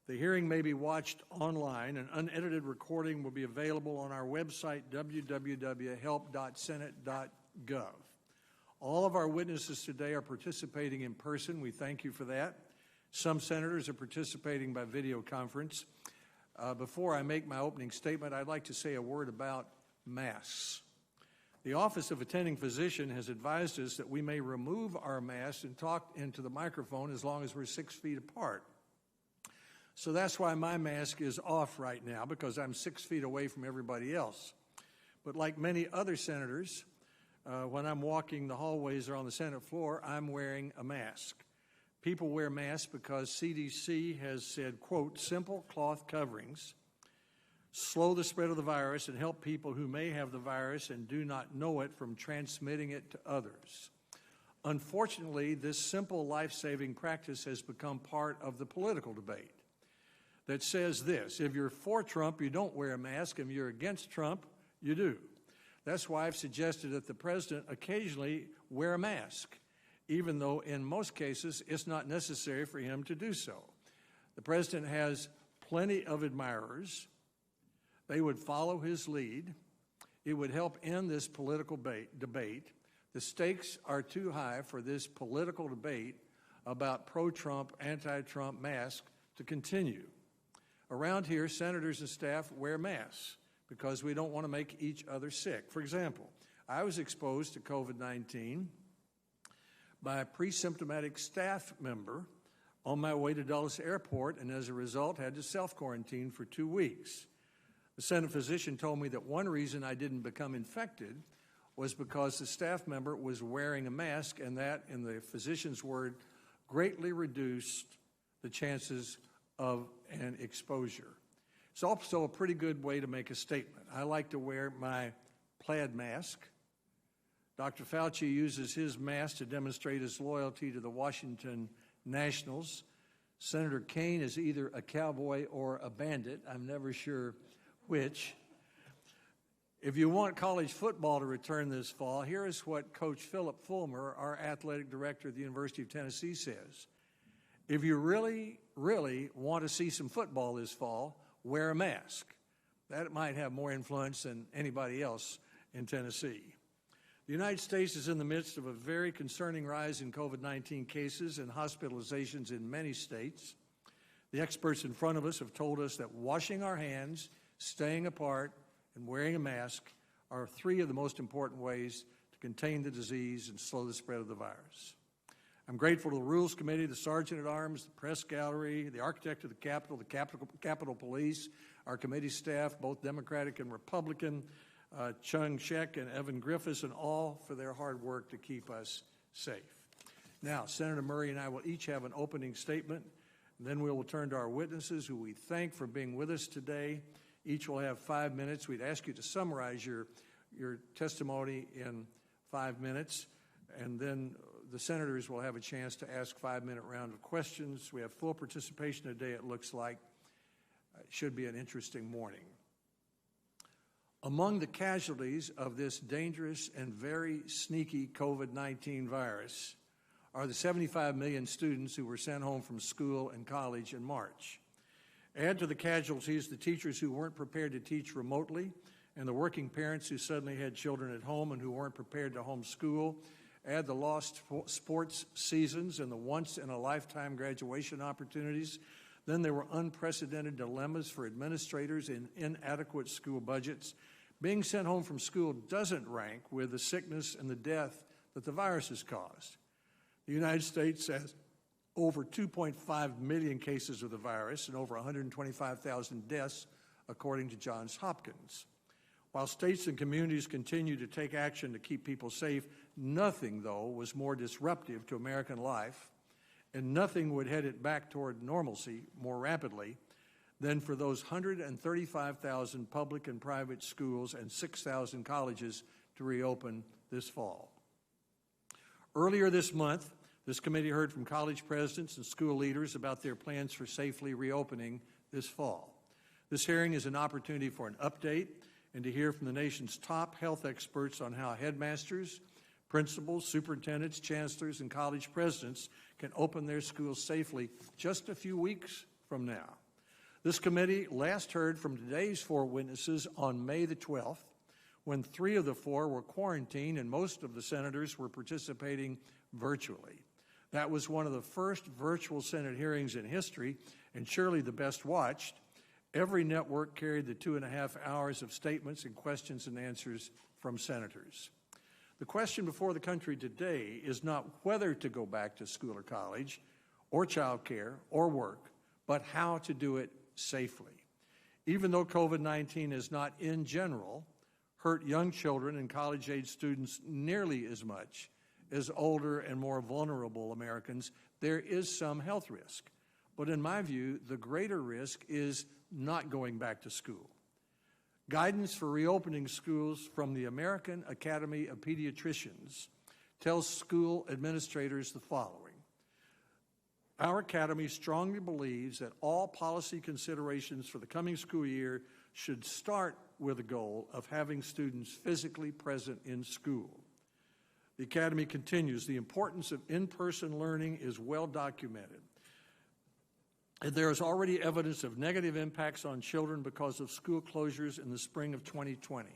The hearing may be watched online. An unedited recording will be available on our website, www.help.senate.gov. All of our witnesses today are participating in person. We thank you for that. Some senators are participating by video conference. Before I make my opening statement, I'd like to say a word about masks. The Office of Attending Physician has advised us that we may remove our masks and talk into the microphone as long as we're 6 feet apart. So that's why my mask is off right now, because I'm 6 feet away from everybody else. But like many other senators, when I'm walking the hallways or on the Senate floor, I'm wearing a mask. People wear masks because CDC has said, quote, simple cloth coverings slow the spread of the virus and help people who may have the virus and do not know it from transmitting it to others. Unfortunately, this simple life-saving practice has become part of the political debate that says this: if you're for Trump, you don't wear a mask. If you're against Trump, you do. That's why I've suggested that the president occasionally wear a mask, even though in most cases it's not necessary for him to do so. The president has plenty of admirers. They would follow his lead. It would help end this political debate. The stakes are too high for this political debate about pro-Trump, anti-Trump masks to continue. Around here, senators and staff wear masks because we don't want to make each other sick. For example, I was exposed to COVID-19 by a pre-symptomatic staff member on my way to Dulles Airport, and as a result had to self-quarantine for 2 weeks. The Senate physician told me that one reason I didn't become infected was because the staff member was wearing a mask, and that, in the physician's word, greatly reduced the chances of an exposure. It's also a pretty good way to make a statement. I like to wear my plaid mask. Dr. Fauci uses his mask to demonstrate his loyalty to the Washington Nationals. Senator Kane is either a cowboy or a bandit. I'm never sure which. If you want college football to return this fall, here is what Coach Philip Fulmer, our athletic director at the University of Tennessee, says. If you really, really want to see some football this fall, wear a mask. That might have more influence than anybody else in Tennessee. The United States is in the midst of a very concerning rise in COVID-19 cases and hospitalizations in many states. The experts in front of us have told us that washing our hands, staying apart, and wearing a mask are three of the most important ways to contain the disease and slow the spread of the virus. I'm grateful to the Rules Committee, the Sergeant at Arms, the Press Gallery, the Architect of the Capitol Police, our committee staff, both Democratic and Republican, Chung Shek and Evan Griffiths, and all for their hard work to keep us safe. Now, Senator Murray and I will each have an opening statement, and then we will turn to our witnesses, who we thank for being with us today. Each will have 5 minutes. We'd ask you to summarize your testimony in 5 minutes, and then the senators will have a chance to ask 5-minute round of questions. We have full participation today, it looks like. It should be an interesting morning. Among the casualties of this dangerous and very sneaky COVID-19 virus are the 75 million students who were sent home from school and college in March. Add to the casualties the teachers who weren't prepared to teach remotely, and the working parents who suddenly had children at home and who weren't prepared to homeschool. Add the lost sports seasons and the once-in-a-lifetime graduation opportunities. Then there were unprecedented dilemmas for administrators in inadequate school budgets. Being sent home from school doesn't rank with the sickness and the death that the virus has caused. The United States has over 2.5 million cases of the virus and over 125,000 deaths, according to Johns Hopkins. While states and communities continue to take action to keep people safe, nothing, though, was more disruptive to American life, and nothing would head it back toward normalcy more rapidly than for those 135,000 public and private schools and 6,000 colleges to reopen this fall. Earlier this month, this committee heard from college presidents and school leaders about their plans for safely reopening this fall. This hearing is an opportunity for an update and to hear from the nation's top health experts on how headmasters, principals, superintendents, chancellors, and college presidents can open their schools safely just a few weeks from now. This committee last heard from today's 4 witnesses on May the 12th, when 3 of the 4 were quarantined and most of the senators were participating virtually. That was one of the first virtual Senate hearings in history, and surely the best watched. Every network carried the 2.5 hours of statements and questions and answers from senators. The question before the country today is not whether to go back to school or college, or child care, or work, but how to do it safely. Even though COVID-19 has not, in general, hurt young children and college-age students nearly as much as older and more vulnerable Americans, there is some health risk. But in my view, the greater risk is not going back to school. Guidance for reopening schools from the American Academy of Pediatricians tells school administrators the following. Our academy strongly believes that all policy considerations for the coming school year should start with the goal of having students physically present in school. The academy continues, the importance of in-person learning is well documented. There is already evidence of negative impacts on children because of school closures in the spring of 2020.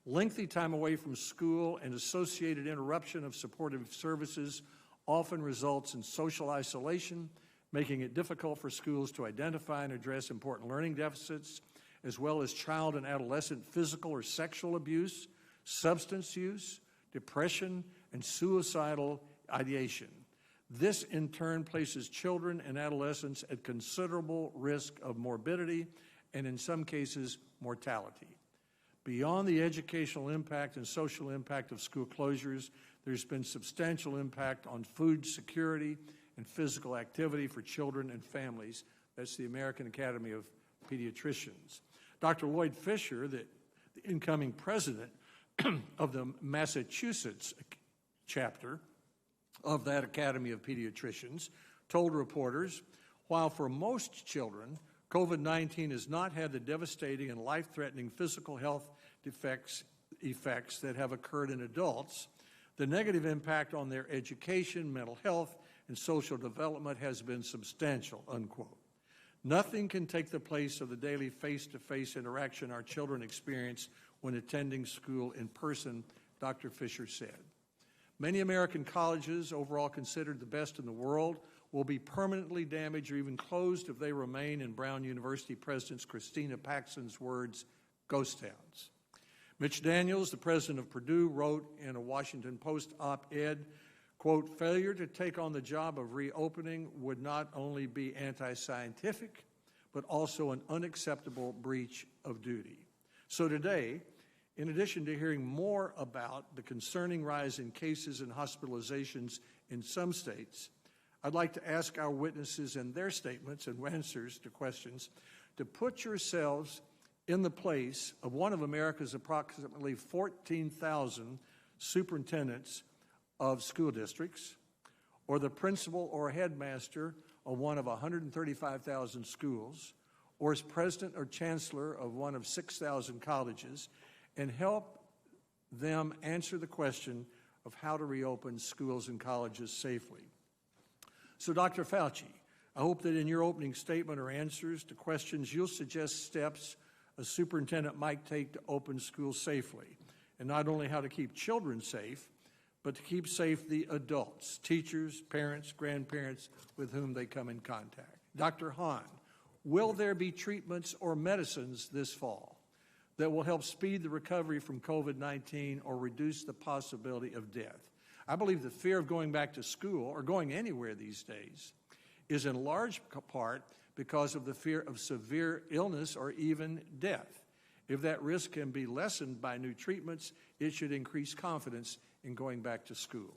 Lengthy time away from school and associated interruption of supportive services often results in social isolation, making it difficult for schools to identify and address important learning deficits, as well as child and adolescent physical or sexual abuse, substance use, depression, and suicidal ideation. This, in turn, places children and adolescents at considerable risk of morbidity and, in some cases, mortality. Beyond the educational impact and social impact of school closures, there's been substantial impact on food security and physical activity for children and families. That's the American Academy of Pediatricians. Dr. Lloyd Fisher, the incoming president of the Massachusetts chapter of that Academy of Pediatricians, told reporters, while for most children, COVID-19 has not had the devastating and life-threatening physical health effects that have occurred in adults, the negative impact on their education, mental health, and social development has been substantial, unquote. Nothing can take the place of the daily face-to-face interaction our children experience when attending school in person, Dr. Fisher said. Many American colleges, overall considered the best in the world, will be permanently damaged or even closed if they remain, in Brown University President Christina Paxson's words, ghost towns. Mitch Daniels, the president of Purdue, wrote in a Washington Post op-ed, quote, failure to take on the job of reopening would not only be anti-scientific, but also an unacceptable breach of duty. So today, in addition to hearing more about the concerning rise in cases and hospitalizations in some states, I'd like to ask our witnesses in their statements and answers to questions to put yourselves in the place of one of America's approximately 14,000 superintendents of school districts, or the principal or headmaster of one of 135,000 schools, or as president or chancellor of one of 6,000 colleges, and help them answer the question of how to reopen schools and colleges safely. So, Dr. Fauci, I hope that in your opening statement or answers to questions, you'll suggest steps a superintendent might take to open schools safely, and not only how to keep children safe, but to keep safe the adults, teachers, parents, grandparents with whom they come in contact. Dr. Hahn, will there be treatments or medicines this fall that will help speed the recovery from COVID-19 or reduce the possibility of death? I believe the fear of going back to school or going anywhere these days is in large part because of the fear of severe illness or even death. If that risk can be lessened by new treatments, it should increase confidence in going back to school.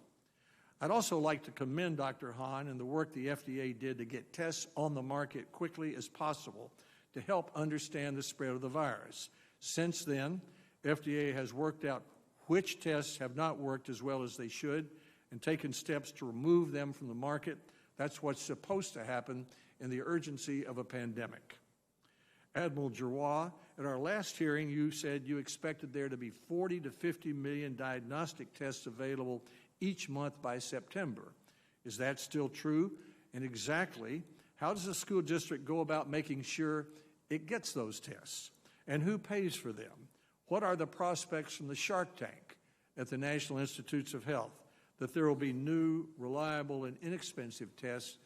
I'd also like to commend Dr. Hahn and the work the FDA did to get tests on the market quickly as possible to help understand the spread of the virus. Since then, FDA has worked out which tests have not worked as well as they should and taken steps to remove them from the market. That's what's supposed to happen in the urgency of a pandemic. Admiral Giroir, at our last hearing, you said you expected there to be 40 to 50 million diagnostic tests available each month by September. Is that still true? And exactly How does a school district go about making sure it gets those tests? And who pays for them? What are the prospects from the Shark Tank at the National Institutes of Health that there will be new, reliable, and inexpensive tests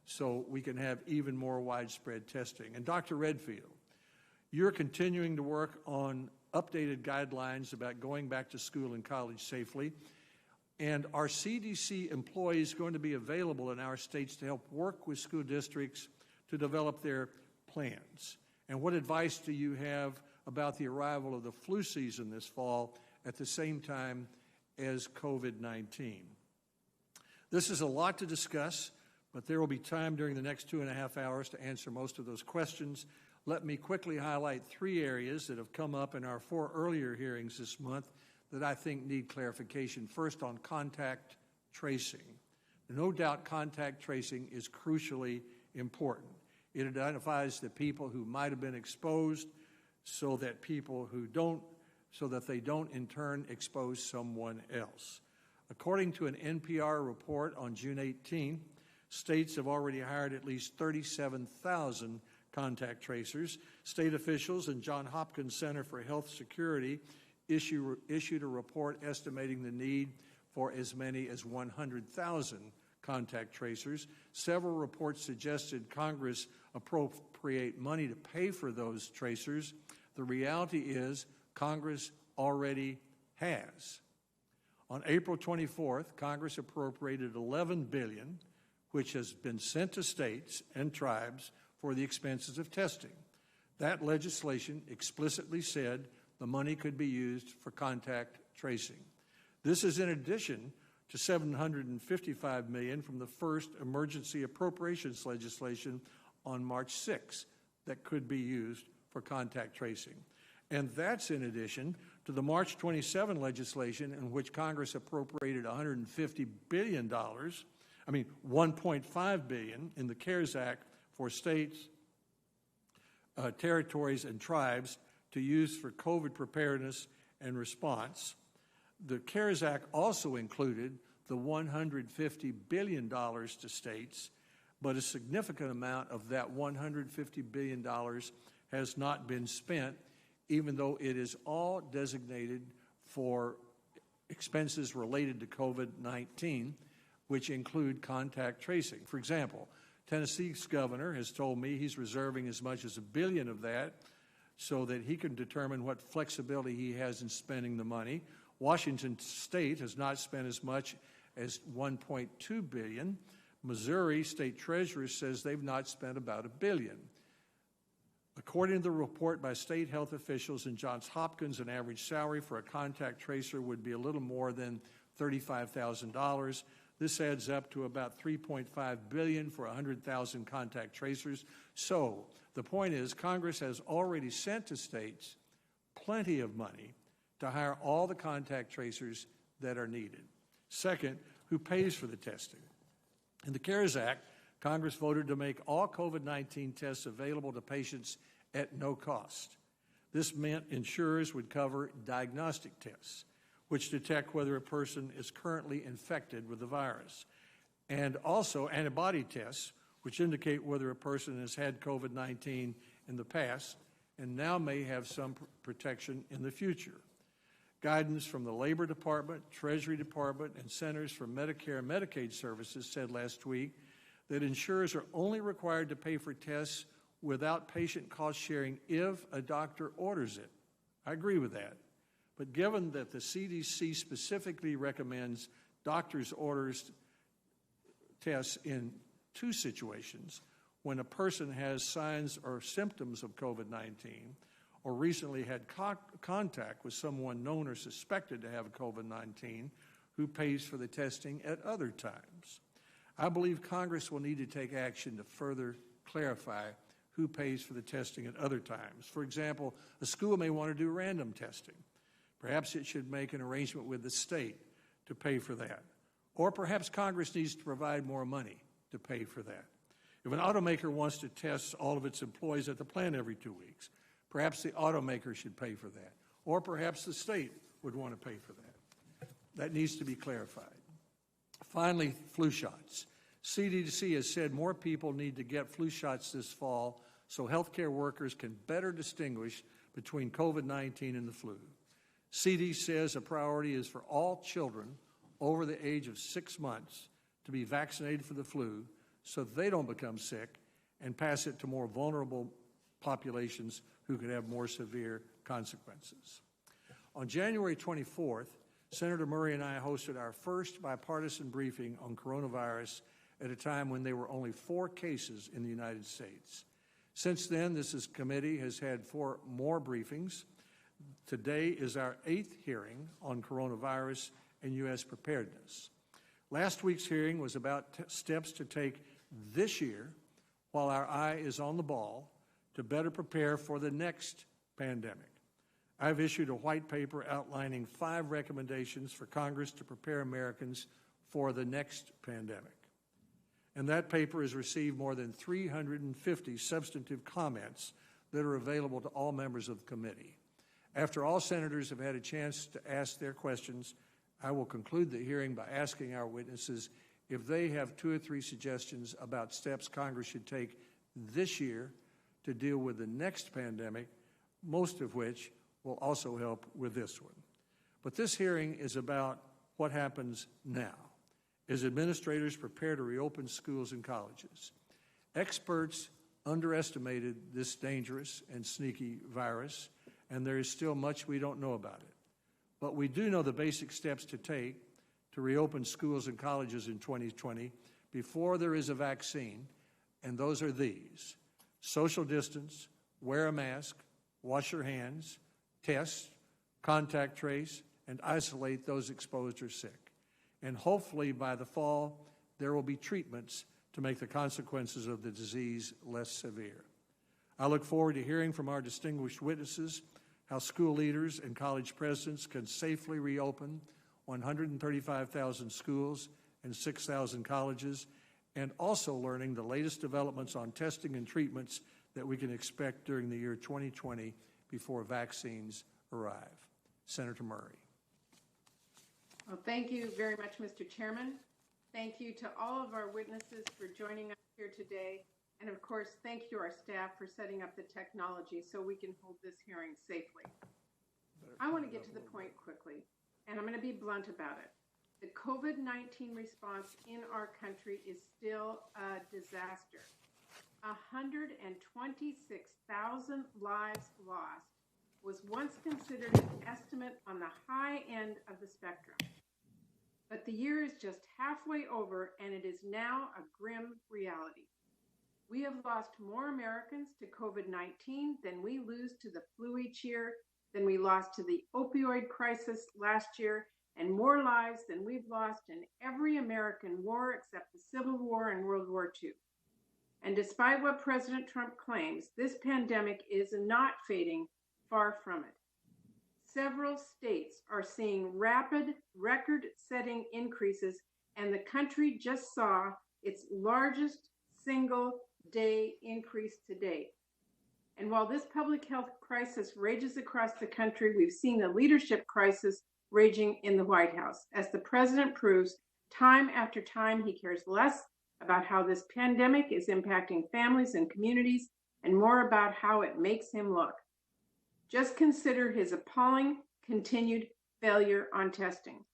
so we can have even more widespread testing? And Dr. Redfield, you're continuing to work on updated guidelines about going back to school and college safely. And are CDC employees going to be available in our states to help work with school districts to develop their plans? And what advice do you have about the arrival of the flu season this fall at the same time as COVID-19? This is a lot to discuss, but there will be time during the next 2.5 hours to answer most of those questions. Let me quickly highlight 3 areas that have come up in our 4 earlier hearings this month that I think need clarification. First, on contact tracing. No doubt contact tracing is crucially important. It identifies the people who might have been exposed so that they don't in turn expose someone else. According to an NPR report on June 18, states have already hired at least 37,000 contact tracers. State officials and Johns Hopkins Center for Health Security issued a report estimating the need for as many as 100,000 contact tracers. Several reports suggested Congress appropriate money to pay for those tracers. The reality is Congress already has. On April 24th, Congress appropriated $11 billion, which has been sent to states and tribes for the expenses of testing. That legislation explicitly said the money could be used for contact tracing. This is in addition to $755 million from the first emergency appropriations legislation on March 6 that could be used for contact tracing. And that's in addition to the March 27 legislation in which Congress appropriated $150 billion, $1.5 billion in the CARES Act for states, territories, and tribes to use for COVID preparedness and response. The CARES Act also included the $150 billion to states, but a significant amount of that $150 billion has not been spent, even though it is all designated for expenses related to COVID-19, which include contact tracing. For example, Tennessee's governor has told me he's reserving as much as $1 billion of that so that he can determine what flexibility he has in spending the money. Washington State has not spent as much as $1.2 billion. Missouri State Treasurer says they've not spent about $1 billion. According to the report by state health officials in Johns Hopkins, an average salary for a contact tracer would be a little more than $35,000. This adds up to about $3.5 billion for 100,000 contact tracers. So the point is, Congress has already sent to states plenty of money to hire all the contact tracers that are needed. Second, who pays for the testing? In the CARES Act, Congress voted to make all COVID-19 tests available to patients at no cost. This meant insurers would cover diagnostic tests, which detect whether a person is currently infected with the virus, and also antibody tests, which indicate whether a person has had COVID-19 in the past and now may have some protection in the future. Guidance from the Labor Department, Treasury Department, and Centers for Medicare and Medicaid Services said last week that insurers are only required to pay for tests without patient cost sharing if a doctor orders it. I agree with that. But given that the CDC specifically recommends doctors' orders tests in 2 situations, when a person has signs or symptoms of COVID-19 or recently had contact with someone known or suspected to have COVID-19, who pays for the testing at other times. I believe Congress will need to take action to further clarify who pays for the testing at other times. For example, a school may want to do random testing. Perhaps it should make an arrangement with the state to pay for that. Or perhaps Congress needs to provide more money to pay for that. If an automaker wants to test all of its employees at the plant every 2 weeks, perhaps the automaker should pay for that. Or perhaps the state would want to pay for that. That needs to be clarified. Finally, flu shots. CDC has said more people need to get flu shots this fall so healthcare workers can better distinguish between COVID-19 and the flu. CDC says a priority is for all children over the age of 6 months to be vaccinated for the flu so they don't become sick and pass it to more vulnerable populations who could have more severe consequences. On January 24th, Senator Murray and I hosted our first bipartisan briefing on coronavirus at a time when there were only 4 cases in the United States. Since then, this committee has had 4 more briefings. Today is our 8th hearing on coronavirus and U.S. preparedness. Last week's hearing was about steps to take this year while our eye is on the ball to better prepare for the next pandemic. I've issued a white paper outlining 5 recommendations for Congress to prepare Americans for the next pandemic. And that paper has received more than 350 substantive comments that are available to all members of the committee. After all senators have had a chance to ask their questions, I will conclude the hearing by asking our witnesses if they have 2 or 3 suggestions about steps Congress should take this year to deal with the next pandemic, most of which will also help with this one. But this hearing is about what happens now as administrators prepare to reopen schools and colleges. Experts underestimated this dangerous and sneaky virus, and there is still much we don't know about it. But we do know the basic steps to take to reopen schools and colleges in 2020 before there is a vaccine, and those are these: social distance, wear a mask, wash your hands, test, contact trace, and isolate those exposed or sick. And hopefully by the fall, there will be treatments to make the consequences of the disease less severe. I look forward to hearing from our distinguished witnesses how school leaders and college presidents can safely reopen 135,000 schools and 6,000 colleges, and also learning the latest developments on testing and treatments that we can expect during the year 2020 before vaccines arrive. Senator Murray. Well, thank you very much, Mr. Chairman. Thank you to all of our witnesses for joining us here today. And of course, thank you to our staff for setting up the technology so we can hold this hearing safely. I want to get to the point quickly, and I'm going to be blunt about it. The COVID-19 response in our country is still a disaster. 126,000 lives lost was once considered an estimate on the high end of the spectrum. But the year is just halfway over, and it is now a grim reality. We have lost more Americans to COVID-19 than we lose to the flu each year, than we lost to the opioid crisis last year, and more lives than we've lost in every American war except the Civil War and World War II. And despite what President Trump claims, this pandemic is not fading, far from it. Several states are seeing rapid, record-setting increases, and the country just saw its largest single-day increase to date. And while this public health crisis rages across the country, we've seen a leadership crisis raging in the White House, as the president proves time after time he cares less about how this pandemic is impacting families and communities and more about how it makes him look. Just consider his appalling continued failure on testing.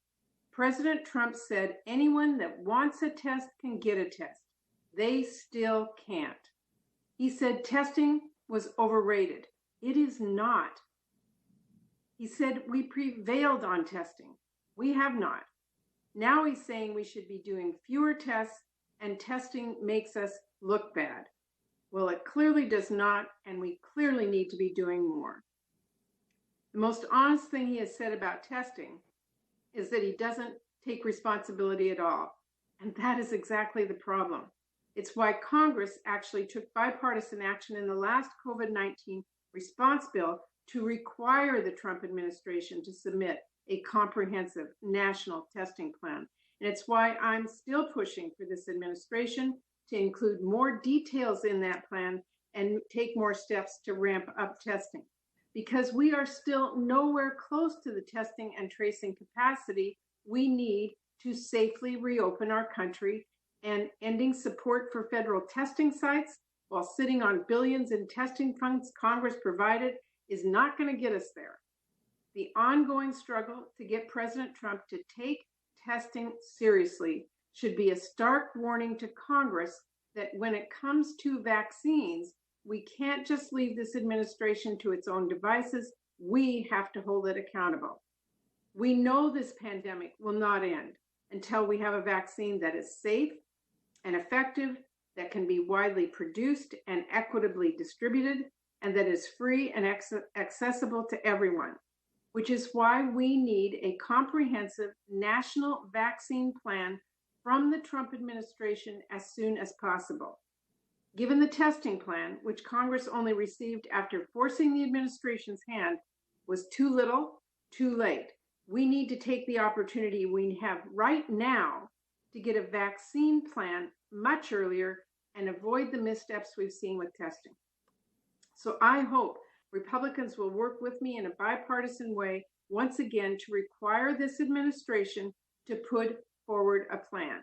President Trump said anyone that wants a test can get a test. They still can't. He said testing was overrated. It is not. He said we prevailed on testing. We have not. Now he's saying we should be doing fewer tests and testing makes us look bad. Well, it clearly does not, and we clearly need to be doing more. The most honest thing he has said about testing is that he doesn't take responsibility at all. And that is exactly the problem. It's why Congress actually took bipartisan action in the last COVID-19 response bill to require the Trump administration to submit a comprehensive national testing plan. And it's why I'm still pushing for this administration to include more details in that plan and take more steps to ramp up testing. Because we are still nowhere close to the testing and tracing capacity we need to safely reopen our country and ending support for federal testing sites while sitting on billions in testing funds Congress provided is not going to get us there. The ongoing struggle to get President Trump to take testing seriously should be a stark warning to Congress that when it comes to vaccines, we can't just leave this administration to its own devices. We have to hold it accountable. We know this pandemic will not end until we have a vaccine that is safe and effective, that can be widely produced and equitably distributed, and that is free and accessible to everyone, which is why we need a comprehensive national vaccine plan from the Trump administration as soon as possible. Given the testing plan, which Congress only received after forcing the administration's hand, was too little, too late. We need to take the opportunity we have right now to get a vaccine plan much earlier and avoid the missteps we've seen with testing. So I hope Republicans will work with me in a bipartisan way once again to require this administration to put forward a plan.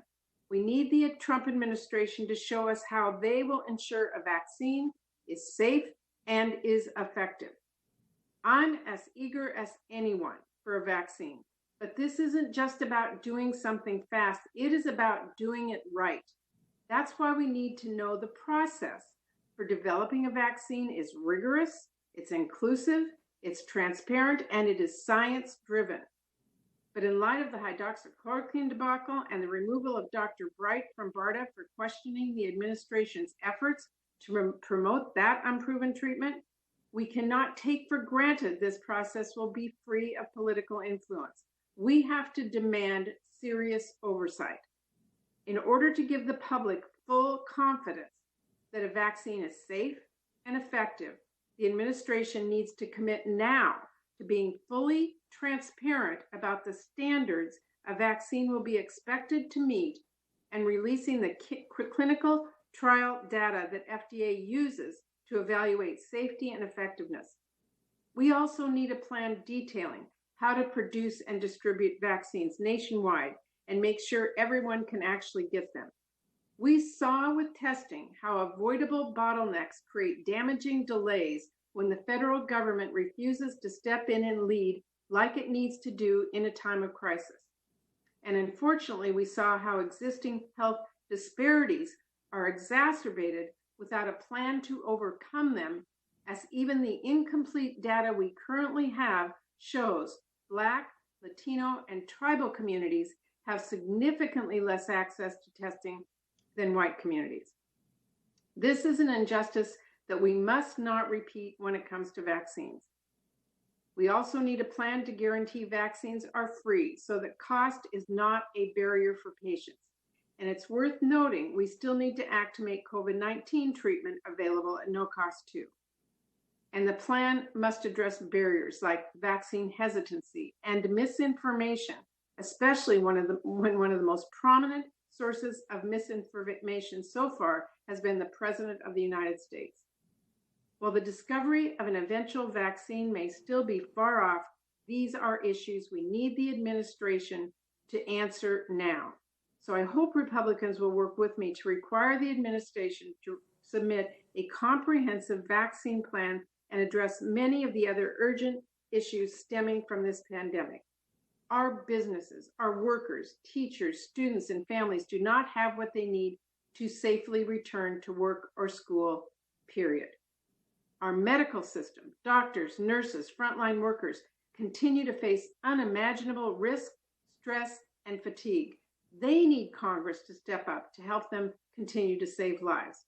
We need the Trump administration to show us how they will ensure a vaccine is safe and is effective. I'm as eager as anyone for a vaccine, but this isn't just about doing something fast. It is about doing it right. That's why we need to know the process for developing a vaccine is rigorous, it's inclusive, it's transparent, and it is science-driven. But in light of the hydroxychloroquine debacle and the removal of Dr. Bright from BARDA for questioning the administration's efforts to promote that unproven treatment, we cannot take for granted this process will be free of political influence. We have to demand serious oversight. In order to give the public full confidence that a vaccine is safe and effective, the administration needs to commit now to being fully transparent about the standards a vaccine will be expected to meet and releasing the clinical trial data that FDA uses to evaluate safety and effectiveness. We also need a plan detailing how to produce and distribute vaccines nationwide and make sure everyone can actually get them. We saw with testing how avoidable bottlenecks create damaging delays when the federal government refuses to step in and lead like it needs to do in a time of crisis. And unfortunately, we saw how existing health disparities are exacerbated without a plan to overcome them, as even the incomplete data we currently have shows Black, Latino, and tribal communities have significantly less access to testing than white communities. This is an injustice that we must not repeat when it comes to vaccines. We also need a plan to guarantee vaccines are free so that cost is not a barrier for patients. And it's worth noting we still need to act to make COVID-19 treatment available at no cost too. And the plan must address barriers like vaccine hesitancy and misinformation, especially when one of the most prominent sources of misinformation so far has been the President of the United States. While the discovery of an eventual vaccine may still be far off, these are issues we need the administration to answer now. So I hope Republicans will work with me to require the administration to submit a comprehensive vaccine plan and address many of the other urgent issues stemming from this pandemic. Our businesses, our workers, teachers, students, and families do not have what they need to safely return to work or school, period. Our medical system, doctors, nurses, frontline workers continue to face unimaginable risk, stress, and fatigue. They need Congress to step up to help them continue to save lives.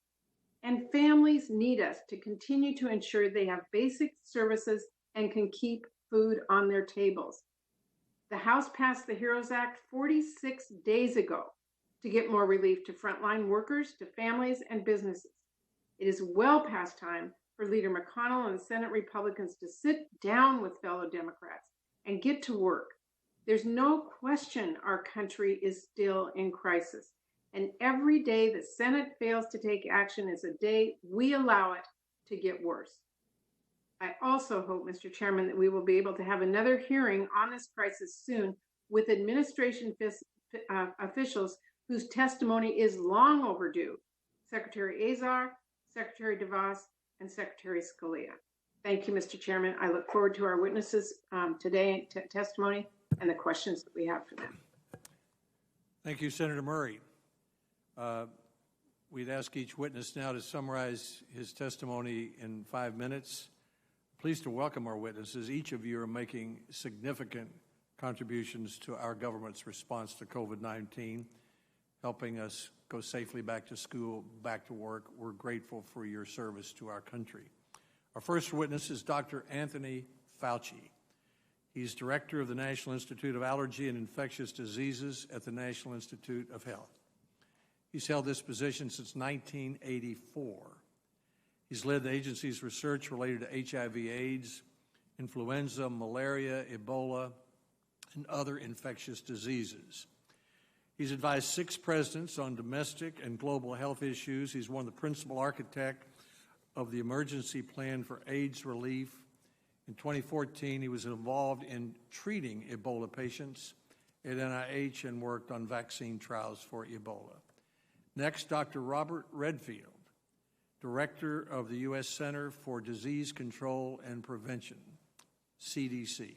And families need us to continue to ensure they have basic services and can keep food on their tables. The House passed the HEROES Act 46 days ago to get more relief to frontline workers, to families, and businesses. It is well past time for Leader McConnell and Senate Republicans to sit down with fellow Democrats and get to work. There's no question our country is still in crisis. And every day the Senate fails to take action is a day we allow it to get worse. I also hope, Mr. Chairman, that we will be able to have another hearing on this crisis soon with administration officials whose testimony is long overdue: Secretary Azar, Secretary DeVos, and Secretary Scalia. Thank you, Mr. Chairman. I look forward to our witnesses today testimony and the questions that we have for them. Thank you, Senator Murray. We'd ask each witness now to summarize his testimony in 5 minutes. Pleased to welcome our witnesses. Each of you are making significant contributions to our government's response to COVID-19, helping us go safely back to school, back to work. We're grateful for your service to our country. Our first witness is Dr. Anthony Fauci. He's director of the National Institute of Allergy and Infectious Diseases at the National Institute of Health. He's held this position since 1984. He's led the agency's research related to HIV/AIDS, influenza, malaria, Ebola, and other infectious diseases. He's advised 6 presidents on domestic and global health issues. He's one of the principal architects of the emergency plan for AIDS relief. In 2014, he was involved in treating Ebola patients at NIH and worked on vaccine trials for Ebola. Next, Dr. Robert Redfield, Director of the U.S. Center for Disease Control and Prevention, CDC.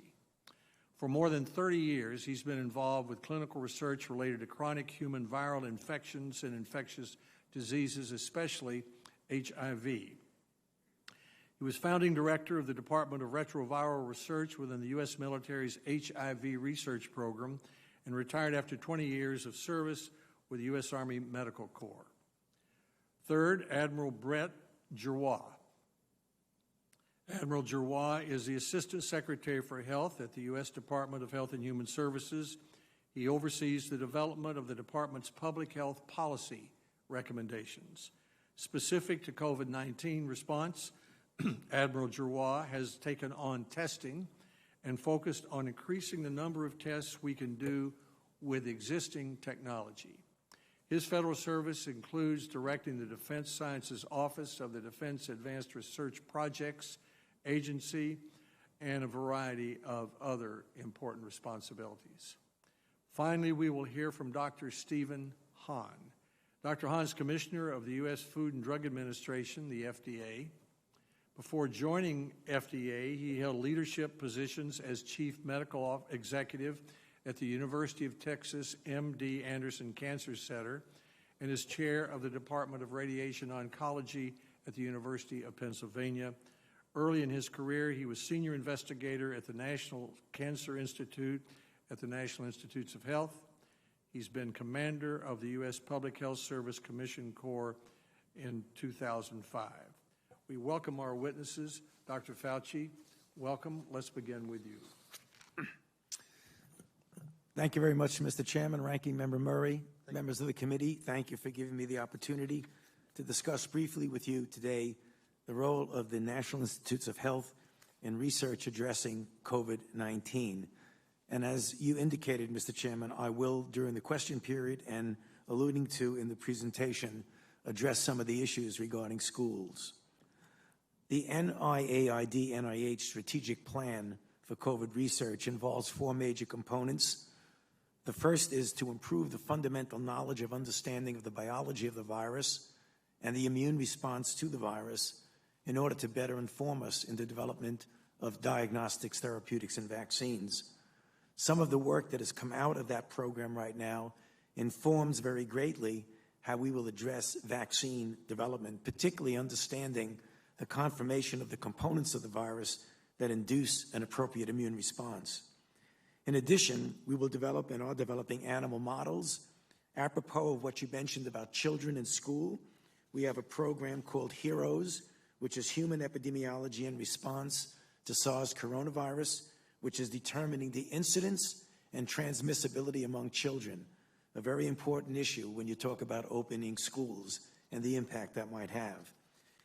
For more than 30 years, he's been involved with clinical research related to chronic human viral infections and infectious diseases, especially HIV. He was founding director of the Department of Retroviral Research within the U.S. military's HIV research program and retired after 20 years of service with the U.S. Army Medical Corps. Third, Admiral Brett Giroir. Admiral Giroir is the Assistant Secretary for Health at the U.S. Department of Health and Human Services. He oversees the development of the department's public health policy recommendations. Specific to COVID-19 response, Admiral Giroir has taken on testing and focused on increasing the number of tests we can do with existing technology. His federal service includes directing the Defense Sciences Office of the Defense Advanced Research Projects Agency and a variety of other important responsibilities. Finally, we will hear from Dr. Stephen Hahn. Dr. Hahn is Commissioner of the U.S. Food and Drug Administration, the FDA. Before joining FDA, he held leadership positions as Chief Medical Executive at the University of Texas MD Anderson Cancer Center and is chair of the Department of Radiation Oncology at the University of Pennsylvania. Early in his career, he was senior investigator at the National Cancer Institute at the National Institutes of Health. He's been commander of the U.S. Public Health Service Commission Corps in 2005. We welcome our witnesses. Dr. Fauci, welcome. Let's begin with you. Thank you very much, Mr. Chairman, Ranking Member Murray, members of the committee. Thank you for giving me the opportunity to discuss briefly with you today the role of the National Institutes of Health in research addressing COVID-19. And as you indicated, Mr. Chairman, I will, during the question period and alluding to in the presentation, address some of the issues regarding schools. The NIAID-NIH strategic plan for COVID research involves 4 major components. The first is to improve the fundamental knowledge of understanding of the biology of the virus and the immune response to the virus in order to better inform us in the development of diagnostics, therapeutics, and vaccines. Some of the work that has come out of that program right now informs very greatly how we will address vaccine development, particularly understanding the conformation of the components of the virus that induce an appropriate immune response. In addition, we will develop and are developing animal models. Apropos of what you mentioned about children in school, we have a program called HEROES, which is Human Epidemiology and Response to SARS coronavirus, which is determining the incidence and transmissibility among children, a very important issue when you talk about opening schools and the impact that might have.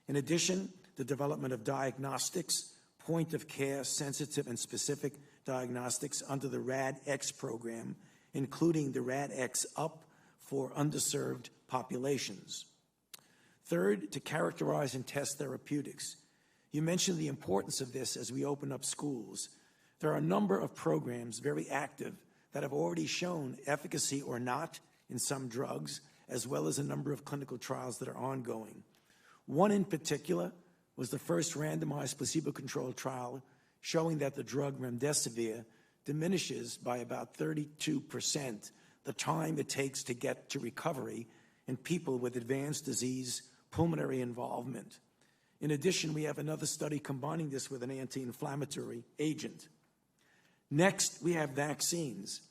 In addition, the development of diagnostics, point-of-care, sensitive and specific diagnostics under the RADx program, including the RADx Up for underserved populations. Third, to characterize and test therapeutics. You mentioned the importance of this as we open up schools. There are a number of programs very active that have already shown efficacy or not in some drugs, as well as a number of clinical trials that are ongoing. One in particular was the first randomized placebo-controlled trial showing that the drug remdesivir diminishes by about 32% the time it takes to get to recovery in people with advanced disease, pulmonary involvement. In addition, we have another study combining this with an anti-inflammatory agent. Next, we have vaccines.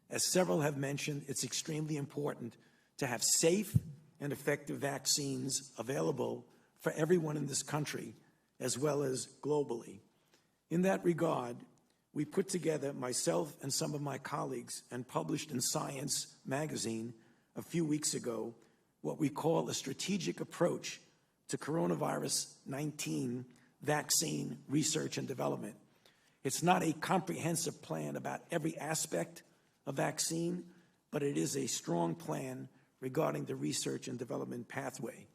As several have mentioned, it's extremely important to have safe and effective vaccines available for everyone in this country, as well as globally. In that regard, we put together, myself and some of my colleagues, and published in Science magazine a few weeks ago, what we call a strategic approach to coronavirus 19 vaccine research and development. It's not a comprehensive plan about every aspect of vaccine, but it is a strong plan regarding the research and development pathway.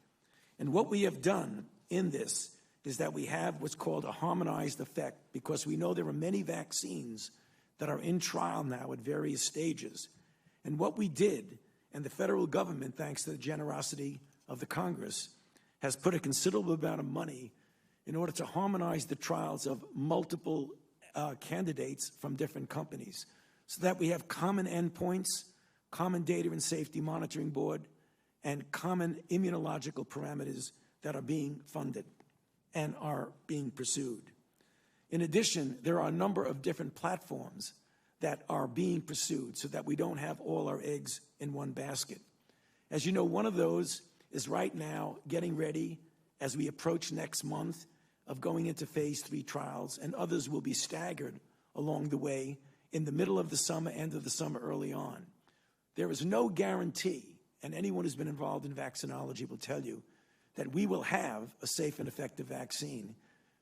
And what we have done in this is that we have what's called a harmonized effect, because we know there are many vaccines that are in trial now at various stages. And what we did, and the federal government, thanks to the generosity of the Congress, has put a considerable amount of money in order to harmonize the trials of multiple candidates from different companies, so that we have common endpoints, common data and safety monitoring board, and common immunological parameters that are being funded and are being pursued. In addition, there are a number of different platforms that are being pursued so that we don't have all our eggs in one basket. As you know, one of those is right now getting ready as we approach next month of going into phase 3 trials, and others will be staggered along the way in the middle of the summer, end of the summer, early on. There is no guarantee, and anyone who's been involved in vaccinology will tell you, that we will have a safe and effective vaccine.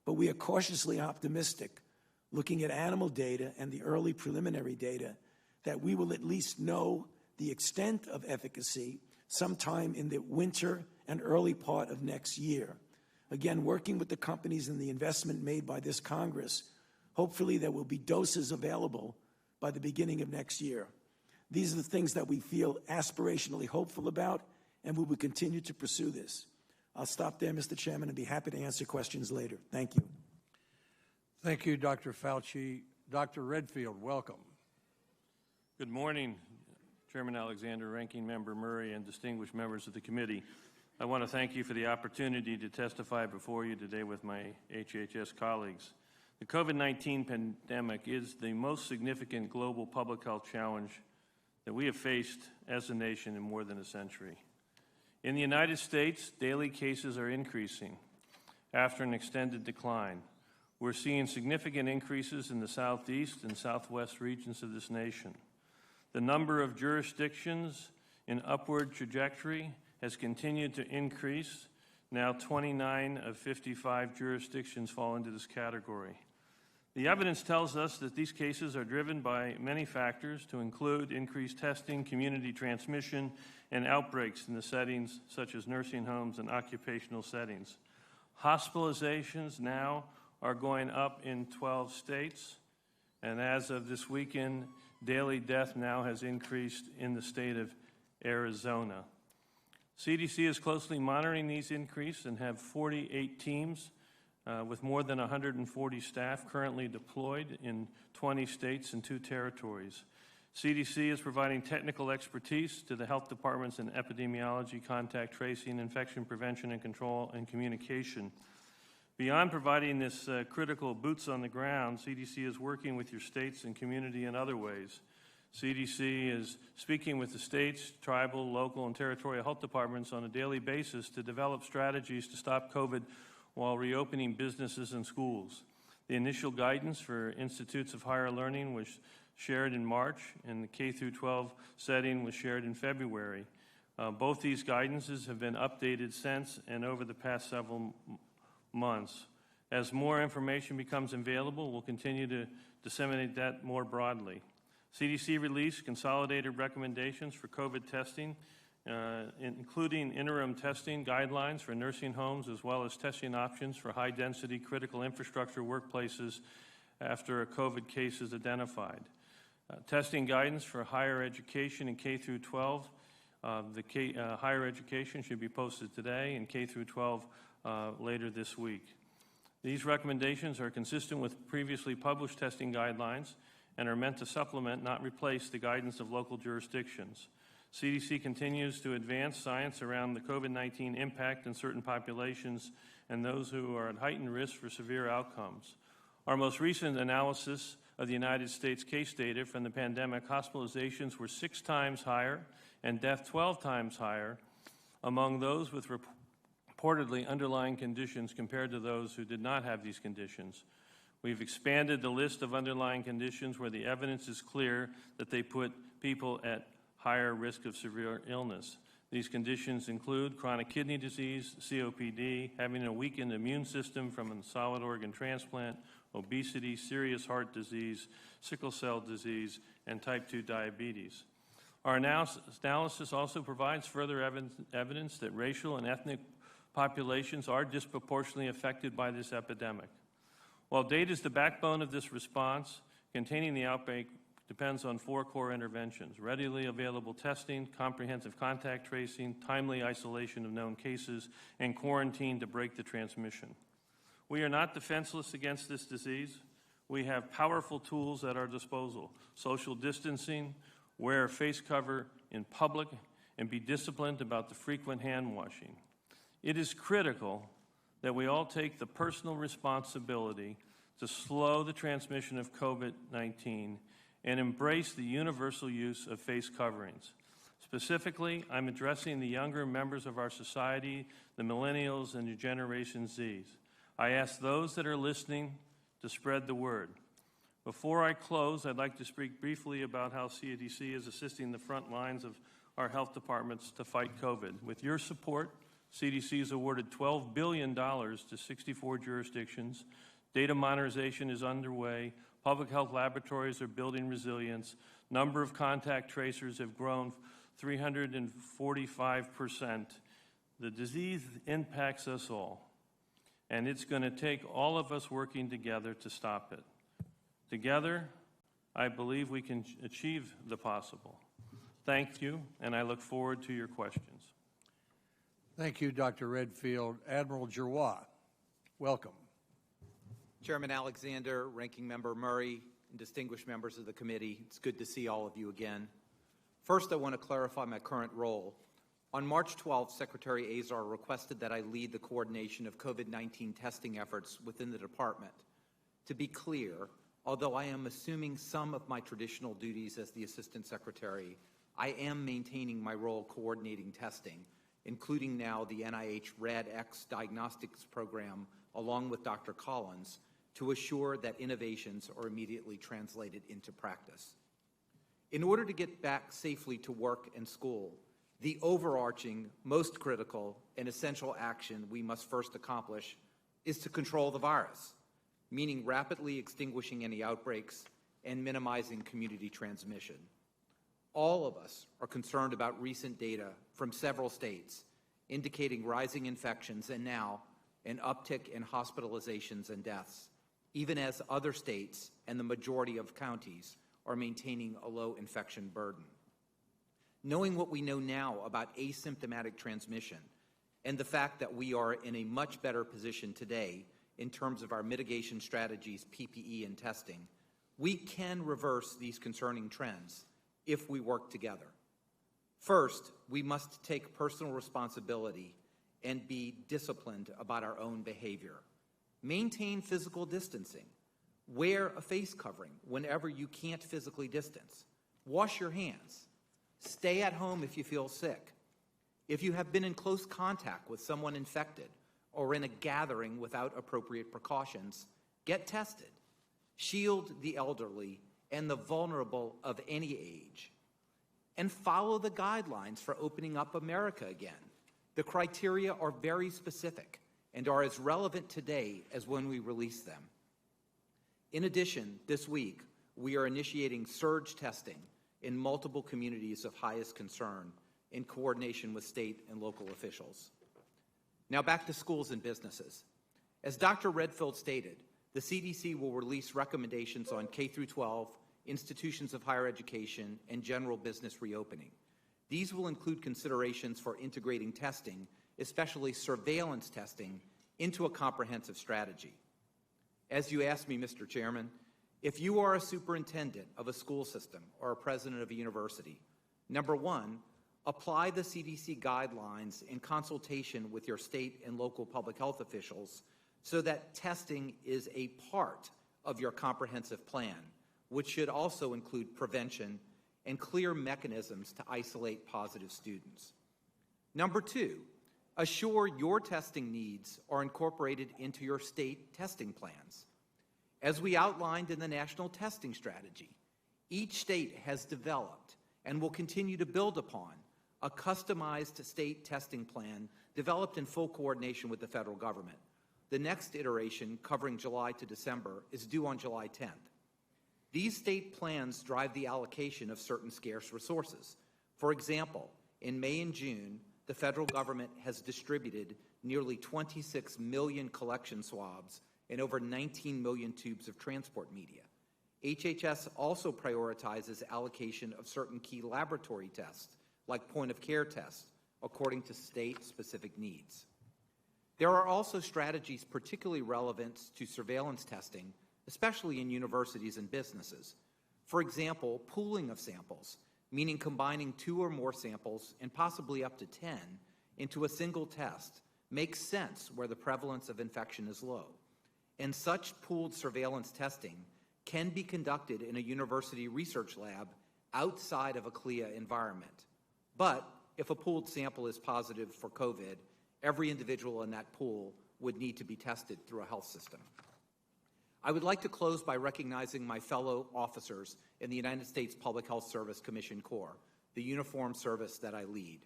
But we are cautiously optimistic, looking at animal data and the early preliminary data, that we will at least know the extent of efficacy sometime in the winter and early part of next year. Again, working with the companies and the investment made by this Congress, hopefully there will be doses available by the beginning of next year. These are the things that we feel aspirationally hopeful about, and we will continue to pursue this. I'll stop there, Mr. Chairman, and be happy to answer questions later. Thank you. Thank you, Dr. Fauci. Dr. Redfield, welcome. Good morning, Chairman Alexander, Ranking Member Murray, and distinguished members of the committee. I want to thank you for the opportunity to testify before you today with my HHS colleagues. The COVID-19 pandemic is the most significant global public health challenge that we have faced as a nation in more than a century. In the United States, daily cases are increasing after an extended decline. We're seeing significant increases in the southeast and southwest regions of this nation. The number of jurisdictions in upward trajectory has continued to increase. Now 29 of 55 jurisdictions fall into this category. The evidence tells us that these cases are driven by many factors, to include increased testing, community transmission, and outbreaks in the settings such as nursing homes and occupational settings. Hospitalizations now are going up in 12 states, and as of this weekend, daily death now has increased in the state of Arizona. CDC is closely monitoring these increases and have 48 teams with more than 140 staff currently deployed in 20 states and 2 territories. CDC is providing technical expertise to the health departments in epidemiology, contact tracing, infection prevention and control, and communication. Beyond providing this critical boots on the ground, CDC is working with your states and community in other ways. CDC is speaking with the states, tribal, local, and territorial health departments on a daily basis to develop strategies to stop COVID while reopening businesses and schools. The initial guidance for institutes of higher learning was shared in March, and the K-12 setting was shared in February. Both these guidances have been updated since and over the past several months. As more information becomes available, we'll continue to disseminate that more broadly. CDC released consolidated recommendations for COVID testing, including interim testing guidelines for nursing homes, as well as testing options for high-density critical infrastructure workplaces after a COVID case is identified. Testing guidance for higher education in K-12 Higher education should be posted today, and K through 12 later this week. These recommendations are consistent with previously published testing guidelines and are meant to supplement, not replace, the guidance of local jurisdictions. CDC continues to advance science around the COVID-19 impact in certain populations and those who are at heightened risk for severe outcomes. Our most recent analysis of the United States case data from the pandemic, hospitalizations were 6 times higher and death 12 times higher among those with reportedly underlying conditions compared to those who did not have these conditions. We've expanded the list of underlying conditions where the evidence is clear that they put people at higher risk of severe illness. These conditions include chronic kidney disease, COPD, having a weakened immune system from a solid organ transplant, obesity, serious heart disease, sickle cell disease, and type 2 diabetes. Our analysis also provides further evidence that racial and ethnic populations are disproportionately affected by this epidemic. While data is the backbone of this response, containing the outbreak depends on 4 core interventions: readily available testing, comprehensive contact tracing, timely isolation of known cases, and quarantine to break the transmission. We are not defenseless against this disease. We have powerful tools at our disposal: social distancing, wear a face cover in public, and be disciplined about the frequent hand washing. It is critical that we all take the personal responsibility to slow the transmission of COVID-19 and embrace the universal use of face coverings. Specifically, I'm addressing the younger members of our society, the millennials and the Generation Zs. I ask those that are listening to spread the word. Before I close, I'd like to speak briefly about how CDC is assisting the front lines of our health departments to fight COVID. With your support, CDC has awarded $12 billion to 64 jurisdictions. Data modernization is underway. Public health laboratories are building resilience. Number of contact tracers have grown 345%. The disease impacts us all, and it's going to take all of us working together to stop it. Together, I believe we can achieve the possible. Thank you, and I look forward to your questions. Thank you, Dr. Redfield. Admiral Giroir, welcome. Chairman Alexander, Ranking Member Murray, and distinguished members of the committee, it's good to see all of you again. First, I want to clarify my current role. On March 12th, Secretary Azar requested that I lead the coordination of COVID-19 testing efforts within the department. To be clear, although I am assuming some of my traditional duties as the Assistant Secretary, I am maintaining my role coordinating testing, including now the NIH RADx diagnostics program, along with Dr. Collins, to assure that innovations are immediately translated into practice. In order to get back safely to work and school, the overarching, most critical, and essential action we must first accomplish is to control the virus, meaning rapidly extinguishing any outbreaks and minimizing community transmission. All of us are concerned about recent data from several states indicating rising infections and now an uptick in hospitalizations and deaths, even as other states and the majority of counties are maintaining a low infection burden. Knowing what we know now about asymptomatic transmission and the fact that we are in a much better position today in terms of our mitigation strategies, PPE, and testing, we can reverse these concerning trends if we work together. First, we must take personal responsibility and be disciplined about our own behavior. Maintain physical distancing. Wear a face covering whenever you can't physically distance. Wash your hands. Stay at home if you feel sick. If you have been in close contact with someone infected or in a gathering without appropriate precautions, get tested. Shield the elderly and the vulnerable of any age. And follow the guidelines for opening up America again. The criteria are very specific and are as relevant today as when we released them. In addition, this week, we are initiating surge testing in multiple communities of highest concern in coordination with state and local officials. Now back to schools and businesses. As Dr. Redfield stated, the CDC will release recommendations on K-12, institutions of higher education, and general business reopening. These will include considerations for integrating testing, especially surveillance testing, into a comprehensive strategy. As you asked me, Mr. Chairman, if you are a superintendent of a school system or a president of a university, number one, apply the CDC guidelines in consultation with your state and local public health officials so that testing is a part of your comprehensive plan, which should also include prevention and clear mechanisms to isolate positive students. Number two, assure your testing needs are incorporated into your state testing plans. As we outlined in the National Testing Strategy, each state has developed and will continue to build upon a customized state testing plan developed in full coordination with the federal government. The next iteration, covering July to December, is due on July 10th. These state plans drive the allocation of certain scarce resources. For example, in May and June, the federal government has distributed nearly 26 million collection swabs and over 19 million tubes of transport media. HHS also prioritizes allocation of certain key laboratory tests, like point-of-care tests, according to state-specific needs. There are also strategies particularly relevant to surveillance testing, especially in universities and businesses. For example, pooling of samples, meaning combining 2 or more samples, and possibly up to 10, into a single test, makes sense where the prevalence of infection is low. And such pooled surveillance testing can be conducted in a university research lab outside of a CLIA environment. But if a pooled sample is positive for COVID, every individual in that pool would need to be tested through a health system. I would like to close by recognizing my fellow officers in the United States Public Health Service Commission Corps, the uniformed service that I lead.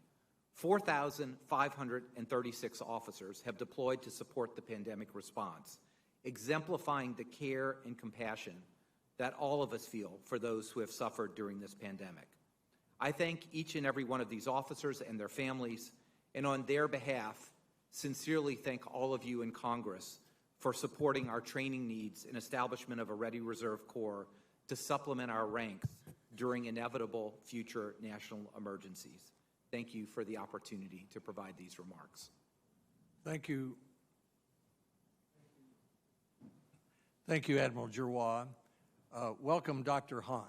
4,536 officers have deployed to support the pandemic response, exemplifying the care and compassion that all of us feel for those who have suffered during this pandemic. I thank each and every one of these officers and their families, and on their behalf, sincerely thank all of you in Congress for supporting our training needs and establishment of a Ready Reserve Corps to supplement our ranks during inevitable future national emergencies. Thank you for the opportunity to provide these remarks. Thank you. Thank you, Admiral Giroir. Welcome, Dr. Hahn.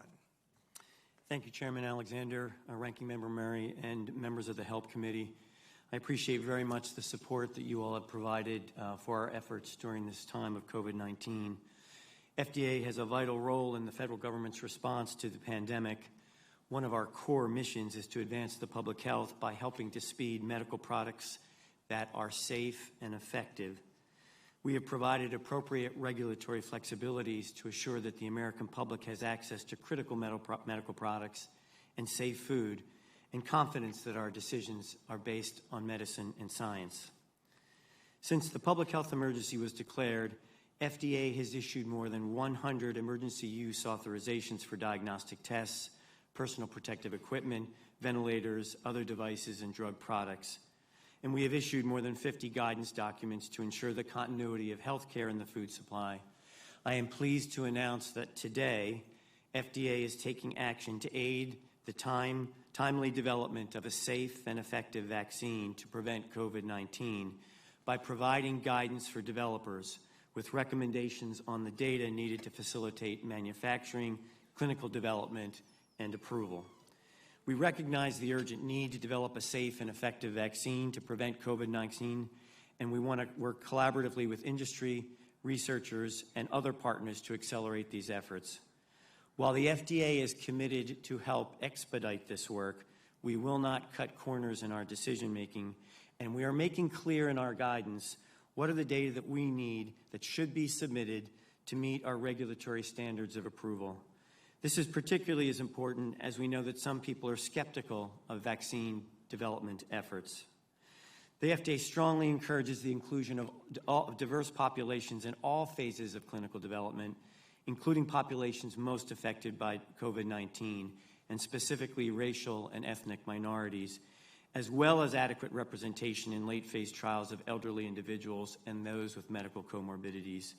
Thank you, Chairman Alexander, Ranking Member Murray, and members of the HELP Committee. I appreciate very much the support that you all have provided for our efforts during this time of COVID-19. FDA has a vital role in the federal government's response to the pandemic. One of our core missions is to advance the public health by helping to speed medical products that are safe and effective. We have provided appropriate regulatory flexibilities to assure that the American public has access to critical medical products and safe food, and confidence that our decisions are based on medicine and science. Since the public health emergency was declared, FDA has issued more than 100 emergency use authorizations for diagnostic tests, personal protective equipment, ventilators, other devices, and drug products. And we have issued more than 50 guidance documents to ensure the continuity of health care in the food supply. I am pleased to announce that today, FDA is taking action to aid the timely development of a safe and effective vaccine to prevent COVID-19 by providing guidance for developers with recommendations on the data needed to facilitate manufacturing, clinical development, and approval. We recognize the urgent need to develop a safe and effective vaccine to prevent COVID-19, and we want to work collaboratively with industry, researchers, and other partners to accelerate these efforts. While the FDA is committed to help expedite this work, we will not cut corners in our decision-making, and we are making clear in our guidance what are the data that we need that should be submitted to meet our regulatory standards of approval. This is particularly as important as we know that some people are skeptical of vaccine development efforts. The FDA strongly encourages the inclusion of diverse populations in all phases of clinical development, including populations most affected by COVID-19, and specifically racial and ethnic minorities, as well as adequate representation in late-phase trials of elderly individuals and those with medical comorbidities.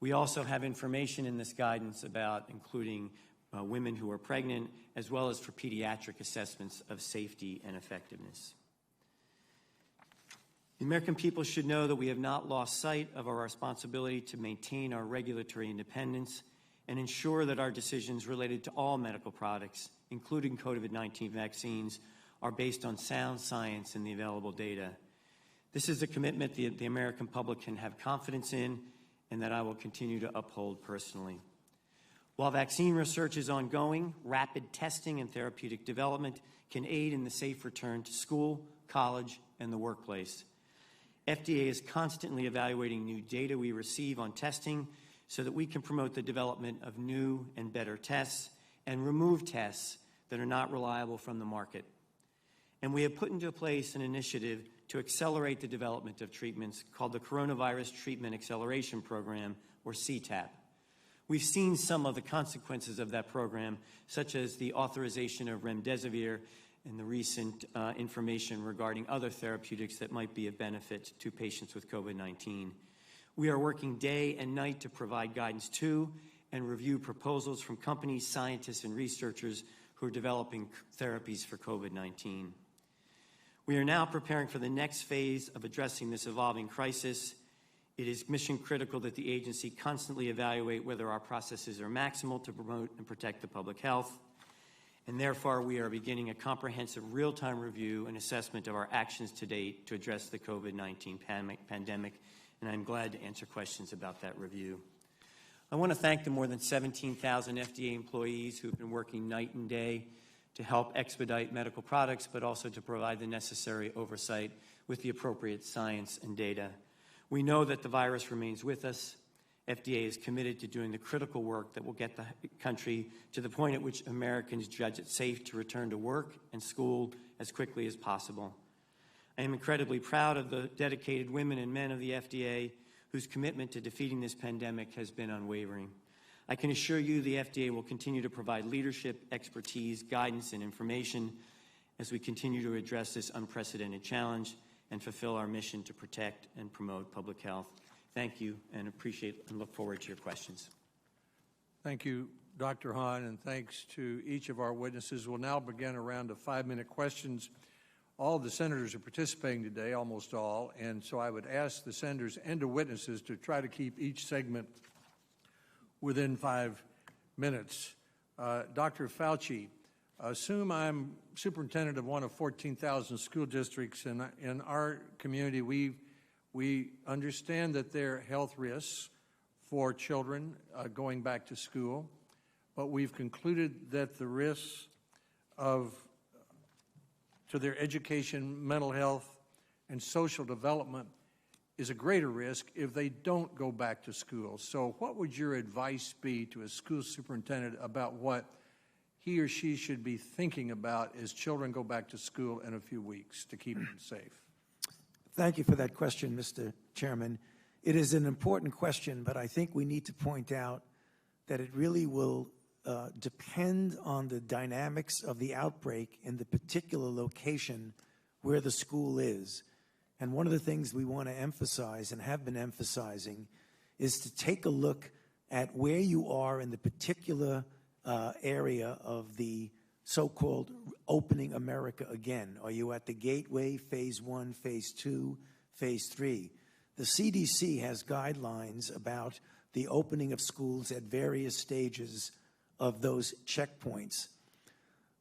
We also have information in this guidance about including women who are pregnant, as well as for pediatric assessments of safety and effectiveness. The American people should know that we have not lost sight of our responsibility to maintain our regulatory independence and ensure that our decisions related to all medical products, including COVID-19 vaccines, are based on sound science and the available data. This is a commitment the American public can have confidence in and that I will continue to uphold personally. While vaccine research is ongoing, rapid testing and therapeutic development can aid in the safe return to school, college, and the workplace. FDA is constantly evaluating new data we receive on testing so that we can promote the development of new and better tests and remove tests that are not reliable from the market. And we have put into place an initiative to accelerate the development of treatments called the Coronavirus Treatment Acceleration Program, or CTAP. We've seen some of the consequences of that program, such as the authorization of remdesivir and the recent information regarding other therapeutics that might be of benefit to patients with COVID-19. We are working day and night to provide guidance to and review proposals from companies, scientists, and researchers who are developing therapies for COVID-19. We are now preparing for the next phase of addressing this evolving crisis. It is mission critical that the agency constantly evaluate whether our processes are maximal to promote and protect the public health. And therefore, we are beginning a comprehensive real-time review and assessment of our actions to date to address the COVID-19 pandemic, and I'm glad to answer questions about that review. I want to thank the more than 17,000 FDA employees who have been working night and day to help expedite medical products, but also to provide the necessary oversight with the appropriate science and data. We know that the virus remains with us. FDA is committed to doing the critical work that will get the country to the point at which Americans judge it safe to return to work and school as quickly as possible. I am incredibly proud of the dedicated women and men of the FDA whose commitment to defeating this pandemic has been unwavering. I can assure you the FDA will continue to provide leadership, expertise, guidance, and information as we continue to address this unprecedented challenge and fulfill our mission to protect and promote public health. Thank you, and appreciate and look forward to your questions. Thank you, Dr. Hahn, and thanks to each of our witnesses. We'll now begin a round of 5-minute questions. All of the senators are participating today, almost all, and so I would ask the senators and the witnesses to try to keep each segment within 5 minutes. Dr. Fauci, assume I'm superintendent of one of 14,000 school districts in our community. We understand that there are health risks for children going back to school, but we've concluded that the risks to their education, mental health, and social development is a greater risk if they don't go back to school. So what would your advice be to a school superintendent about what he or she should be thinking about as children go back to school in a few weeks to keep them safe? Thank you for that question, Mr. Chairman. It is an important question, but I think we need to point out that it really will depend on the dynamics of the outbreak in the particular location where the school is. And one of the things we want to emphasize and have been emphasizing is to take a look at where you are in the particular area of the so-called opening America again. Are you at the gateway, phase 1, phase 2, phase 3? The CDC has guidelines about the opening of schools at various stages of those checkpoints.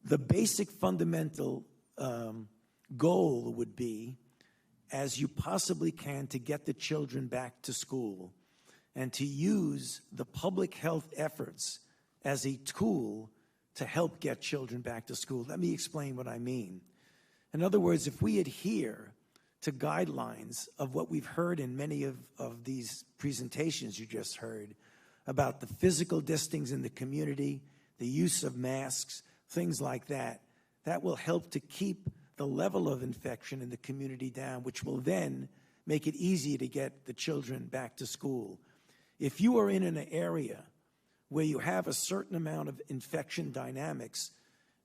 The basic fundamental goal would be, as you possibly can, to get the children back to school and to use the public health efforts as a tool to help get children back to school. Let me explain what I mean. In other words, if we adhere to guidelines of what we've heard in many of these presentations you just heard about the physical distancing in the community, the use of masks, things like that, that will help to keep the level of infection in the community down, which will then make it easy to get the children back to school. If you are in an area where you have a certain amount of infection dynamics,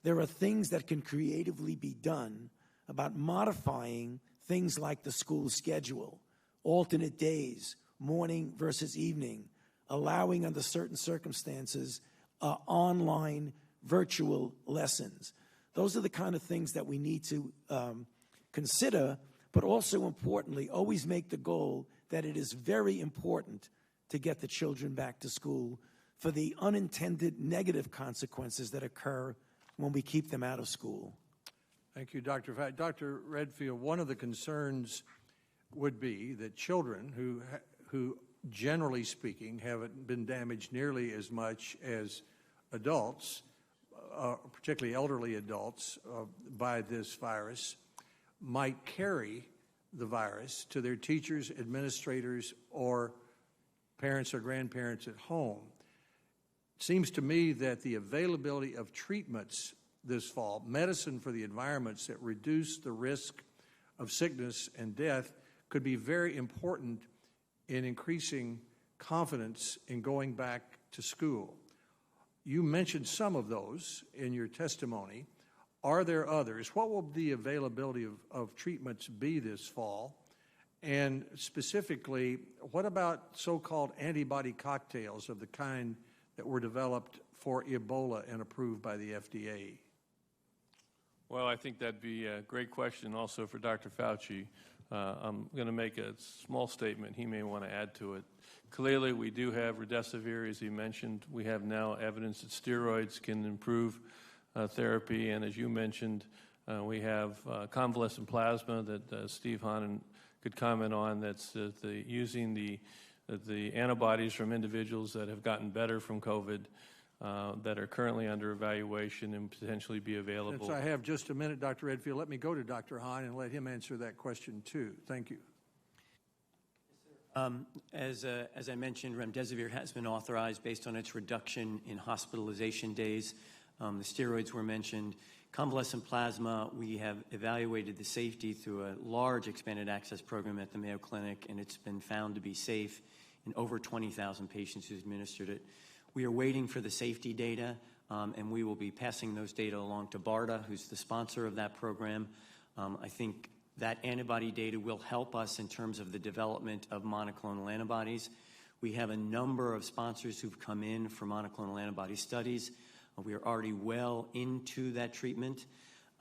there are things that can creatively be done about modifying things like the school schedule, alternate days, morning versus evening, allowing under certain circumstances online virtual lessons. Those are the kind of things that we need to consider, but also importantly, always make the goal that it is very important to get the children back to school for the unintended negative consequences that occur when we keep them out of school. Thank you, Dr. Fauci. Dr. Redfield, one of the concerns would be that children who generally speaking haven't been damaged nearly as much as adults, particularly elderly adults, by this virus, might carry the virus to their teachers, administrators, or parents or grandparents at home. It seems to me that the availability of treatments this fall, medicine for the environments that reduce the risk of sickness and death, could be very important in increasing confidence in going back to school. You mentioned some of those in your testimony. Are there others? What will the availability of treatments be this fall? And specifically, what about so-called antibody cocktails of the kind that were developed for Ebola and approved by the FDA? Well, I think that'd be a great question also for Dr. Fauci. I'm going to make a small statement. He may want to add to it. Clearly, we do have remdesivir, as he mentioned. We have now evidence that steroids can improve therapy, and as you mentioned, we have convalescent plasma that Steve Hahn could comment on. That's using the antibodies from individuals that have gotten better from COVID that are currently under evaluation and potentially be available. Since I have just a minute, Dr. Redfield, let me go to Dr. Hahn and let him answer that question too. Thank you. As I mentioned, remdesivir has been authorized based on its reduction in hospitalization days. The steroids were mentioned. Convalescent plasma, we have evaluated the safety through a large expanded access program at the Mayo Clinic, and it's been found to be safe in over 20,000 patients who administered it. We are waiting for the safety data, and we will be passing those data along to BARDA, who's the sponsor of that program. I think that antibody data will help us in terms of the development of monoclonal antibodies. We have a number of sponsors who've come in for monoclonal antibody studies. We are already well into that treatment.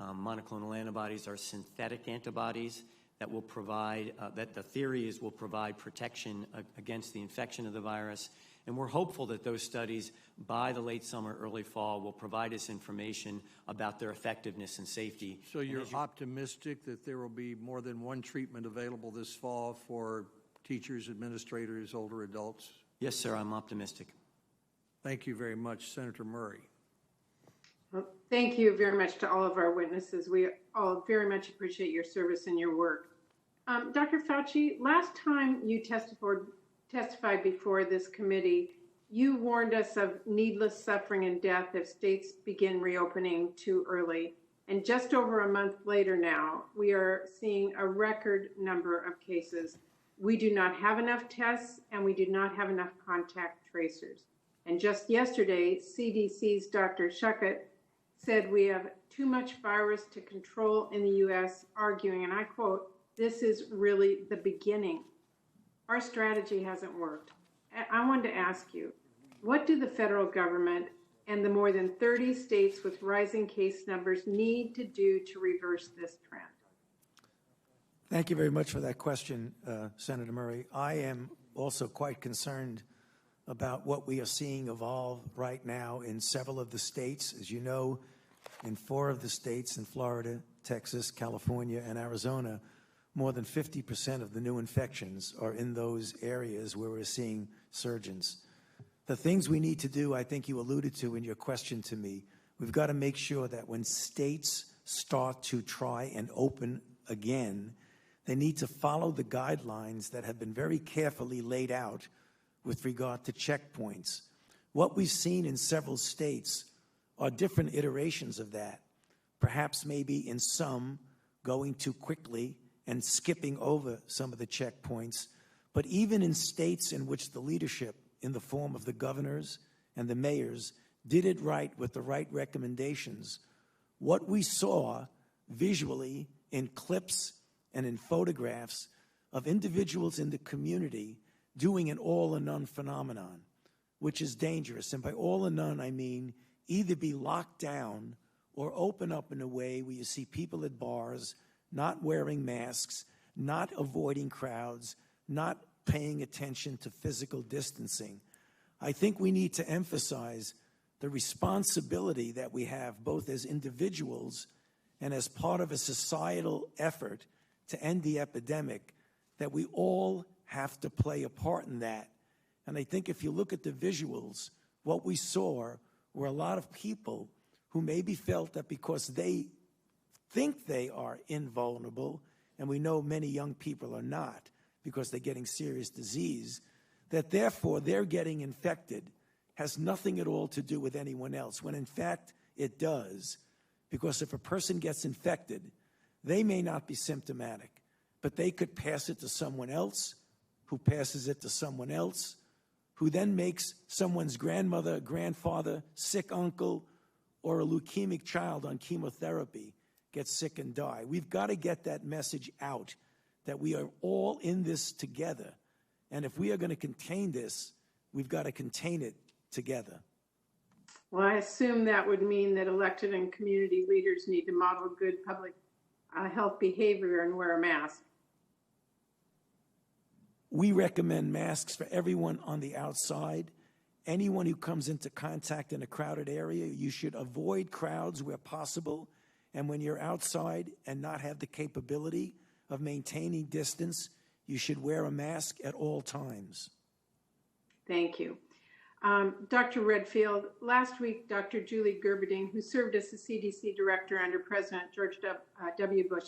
Monoclonal antibodies are synthetic antibodies that will provide, that the theory is will provide protection against the infection of the virus. And we're hopeful that those studies by the late summer, early fall will provide us information about their effectiveness and safety. So you're optimistic that there will be more than one treatment available this fall for teachers, administrators, older adults? Yes, sir, I'm optimistic. Thank you very much, Senator Murray. Well, thank you very much to all of our witnesses. We all very much appreciate your service and your work. Dr. Fauci, last time you testified before this committee, you warned us of needless suffering and death if states begin reopening too early. And just over a month later now, we are seeing a record number of cases. We do not have enough tests, and we do not have enough contact tracers. And just yesterday, CDC's Dr. Schuckett said we have too much virus to control in the U.S., arguing, and I quote, "This is really the beginning." Our strategy hasn't worked. I wanted to ask you, what do the federal government and the more than 30 states with rising case numbers need to do to reverse this trend? Thank you very much for that question, Senator Murray. I am also quite concerned about what we are seeing evolve right now in several of the states. As you know, in 4 of the states, in Florida, Texas, California, and Arizona, more than 50% of the new infections are in those areas where we're seeing surges. The things we need to do, I think you alluded to in your question to me, we've got to make sure that when states start to try and open again, they need to follow the guidelines that have been very carefully laid out with regard to checkpoints. What we've seen in several states are different iterations of that, perhaps maybe in some going too quickly and skipping over some of the checkpoints. But even in states in which the leadership, in the form of the governors and the mayors, did it right with the right recommendations, what we saw visually in clips and in photographs of individuals in the community doing an all or none phenomenon. which is dangerous. And by all or none, I mean either be locked down or open up in a way where you see people at bars not wearing masks, not avoiding crowds, not paying attention to physical distancing. I think we need to emphasize the responsibility that we have both as individuals and as part of a societal effort to end the epidemic, that we all have to play a part in that. And I think if you look at the visuals, what we saw were a lot of people who maybe felt that because they think they are invulnerable, and we know many young people are not because they're getting serious disease, that therefore they're getting infected has nothing at all to do with anyone else, when in fact it does. Because if a person gets infected, they may not be symptomatic, but they could pass it to someone else, who passes it to someone else, who then makes someone's grandmother, grandfather, sick uncle, or a leukemic child on chemotherapy get sick and die. We've got to get that message out that we are all in this together. And if we are going to contain this, we've got to contain it together. Well, I assume that would mean that elected and community leaders need to model good public health behavior and wear a mask. We recommend masks for everyone on the outside. Anyone who comes into contact in a crowded area, you should avoid crowds where possible. And when you're outside and not have the capability of maintaining distance, you should wear a mask at all times. Thank you. Dr. Redfield, last week, Dr. Julie Gerberding, who served as the CDC Director under President George W. Bush,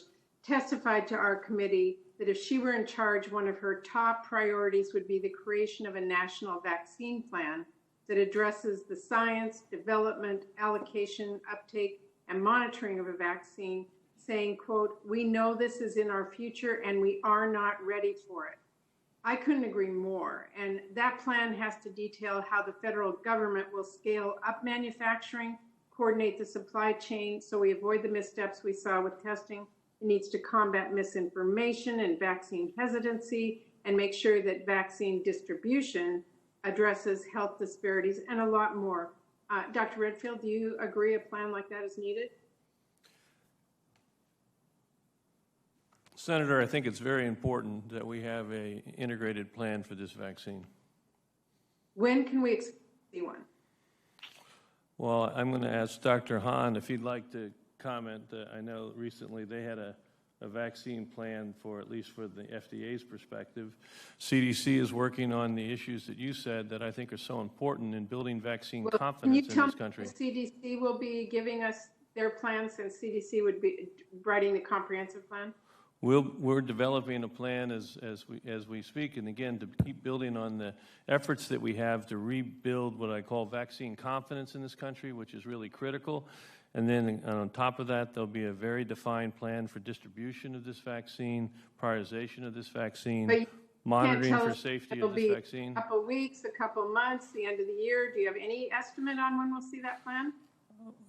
testified to our committee that if she were in charge, one of her top priorities would be the creation of a national vaccine plan that addresses the science, development, allocation, uptake, and monitoring of a vaccine, saying, quote, "We know this is in our future and we are not ready for it." I couldn't agree more. And that plan has to detail how the federal government will scale up manufacturing, coordinate the supply chain so we avoid the missteps we saw with testing. It needs to combat misinformation and vaccine hesitancy and make sure that vaccine distribution addresses health disparities and a lot more. Dr. Redfield, do you agree a plan like that is needed? Senator, I think it's very important that we have an integrated plan for this vaccine. When can we expect to see one? Well, I'm going to ask Dr. Hahn if he'd like to comment. I know recently they had a vaccine plan for, at least for the FDA's perspective. CDC is working on the issues that you said that I think are so important in building vaccine confidence in this country. Can you tell me the CDC will be giving us their plan since CDC would be writing the comprehensive plan? We're developing a plan as we speak, and again, to keep building on the efforts that we have to rebuild what I call vaccine confidence in this country, which is really critical. And then on top of that, there'll be a very defined plan for distribution of this vaccine, prioritization of this vaccine, monitoring for safety of this vaccine. A couple weeks, a couple months, the end of the year. Do you have any estimate on when we'll see that plan?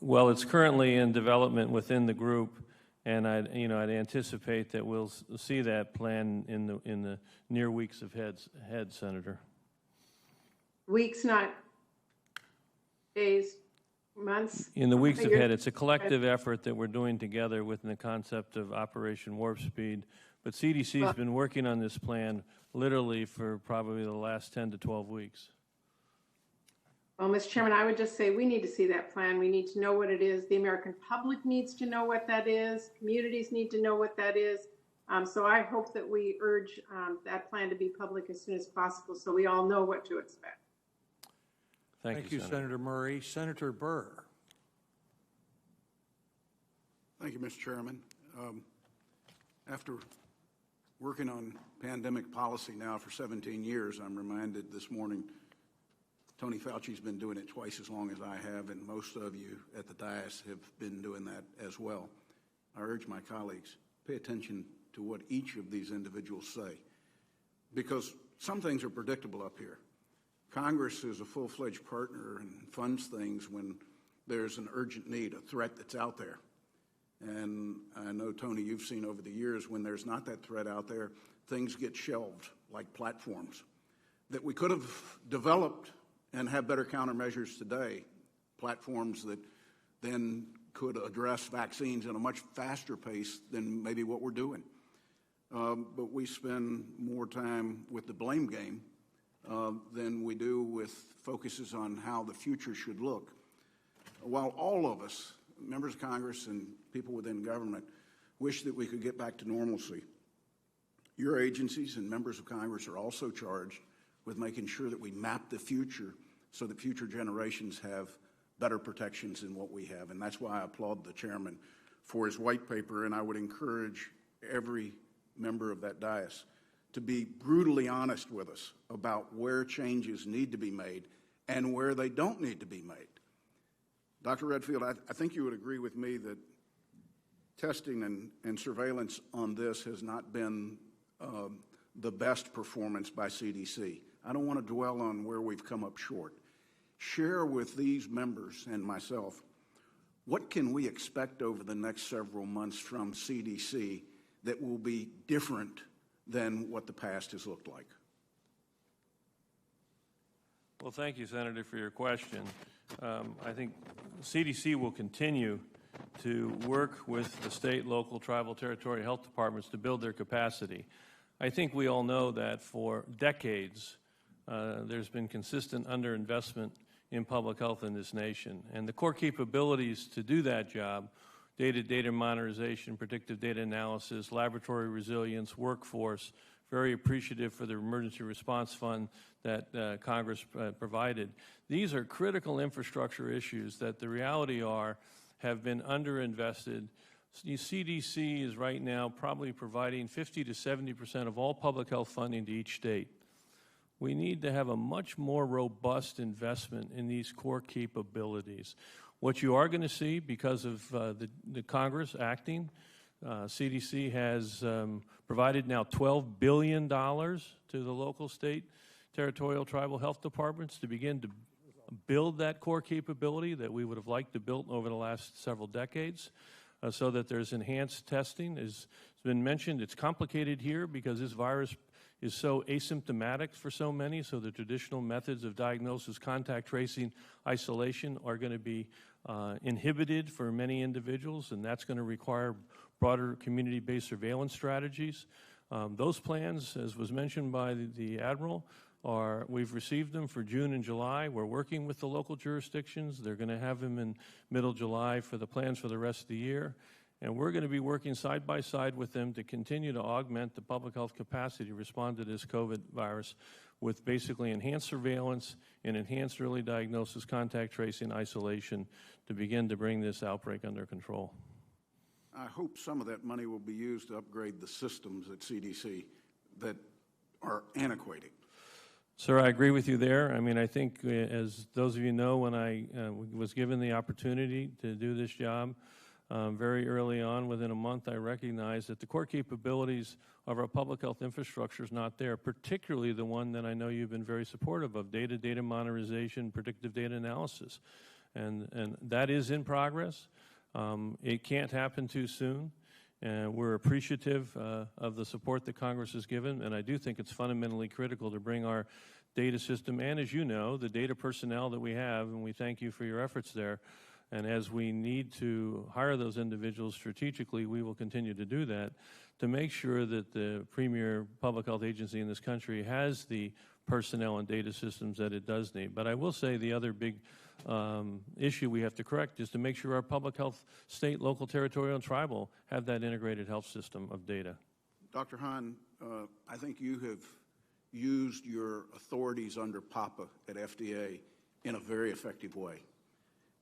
Well, it's currently in development within the group. And I'd anticipate that we'll see that plan in the near weeks ahead, Senator. Weeks, not days, months? In the weeks ahead. It's a collective effort that we're doing together within the concept of Operation Warp Speed. But CDC has been working on this plan literally for probably the last 10 to 12 weeks. Well, Mr. Chairman, I would just say we need to see that plan. We need to know what it is. The American public needs to know what that is. Communities need to know what that is. So I hope that we urge that plan to be public as soon as possible so we all know what to expect. Thank you, Senator Murray. Senator Burr. Thank you, Mr. Chairman. After working on pandemic policy now for 17 years, I'm reminded this morning Tony Fauci's been doing it twice as long as I have, and most of you at the dais have been doing that as well. I urge my colleagues, pay attention to what each of these individuals say, because some things are predictable up here. Congress is a full-fledged partner and funds things when there's an urgent need, a threat that's out there. And I know, Tony, you've seen over the years when there's not that threat out there, things get shelved, like platforms that we could have developed and have better countermeasures today, platforms that then could address vaccines at a much faster pace than maybe what we're doing. But we spend more time with the blame game than we do with focuses on how the future should look. While all of us, members of Congress and people within government, wish that we could get back to normalcy, your agencies and members of Congress are also charged with making sure that we map the future so that future generations have better protections than what we have. And that's why I applaud the chairman for his white paper, and I would encourage every member of that dais to be brutally honest with us about where changes need to be made and where they don't need to be made. Dr. Redfield, I think you would agree with me that testing and surveillance on this has not been the best performance by CDC. I don't want to dwell on where we've come up short. Share with these members and myself, what can we expect over the next several months from CDC that will be different than what the past has looked like? Well, thank you, Senator, for your question. I think CDC will continue to work with the state, local, tribal, territorial health departments to build their capacity. I think we all know that for decades there's been consistent underinvestment in public health in this nation. And the core capabilities to do that job, data monitorization, predictive data analysis, laboratory resilience, workforce, very appreciative for the emergency response fund that Congress provided. These are critical infrastructure issues that the reality are have been underinvested. CDC is right now probably providing 50 to 70% of all public health funding to each state. We need to have a much more robust investment in these core capabilities. What you are going to see because of the Congress acting, CDC has provided now $12 billion to the local, state, territorial, tribal health departments to begin to build that core capability that we would have liked to build over the last several decades so that there's enhanced testing. As has been mentioned, it's complicated here because this virus is so asymptomatic for so many, so the traditional methods of diagnosis, contact tracing, isolation are going to be inhibited for many individuals, and that's going to require broader community-based surveillance strategies. Those plans, as was mentioned by the Admiral, we've received them for June and July. We're working with the local jurisdictions. They're going to have them in middle July for the plans for the rest of the year. And we're going to be working side by side with them to continue to augment the public health capacity to respond to this COVID virus with basically enhanced surveillance and enhanced early diagnosis, contact tracing, isolation to begin to bring this outbreak under control. I hope some of that money will be used to upgrade the systems at CDC that are antiquated. Sir, I agree with you there. I mean, I think as those of you know, when I was given the opportunity to do this job, very early on, within a month, I recognized that the core capabilities of our public health infrastructure is not there, particularly the one that I know you've been very supportive of, data monitorization, predictive data analysis. And that is in progress. It can't happen too soon. And we're appreciative of the support that Congress has given, and I do think it's fundamentally critical to bring our data system, and as you know, the data personnel that we have, and we thank you for your efforts there. And as we need to hire those individuals strategically, we will continue to do that to make sure that the premier public health agency in this country has the personnel and data systems that it does need. But I will say the other big issue we have to correct is to make sure our public health, state, local, territorial, and tribal have that integrated health system of data. Dr. Hahn, I think you have used your authorities under PAPA at FDA in a very effective way.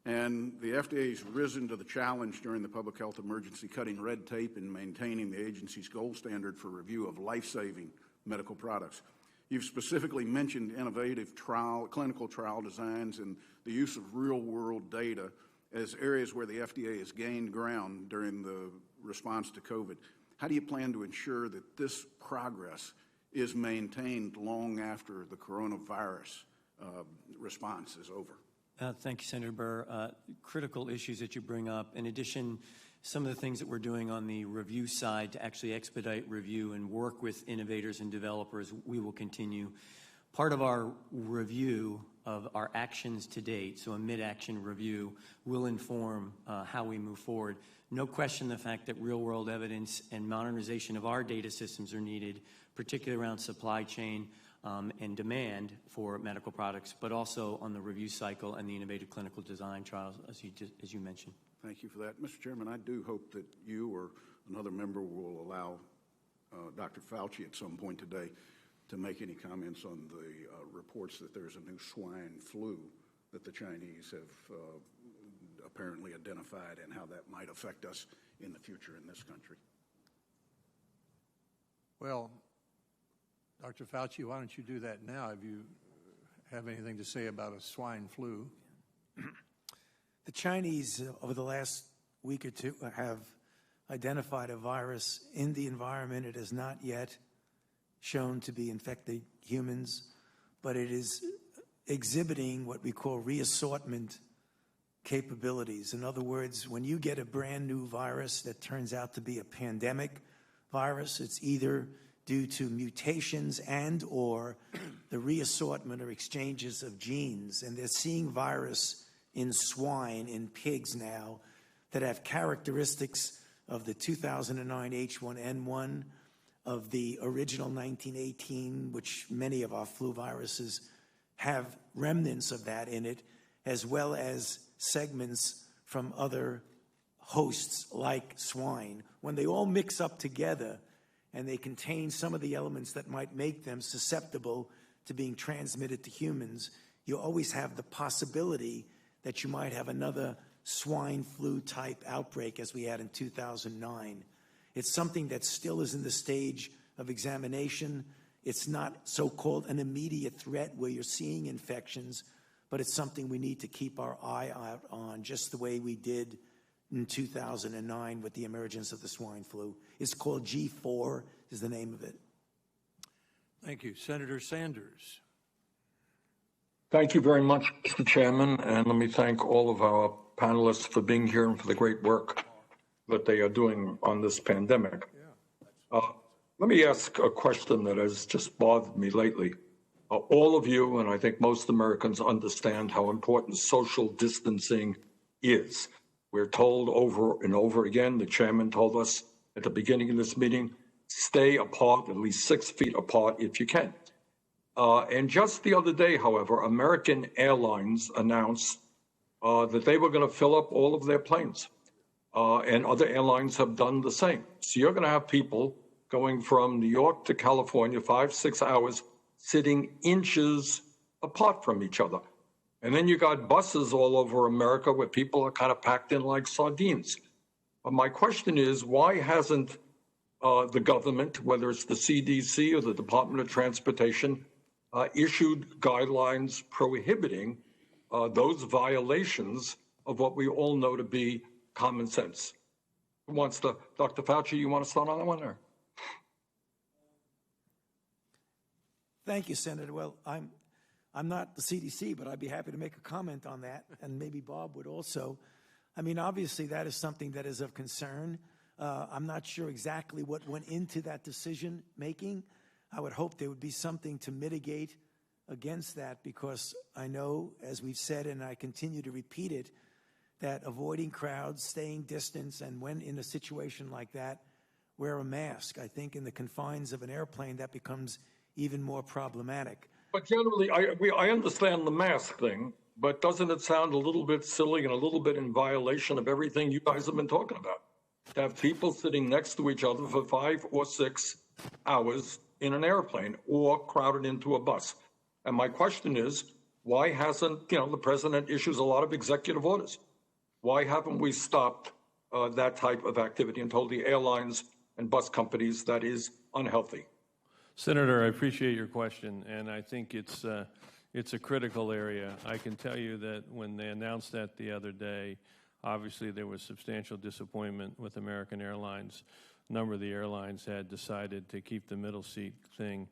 And the FDA has risen to the challenge during the public health emergency, cutting red tape and maintaining the agency's gold standard for review of life-saving medical products. You've specifically mentioned innovative clinical trial designs and the use of real-world data as areas where the FDA has gained ground during the response to COVID. How do you plan to ensure that this progress is maintained long after the coronavirus response is over? Thank you, Senator Burr. Critical issues that you bring up. In addition, some of the things that we're doing on the review side to actually expedite review and work with innovators and developers, we will continue. Part of our review of our actions to date, so a mid-action review, will inform how we move forward. No question the fact that real-world evidence and modernization of our data systems are needed, particularly around supply chain and demand for medical products, but also on the review cycle and the innovative clinical design trials, as you mentioned. Thank you for that. Mr. Chairman, I do hope that you or another member will allow Dr. Fauci at some point today to make any comments on the reports that there's a new swine flu that the Chinese have apparently identified and how that might affect us in the future in this country. Well, Dr. Fauci, why don't you do that now? If you have anything to say about a swine flu? The Chinese, over the last week or two, have identified a virus in the environment. It has not yet shown to be infecting humans, but it is exhibiting what we call reassortment capabilities. In other words, when you get a brand new virus that turns out to be a pandemic virus, it's either due to mutations and or the reassortment or exchanges of genes. And they're seeing virus in swine, in pigs now, that have characteristics of the 2009 H1N1, of the original 1918, which many of our flu viruses have remnants of that in it, as well as segments from other hosts like swine. When they all mix up together and they contain some of the elements that might make them susceptible to being transmitted to humans, you always have the possibility that you might have another swine flu type outbreak as we had in 2009. It's something that still is in the stage of examination. It's not so-called an immediate threat where you're seeing infections, but it's something we need to keep our eye out on, just the way we did in 2009 with the emergence of the swine flu. It's called G4 is the name of it. Thank you. Senator Sanders. Thank you very much, Mr. Chairman, and let me thank all of our panelists for being here and for the great work that they are doing on this pandemic. Let me ask a question that has just bothered me lately. All of you, and I think most Americans, understand how important social distancing is. We're told over and over again, the chairman told us at the beginning of this meeting, stay apart, at least 6 feet apart if you can. And just the other day, however, American Airlines announced that they were going to fill up all of their planes. And other airlines have done the same. So you're going to have people going from New York to California, 5-6 hours, sitting inches apart from each other. And then you got buses all over America where people are kind of packed in like sardines. My question is, why hasn't the government, whether it's the CDC or the Department of Transportation, issued guidelines prohibiting those violations of what we all know to be common sense? Who wants to, Dr. Fauci, you want to start on that one there? Thank you, Senator. Well, I'm not the CDC, but I'd be happy to make a comment on that, and maybe Bob would also. I mean, obviously, that is something that is of concern. I'm not sure exactly what went into that decision-making. I would hope there would be something to mitigate against that, because I know, as we've said, and I continue to repeat it, that avoiding crowds, staying distance, and when in a situation like that, wear a mask. I think in the confines of an airplane, that becomes even more problematic. But generally, I understand the mask thing, but doesn't it sound a little bit silly and a little bit in violation of everything you guys have been talking about? To have people sitting next to each other for 5 or 6 hours in an airplane or crowded into a bus. And my question is, why hasn't, the president issues a lot of executive orders. Why haven't we stopped that type of activity and told the airlines and bus companies that is unhealthy? Senator, I appreciate your question, and I think it's a critical area. I can tell you that when they announced that the other day, obviously there was substantial disappointment with American Airlines. A number of the airlines had decided to keep the middle seat thing.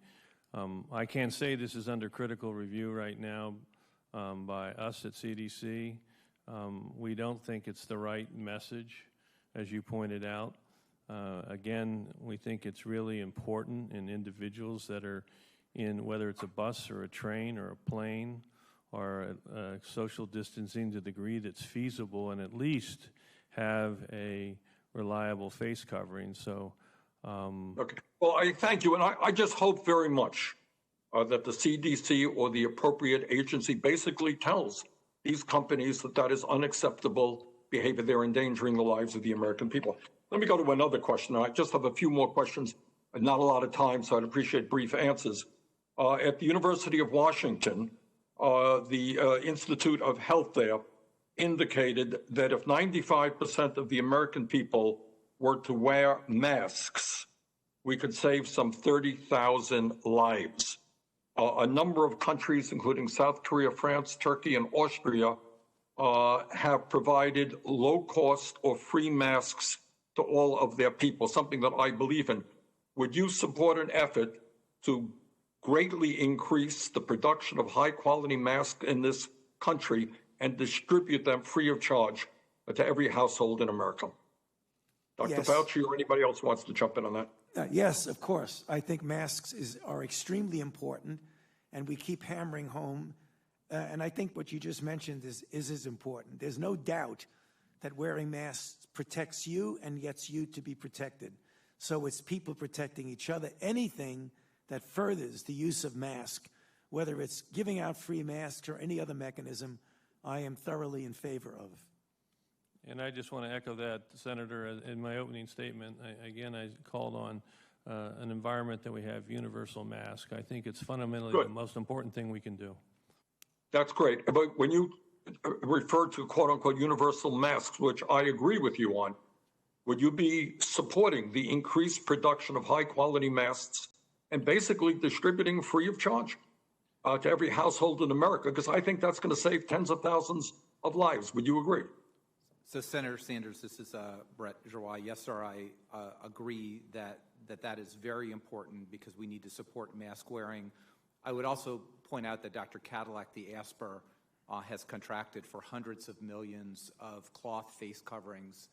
I can say this is under critical review right now by us at CDC. We don't think it's the right message, as you pointed out. Again, we think it's really important in individuals that are in, whether it's a bus or a train or a plane or social distancing to the degree that's feasible, and at least have a reliable face covering. So, Okay. Well, I thank you, and I just hope very much that the CDC or the appropriate agency basically tells these companies that that is unacceptable behavior. They're endangering the lives of the American people. Let me go to another question. I just have a few more questions, and not a lot of time, so I'd appreciate brief answers. At the University of Washington, the Institute of Health there indicated that if 95% of the American people were to wear masks, we could save some 30,000 lives. A number of countries, including South Korea, France, Turkey, and Austria, have provided low-cost or free masks to all of their people, something that I believe in. Would you support an effort to greatly increase the production of high-quality masks in this country and distribute them free of charge to every household in America? Dr. Yes. Fauci or anybody else wants to jump in on that? Yes, of course. I think masks are extremely important, and we keep hammering home. And I think what you just mentioned is as important. There's no doubt that wearing masks protects you and gets you to be protected. So it's people protecting each other. Anything that furthers the use of masks, whether it's giving out free masks or any other mechanism, I am thoroughly in favor of. and I just want to echo that, Senator. In my opening statement, I called on an environment that we have universal masks. I think it's fundamentally Good. the most important thing we can do. That's great. But when you refer to quote unquote universal masks, which I agree with you on, would you be supporting the increased production of high quality masks and basically distributing free of charge to every household in America? Because I think that's going to save tens of thousands of lives. Would you agree? So, Senator Sanders, this is Brett Giroir. Yes, sir, I agree that is very important because we need to support mask wearing. I would also point out that Dr. Cadillac, the ASPR, has contracted for hundreds of millions of cloth face coverings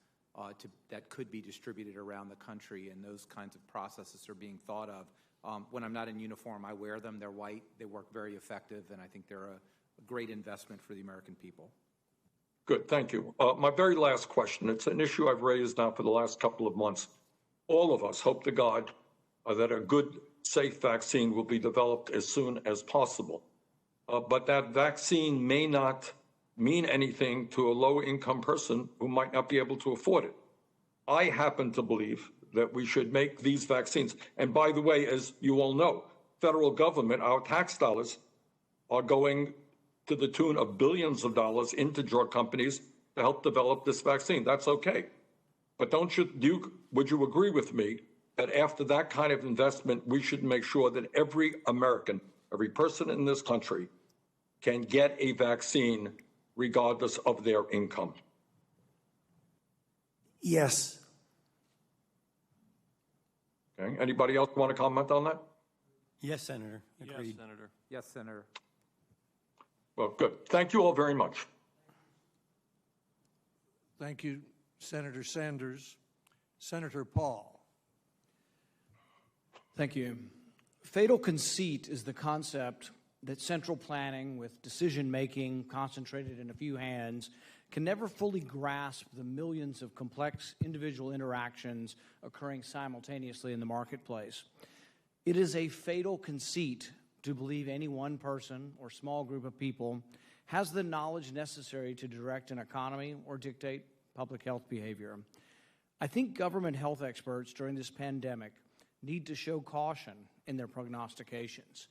that could be distributed around the country, and those kinds of processes are being thought of. When I'm not in uniform, I wear them. They're white. They work very effective, and I think they're a great investment for the American people. Good, thank you. My very last question, it's an issue I've raised now for the last couple of months. All of us hope to God that a good, safe vaccine will be developed as soon as possible. But that vaccine may not mean anything to a low-income person who might not be able to afford it. I happen to believe that we should make these vaccines. And by the way, as you all know, federal government, our tax dollars, are going to the tune of billions of dollars into drug companies to help develop this vaccine. That's okay. But would you agree with me that after that kind of investment, we should make sure that every American, every person in this country can get a vaccine regardless of their income? Yes. Okay. Anybody else want to comment on that? Yes, Senator. Agreed. Yes, Senator. Yes, Senator. Well, good. Thank you all very much. Thank you, Senator Sanders. Senator Paul. Thank you. Fatal conceit is the concept that central planning with decision-making concentrated in a few hands can never fully grasp the millions of complex individual interactions occurring simultaneously in the marketplace. It is a fatal conceit to believe any one person or small group of people has the knowledge necessary to direct an economy or dictate public health behavior. I think government health experts during this pandemic need to show caution in their prognostications.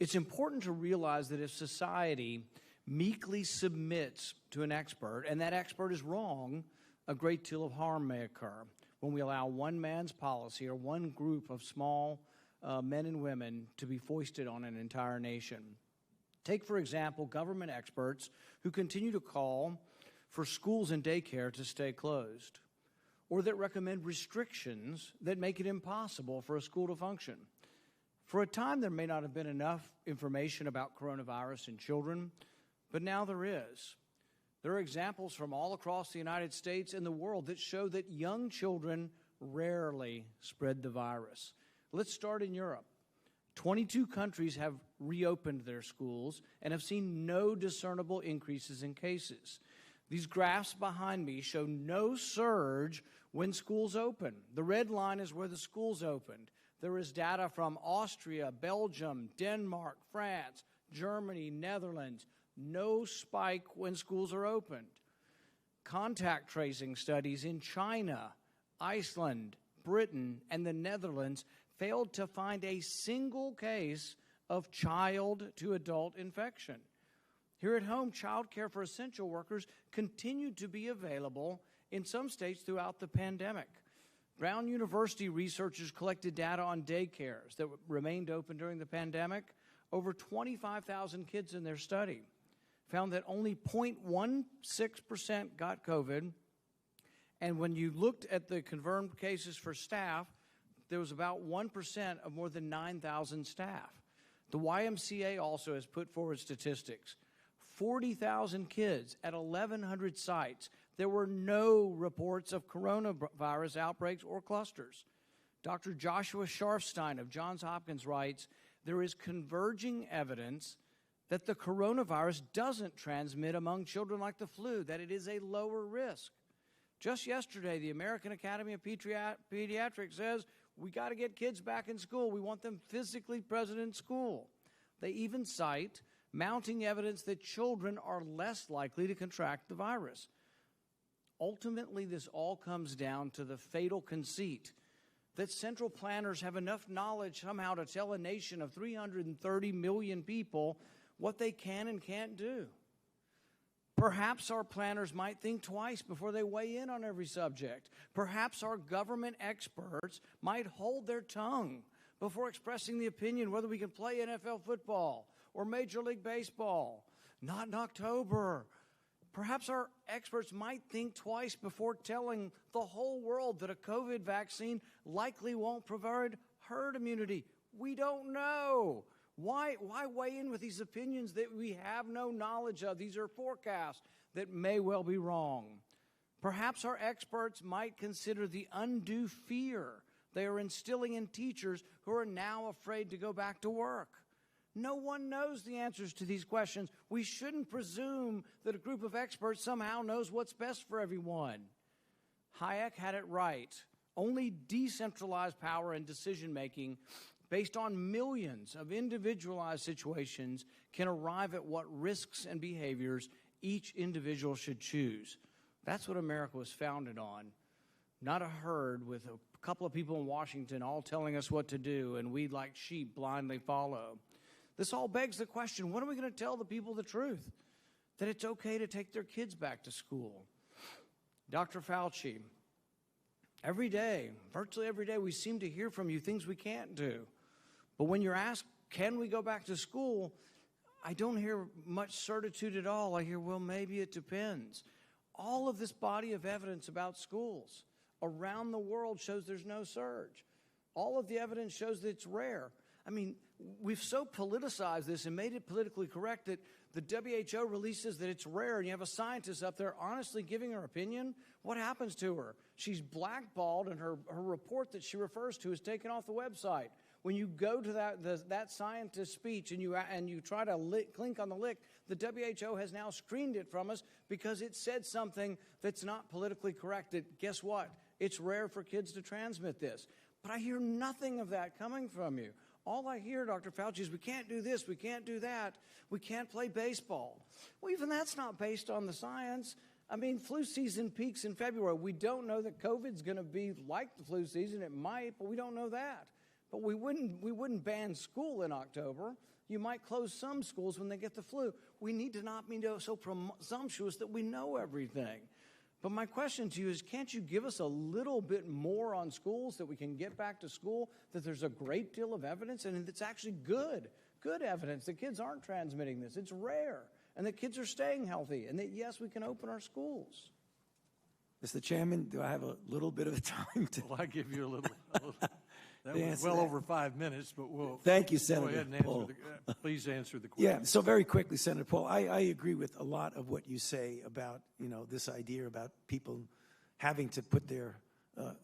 It's important to realize that if society meekly submits to an expert and that expert is wrong, a great deal of harm may occur when we allow one man's policy or one group of small men and women to be foisted on an entire nation. Take, for example, government experts who continue to call for schools and daycare to stay closed, or that recommend restrictions that make it impossible for a school to function. For a time, there may not have been enough information about coronavirus in children, but now there is. There are examples from all across the United States and the world that show that young children rarely spread the virus. Let's start in Europe. 22 countries have reopened their schools and have seen no discernible increases in cases. These graphs behind me show no surge when schools open. The red line is where the schools opened. There is data from Austria, Belgium, Denmark, France, Germany, Netherlands. No spike when schools are opened. Contact tracing studies in China, Iceland, Britain, and the Netherlands failed to find a single case of child-to-adult infection. Here at home, child care for essential workers continued to be available in some states throughout the pandemic. Brown University researchers collected data on daycares that remained open during the pandemic. Over 25,000 kids in their study found that only 0.16% got COVID. And when you looked at the confirmed cases for staff, there was about 1% of more than 9,000 staff. The YMCA also has put forward statistics. 40,000 kids at 1,100 sites. There were no reports of coronavirus outbreaks or clusters. Dr. Joshua Sharfstein of Johns Hopkins writes, there is converging evidence that the coronavirus doesn't transmit among children like the flu, that it is a lower risk. Just yesterday, the American Academy of Pediatrics says we got to get kids back in school. We want them physically present in school. They even cite mounting evidence that children are less likely to contract the virus. Ultimately, this all comes down to the fatal conceit that central planners have enough knowledge somehow to tell a nation of 330 million people what they can and can't do. Perhaps our planners might think twice before they weigh in on every subject. Perhaps our government experts might hold their tongue before expressing the opinion whether we can play NFL football or Major League Baseball. Not in October. Perhaps our experts might think twice before telling the whole world that a COVID vaccine likely won't provide herd immunity. We don't know. Why weigh in with these opinions that we have no knowledge of? These are forecasts that may well be wrong. Perhaps our experts might consider the undue fear they are instilling in teachers who are now afraid to go back to work. No one knows the answers to these questions. We shouldn't presume that a group of experts somehow knows what's best for everyone. Hayek had it right. Only decentralized power and decision-making based on millions of individualized situations can arrive at what risks and behaviors each individual should choose. That's what America was founded on. Not a herd with a couple of people in Washington all telling us what to do and we like sheep blindly follow. This all begs the question, when are we going to tell the people the truth? That it's okay to take their kids back to school. Dr. Fauci, every day, virtually every day, we seem to hear from you things we can't do. But when you're asked, can we go back to school, I don't hear much certitude at all. I hear, well, maybe it depends. All of this body of evidence about schools around the world shows there's no surge. All of the evidence shows that it's rare. I mean, we've so politicized this and made it politically correct that the WHO releases that it's rare, and you have a scientist up there honestly giving her opinion. What happens to her? She's blackballed, and her report that she refers to is taken off the website. When you go to that scientist's speech and you try to click on the link, the WHO has now screened it from us because it said something that's not politically correct. That, guess what? It's rare for kids to transmit this. But I hear nothing of that coming from you. All I hear, Dr. Fauci, is we can't do this, we can't do that, we can't play baseball. Well, even that's not based on the science. I mean, flu season peaks in February. We don't know that COVID's going to be like the flu season. It might, but we don't know that. But we wouldn't ban school in October. You might close some schools when they get the flu. We need to not be so presumptuous that we know everything. But my question to you is, can't you give us a little bit more on schools that we can get back to school, that there's a great deal of evidence, and it's actually good evidence that kids aren't transmitting this. It's rare, and that kids are staying healthy, and that, yes, we can open our schools. Mr. Chairman, do I have a little bit of time to? Well, I give you a little. That was well over 5 minutes, but we'll. Thank you, Senator Go ahead and Paul. Please answer the question. Yeah, so very quickly, Senator Paul, I agree with a lot of what you say about, this idea about people having to put their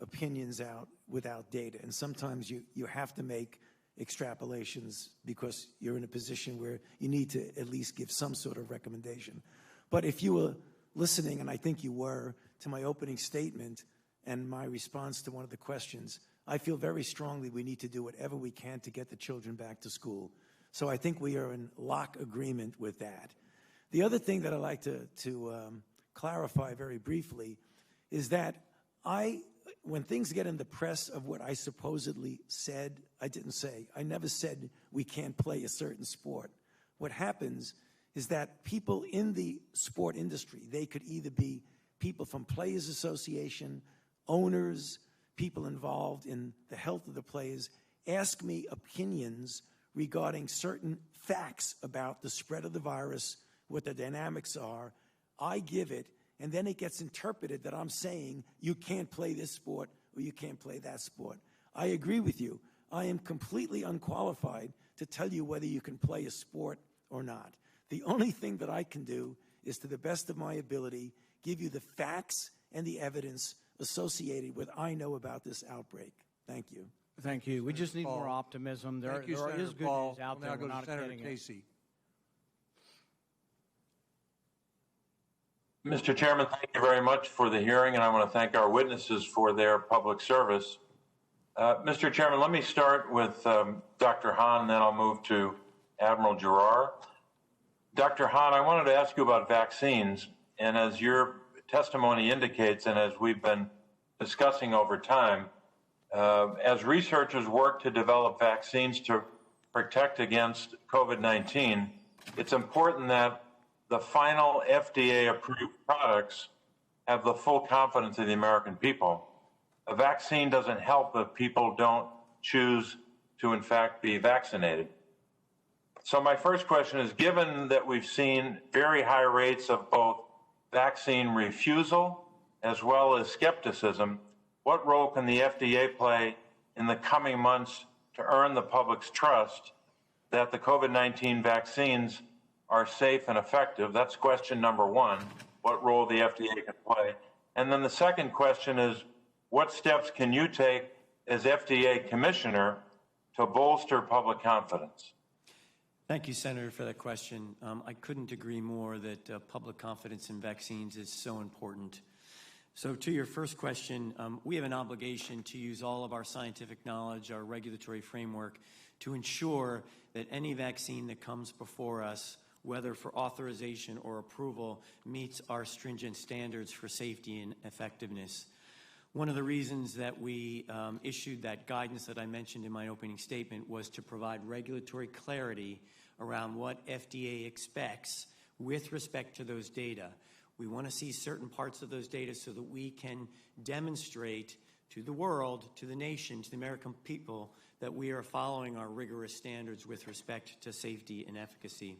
opinions out without data. And sometimes you have to make extrapolations because you're in a position where you need to at least give some sort of recommendation. But if you were listening, and I think you were, to my opening statement and my response to one of the questions, I feel very strongly we need to do whatever we can to get the children back to school. So I think we are in lock agreement with that. The other thing that I'd like to clarify very briefly is that when things get in the press of what I supposedly said, I didn't say. I never said we can't play a certain sport. What happens is that people in the sport industry, they could either be people from Players Association, owners, people involved in the health of the players, ask me opinions regarding certain facts about the spread of the virus, what the dynamics are. I give it, and then it gets interpreted that I'm saying you can't play this sport or you can't play that sport. I agree with you. I am completely unqualified to tell you whether you can play a sport or not. The only thing that I can do is, to the best of my ability, give you the facts and the evidence associated with I know about this outbreak. Thank you. Thank you. We just need more optimism. There is good news out there. We're not getting it. Mr. Chairman, thank you very much for the hearing, and I want to thank our witnesses for their public service. Mr. Chairman, let me start with Dr. Hahn, then I'll move to Admiral Giroir. Dr. Hahn, I wanted to ask you about vaccines, and as your testimony indicates, and as we've been discussing over time, as researchers work to develop vaccines to protect against COVID-19, it's important that the final FDA-approved products have the full confidence of the American people. A vaccine doesn't help if people don't choose to, in fact, be vaccinated. So my first question is, given that we've seen very high rates of both vaccine refusal as well as skepticism, what role can the FDA play in the coming months to earn the public's trust that the COVID-19 vaccines are safe and effective? That's question number one, what role the FDA can play. And then the second question is, what steps can you take as FDA commissioner to bolster public confidence? Thank you, Senator, for that question. I couldn't agree more that public confidence in vaccines is so important. So to your first question, we have an obligation to use all of our scientific knowledge, our regulatory framework, to ensure that any vaccine that comes before us, whether for authorization or approval, meets our stringent standards for safety and effectiveness. One of the reasons that we issued that guidance that I mentioned in my opening statement was to provide regulatory clarity around what FDA expects with respect to those data. We want to see certain parts of those data so that we can demonstrate to the world, to the nation, to the American people, that we are following our rigorous standards with respect to safety and efficacy.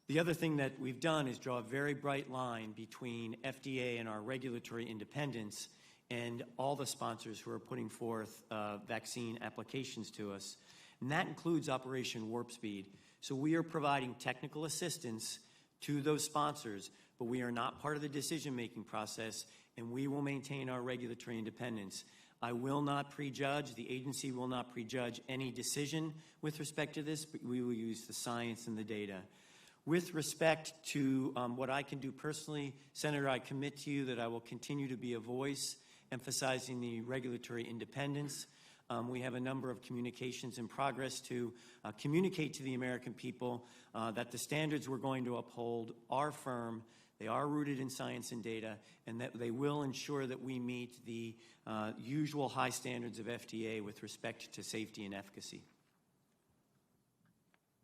The other thing that we've done is draw a very bright line between FDA and our regulatory independence and all the sponsors who are putting forth vaccine applications to us. And that includes Operation Warp Speed. So we are providing technical assistance to those sponsors, but we are not part of the decision-making process, and we will maintain our regulatory independence. I will not prejudge, the agency will not prejudge any decision with respect to this, but we will use the science and the data. With respect to what I can do personally, Senator, I commit to you that I will continue to be a voice emphasizing the regulatory independence. We have a number of communications in progress to communicate to the American people that the standards we're going to uphold are firm, they are rooted in science and data, and that they will ensure that we meet the usual high standards of FDA with respect to safety and efficacy.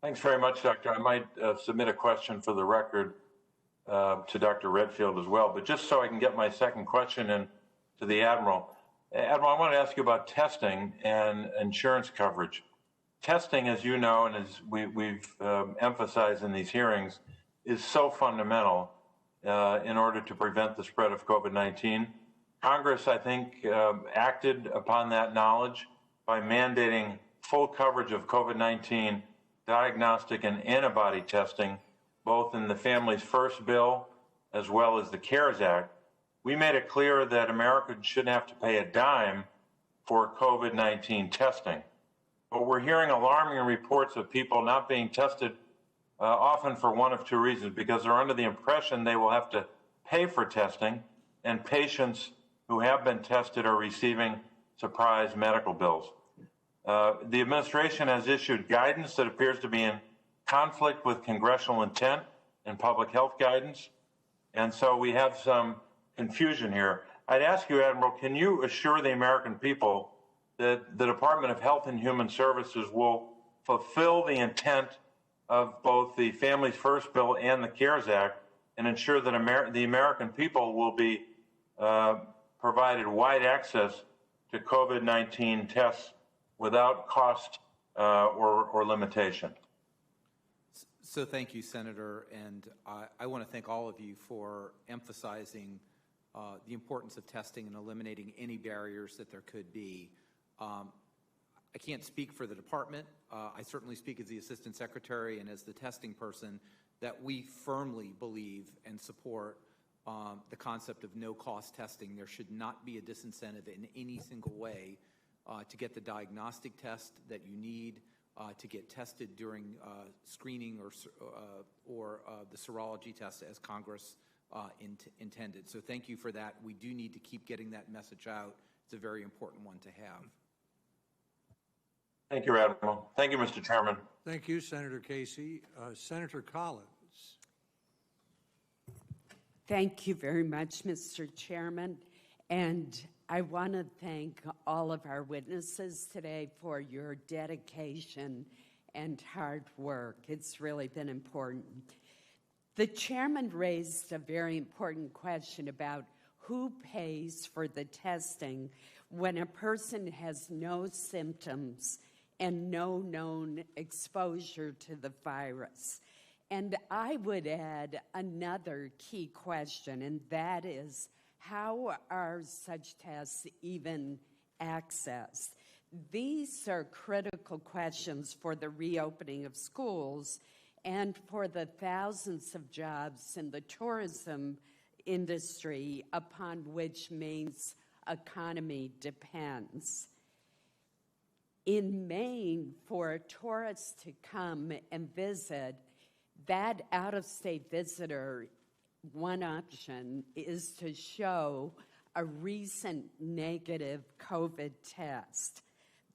Thanks very much, Doctor. I might submit a question for the record to Dr. Redfield as well, but just so I can get my second question in to the Admiral. Admiral, I want to ask you about testing and insurance coverage. Testing, as you know, and as we've emphasized in these hearings, is so fundamental in order to prevent the spread of COVID-19. Congress, I think, acted upon that knowledge by mandating full coverage of COVID-19 diagnostic and antibody testing, both in the Families First bill as well as the CARES Act. We made it clear that Americans shouldn't have to pay a dime for COVID-19 testing. but we're hearing alarming reports of people not being tested, often for one of two reasons, because they're under the impression they will have to pay for testing, and patients who have been tested are receiving surprise medical bills. The administration has issued guidance that appears to be in conflict with congressional intent and public health guidance, and so we have some confusion here. I'd ask you, Admiral, can you assure the American people that the Department of Health and Human Services will fulfill the intent of both the Families First bill and the CARES Act and ensure that the American people will be provided wide access to COVID-19 tests without cost or limitation? So thank you, Senator, and I want to thank all of you for emphasizing the importance of testing and eliminating any barriers that there could be. I can't speak for the department. I certainly speak as the Assistant Secretary and as the testing person that we firmly believe and support the concept of no-cost testing. There should not be a disincentive in any single way to get the diagnostic test that you need, to get tested during screening or the serology test as Congress intended. So thank you for that. We do need to keep getting that message out. It's a very important one to have. Thank you, Admiral. Thank you, Mr. Chairman. Thank you, Senator Casey. Senator Collins. Thank you very much, Mr. Chairman. And I want to thank all of our witnesses today for your dedication and hard work. It's really been important. The chairman raised a very important question about who pays for the testing when a person has no symptoms and no known exposure to the virus. And I would add another key question, and that is, how are such tests even accessed? These are critical questions for the reopening of schools and for the thousands of jobs in the tourism industry upon which Maine's economy depends. In Maine, for a tourist to come and visit, that out-of-state visitor, one option is to show a recent negative COVID test.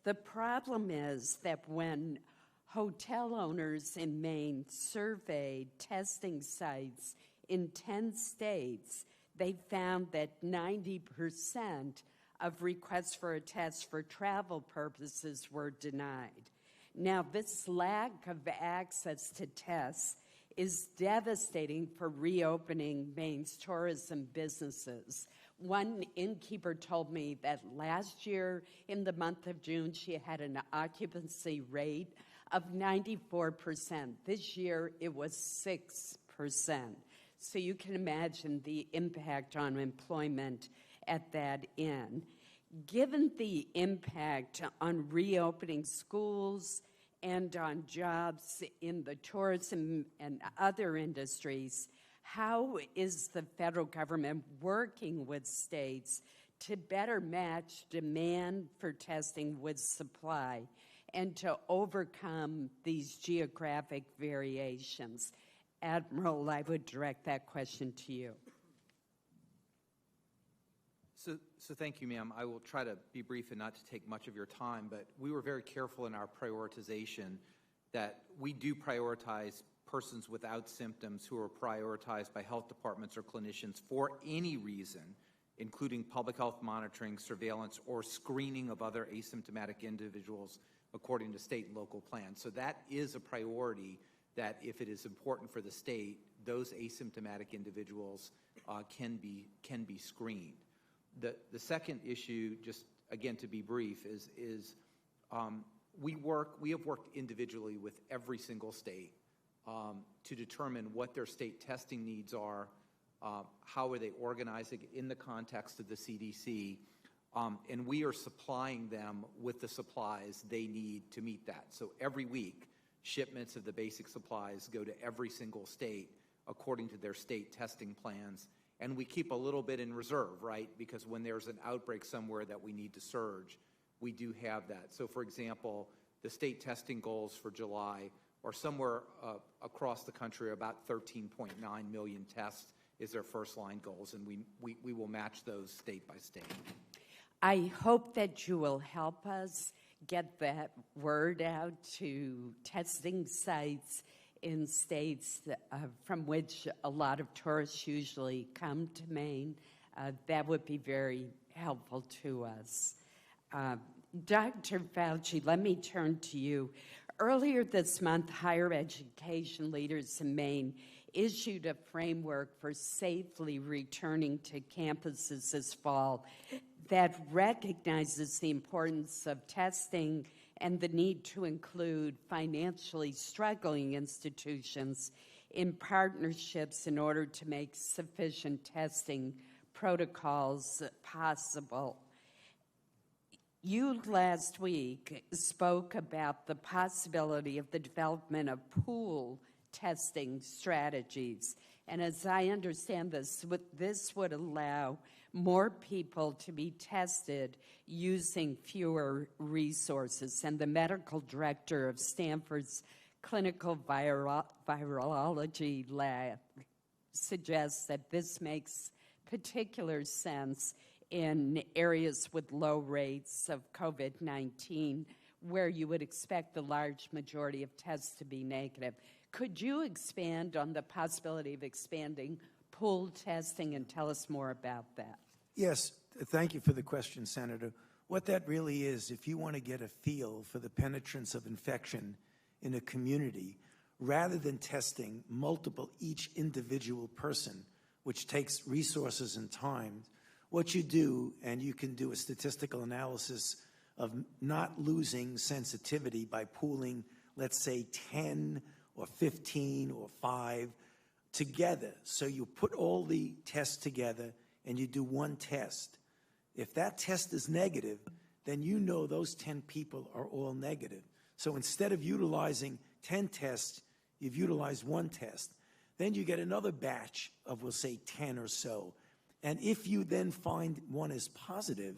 The problem is that when hotel owners in Maine surveyed testing sites in 10 states, they found that 90% of requests for a test for travel purposes were denied. Now, this lack of access to tests is devastating for reopening Maine's tourism businesses. One innkeeper told me that last year, in the month of June, she had an occupancy rate of 94%. This year, it was 6%. So you can imagine the impact on employment at that inn. Given the impact on reopening schools and on jobs in the tourism and other industries, how is the federal government working with states to better match demand for testing with supply and to overcome these geographic variations? Admiral, I would direct that question to you. So thank you, ma'am. I will try to be brief and not to take much of your time, but we were very careful in our prioritization that we do prioritize persons without symptoms who are prioritized by health departments or clinicians for any reason, including public health monitoring, surveillance, or screening of other asymptomatic individuals according to state and local plans. So that is a priority, that if it is important for the state, those asymptomatic individuals can be screened. The second issue, just again to be brief, is we have worked individually with every single state to determine what their state testing needs are, how are they organizing in the context of the CDC, and we are supplying them with the supplies they need to meet that. So every week, shipments of the basic supplies go to every single state according to their state testing plans. And we keep a little bit in reserve, right? Because when there's an outbreak somewhere that we need to surge, we do have that. So for example, the state testing goals for July are somewhere across the country, about 13.9 million tests is their first-line goals, and we will match those state by state. I hope that you will help us get that word out to testing sites in states from which a lot of tourists usually come to Maine. That would be very helpful to us. Dr. Fauci, let me turn to you. Earlier this month, higher education leaders in Maine issued a framework for safely returning to campuses this fall that recognizes the importance of testing and the need to include financially struggling institutions in partnerships in order to make sufficient testing protocols possible. You last week spoke about the possibility of the development of pool testing strategies. And as I understand this would allow more people to be tested using fewer resources. And the medical director of Stanford's clinical virology lab suggests that this makes particular sense in areas with low rates of COVID-19, where you would expect the large majority of tests to be negative. Could you expand on the possibility of expanding pool testing and tell us more about that? Yes, thank you for the question, Senator. What that really is, if you want to get a feel for the penetrance of infection in a community, rather than testing each individual person, which takes resources and time, what you do, and you can do a statistical analysis of not losing sensitivity by pooling, let's say 10 or 15 or 5 together. So you put all the tests together and you do one test. If that test is negative, then you know those 10 people are all negative. So instead of utilizing 10 tests, you've utilized one test. Then you get another batch of, we'll say, 10 or so. And if you then find one is positive,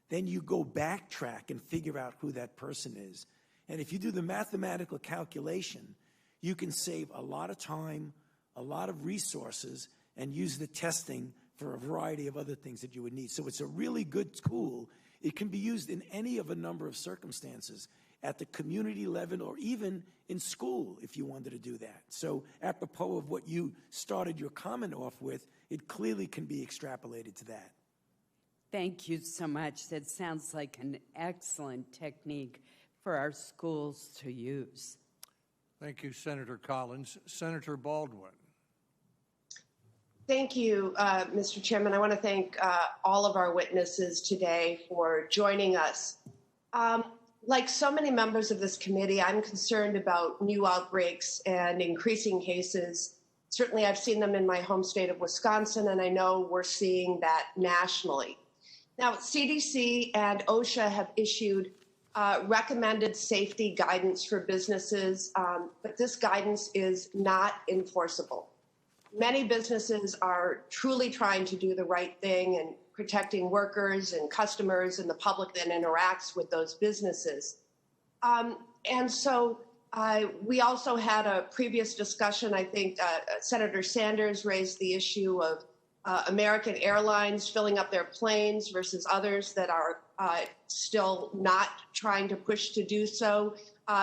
then you go backtrack and figure out who that person is. And if you do the mathematical calculation, you can save a lot of time, a lot of resources, and use the testing for a variety of other things that you would need. So it's a really good tool. It can be used in any of a number of circumstances, at the community level or even in school if you wanted to do that. So apropos of what you started your comment off with, it clearly can be extrapolated to that. Thank you so much. That sounds like an excellent technique for our schools to use. Thank you, Senator Collins. Senator Baldwin. Thank you, Mr. Chairman. I want to thank all of our witnesses today for joining us. Like so many members of this committee, I'm concerned about new outbreaks and increasing cases. Certainly, I've seen them in my home state of Wisconsin, and I know we're seeing that nationally. Now, CDC and OSHA have issued recommended safety guidance for businesses, but this guidance is not enforceable. Many businesses are truly trying to do the right thing and protecting workers and customers and the public that interacts with those businesses. And so we also had a previous discussion. I think Senator Sanders raised the issue of American Airlines filling up their planes versus others that are still not trying to push to do so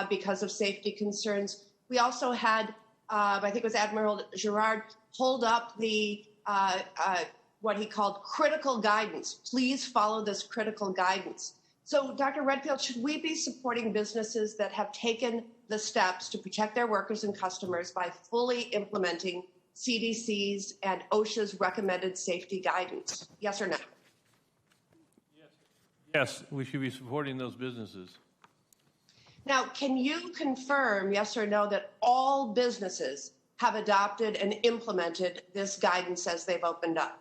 because of safety concerns. We also had, I think it was Admiral Girard, hold up the what he called critical guidance. Please follow this critical guidance. So, Dr. Redfield, should we be supporting businesses that have taken the steps to protect their workers and customers by fully implementing CDC's and OSHA's recommended safety guidance? Yes or no? Yes, we should be supporting those businesses. Now, can you confirm, yes or no, that all businesses have adopted and implemented this guidance as they've opened up?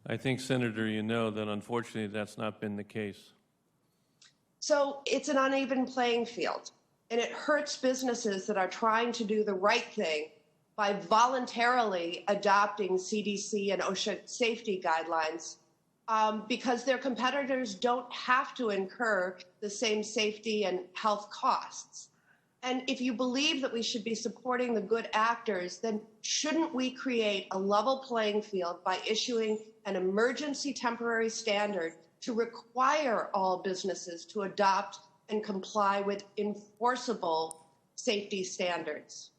I think, Senator, you know that unfortunately that's not been the case. So it's an uneven playing field, and it hurts businesses that are trying to do the right thing by voluntarily adopting CDC and OSHA safety guidelines, because their competitors don't have to incur the same safety and health costs. And if you believe that we should be supporting the good actors, then shouldn't we create a level playing field by issuing an emergency temporary standard to require all businesses to adopt and comply with enforceable safety standards?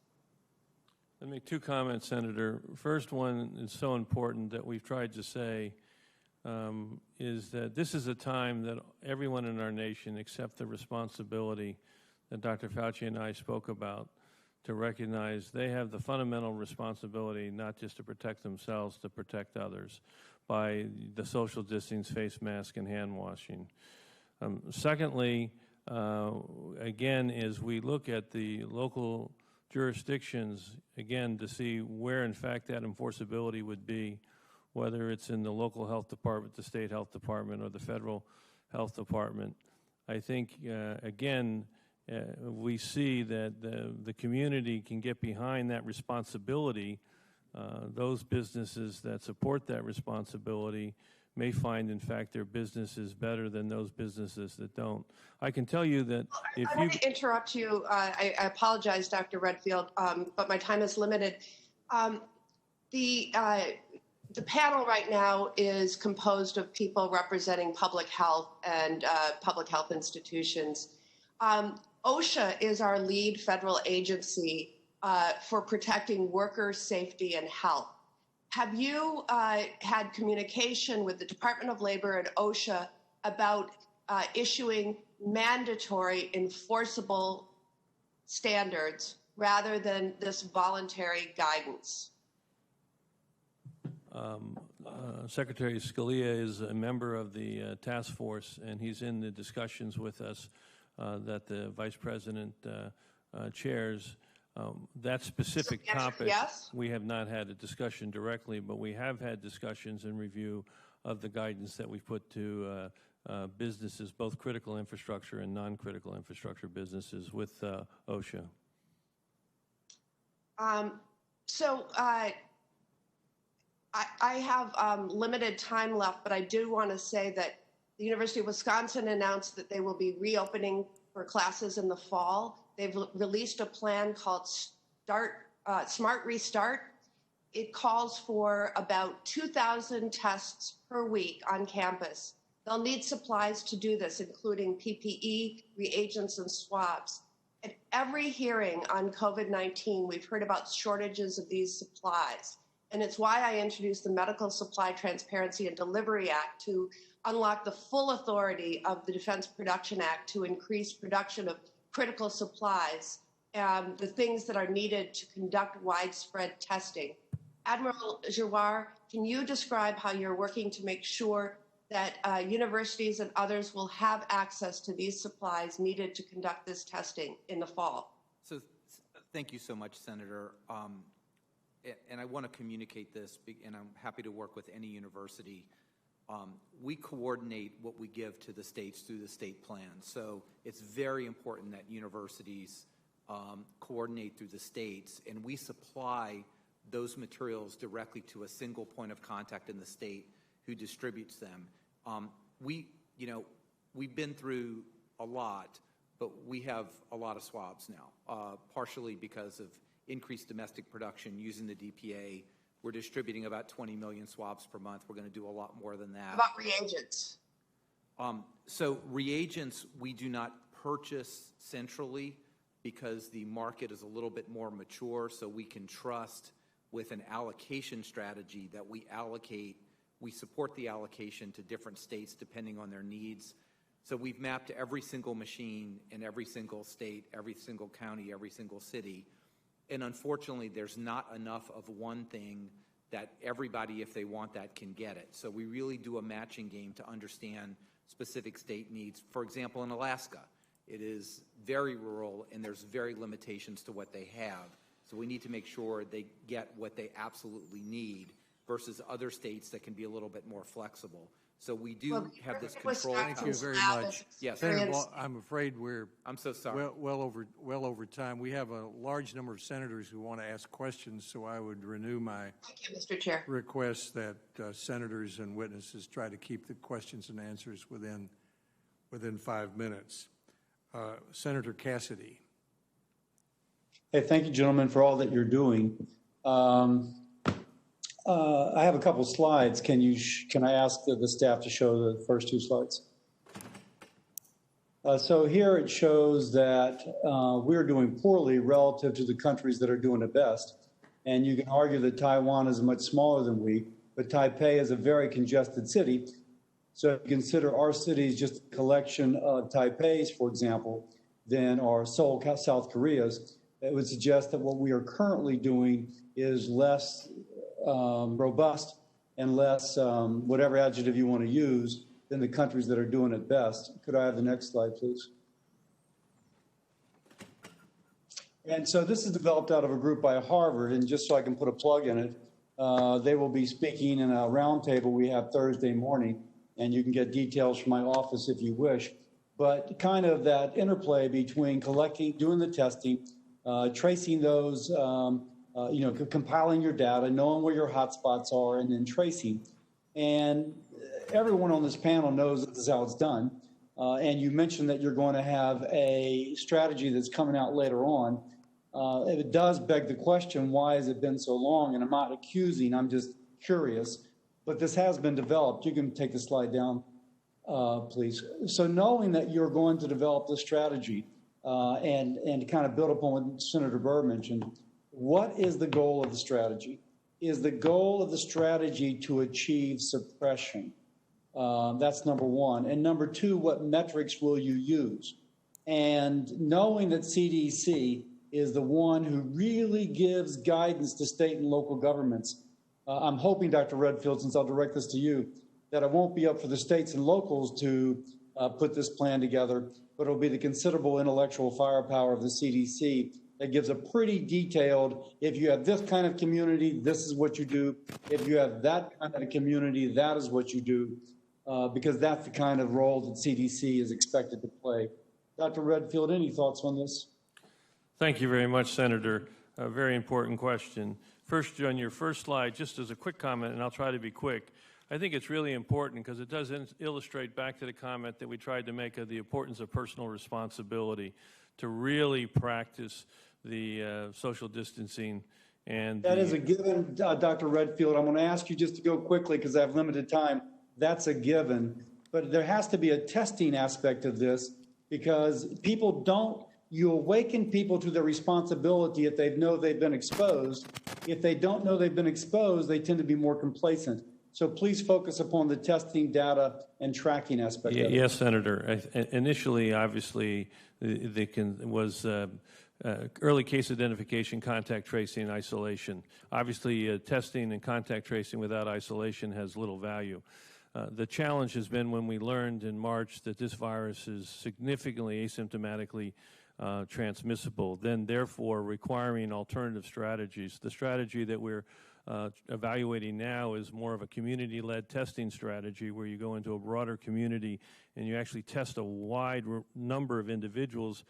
Let me make two comments, Senator. First one is so important that we've tried to say is that this is a time that everyone in our nation accept the responsibility that Dr. Fauci and I spoke about, to recognize they have the fundamental responsibility not just to protect themselves, to protect others by the social distance, face mask, and hand washing. Secondly, again, as we look at the local jurisdictions, again, to see where, in fact, that enforceability would be, whether it's in the local health department, the state health department, or the federal health department, I think, again, we see that the community can get behind that responsibility. Those businesses that support that responsibility may find, in fact, their business is better than those businesses that don't. I can tell you that if I want to interrupt you. I apologize, Dr. Redfield, but my time is limited. The panel right now is composed of people representing public health and public health institutions. OSHA is our lead federal agency for protecting worker safety and health. Have you had communication with the Department of Labor and OSHA about issuing mandatory enforceable standards rather than this voluntary guidance? Secretary Scalia is a member of the task force, and he's in the discussions with us that the Vice President chairs. That specific topic, yes? we have not had a discussion directly, but we have had discussions and review of the guidance that we've put to businesses, both critical infrastructure and non-critical infrastructure businesses, with OSHA. I have limited time left, but I do want to say that the University of Wisconsin announced that they will be reopening for classes in the fall. They've released a plan called Smart Restart. It calls for about 2,000 tests per week on campus. They'll need supplies to do this, including PPE, reagents, and swabs. At every hearing on COVID-19, we've heard about shortages of these supplies. And it's why I introduced the Medical Supply Transparency and Delivery Act to unlock the full authority of the Defense Production Act to increase production of critical supplies and the things that are needed to conduct widespread testing. Admiral Giroir, can you describe how you're working to make sure that universities and others will have access to these supplies needed to conduct this testing in the fall? So thank you so much, Senator. And I want to communicate this, and I'm happy to work with any university. We coordinate what we give to the states through the state plan. So it's very important that universities coordinate through the states, and we supply those materials directly to a single point of contact in the state who distributes them. We've been through a lot, but we have a lot of swabs now, partially because of increased domestic production using the DPA. We're distributing about 20 million swabs per month. We're going to do a lot more than that. How about reagents? So reagents we do not purchase centrally because the market is a little bit more mature, so we can trust with an allocation strategy that we support the allocation to different states depending on their needs. So we've mapped every single machine in every single state, every single county, every single city. And unfortunately, there's not enough of one thing that everybody, if they want that, can get it. So we really do a matching game to understand specific state needs. For example, in Alaska, it is very rural and there's very limitations to what they have. So we need to make sure they get what they absolutely need versus other states that can be a little bit more flexible. So we do have this control. Thank you very much. Yes. Senator Ball, I'm afraid we're I'm so sorry. well over time. We have a large number of senators who want to ask questions, so I would renew my Thank you, Mr. Chair. request that senators and witnesses try to keep the questions and answers within 5 minutes. Senator Cassidy. Hey, thank you, gentlemen, for all that you're doing. I have a couple slides. Can I ask the staff to show the first two slides? So here it shows that we're doing poorly relative to the countries that are doing it best. And you can argue that Taiwan is much smaller than we, but Taipei is a very congested city. So if you consider our cities just a collection of Taipei's, for example, then our Seoul, South Korea's, it would suggest that what we are currently doing is less robust and less, whatever adjective you want to use, than the countries that are doing it best. Could I have the next slide, please? And so this is developed out of a group by Harvard, and just so I can put a plug in it, they will be speaking in a roundtable we have Thursday morning, and you can get details from my office if you wish. But kind of that interplay between collecting, doing the testing, tracing those, compiling your data, knowing where your hotspots are, and then tracing. And everyone on this panel knows this is how it's done. And you mentioned that you're going to have a strategy that's coming out later on. It does beg the question, why has it been so long? And I'm not accusing, I'm just curious. But this has been developed. You can take the slide down, please. So knowing that you're going to develop this strategy and kind of build upon what Senator Burr mentioned, what is the goal of the strategy? Is the goal of the strategy to achieve suppression? That's number one. And number two, what metrics will you use? And knowing that CDC is the one who really gives guidance to state and local governments, I'm hoping, Dr. Redfield, since I'll direct this to you, that it won't be up for the states and locals to put this plan together, but it'll be the considerable intellectual firepower of the CDC that gives a pretty detailed, if you have this kind of community, this is what you do. If you have that kind of community, that is what you do, because that's the kind of role that CDC is expected to play. Dr. Redfield, any thoughts on this? Thank you very much, Senator. A very important question. First, on your first slide, just as a quick comment, and I'll try to be quick, I think it's really important because it does illustrate back to the comment that we tried to make of the importance of personal responsibility to really practice the social distancing. And that is a given, Dr. Redfield. I'm going to ask you just to go quickly because I have limited time. That's a given. But there has to be a testing aspect of this because people don't, you awaken people to their responsibility if they know they've been exposed. If they don't know they've been exposed, they tend to be more complacent. So please focus upon the testing data and tracking aspect of it. Yes, Senator. Initially, obviously, was early case identification, contact tracing, isolation. Obviously, testing and contact tracing without isolation has little value. The challenge has been when we learned in March that this virus is significantly asymptomatically transmissible, then therefore requiring alternative strategies. The strategy that we're evaluating now is more of a community-led testing strategy where you go into a broader community and you actually test a wide number of individuals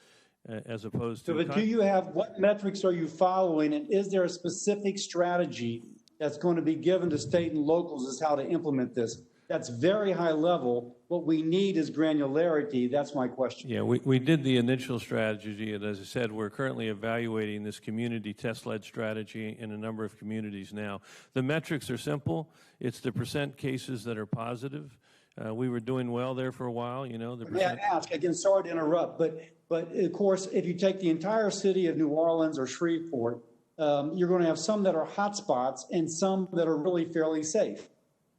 as opposed to... But do you have, what metrics are you following, and is there a specific strategy that's going to be given to state and locals as how to implement this? That's very high level. What we need is granularity. That's my question. Yeah, we did the initial strategy, and as I said, we're currently evaluating this community test-led strategy in a number of communities now. The metrics are simple. It's the percent cases that are positive. We were doing well there for a while, you know. May I ask, again, sorry to interrupt, but of course, if you take the entire city of New Orleans or Shreveport, you're going to have some that are hotspots and some that are really fairly safe.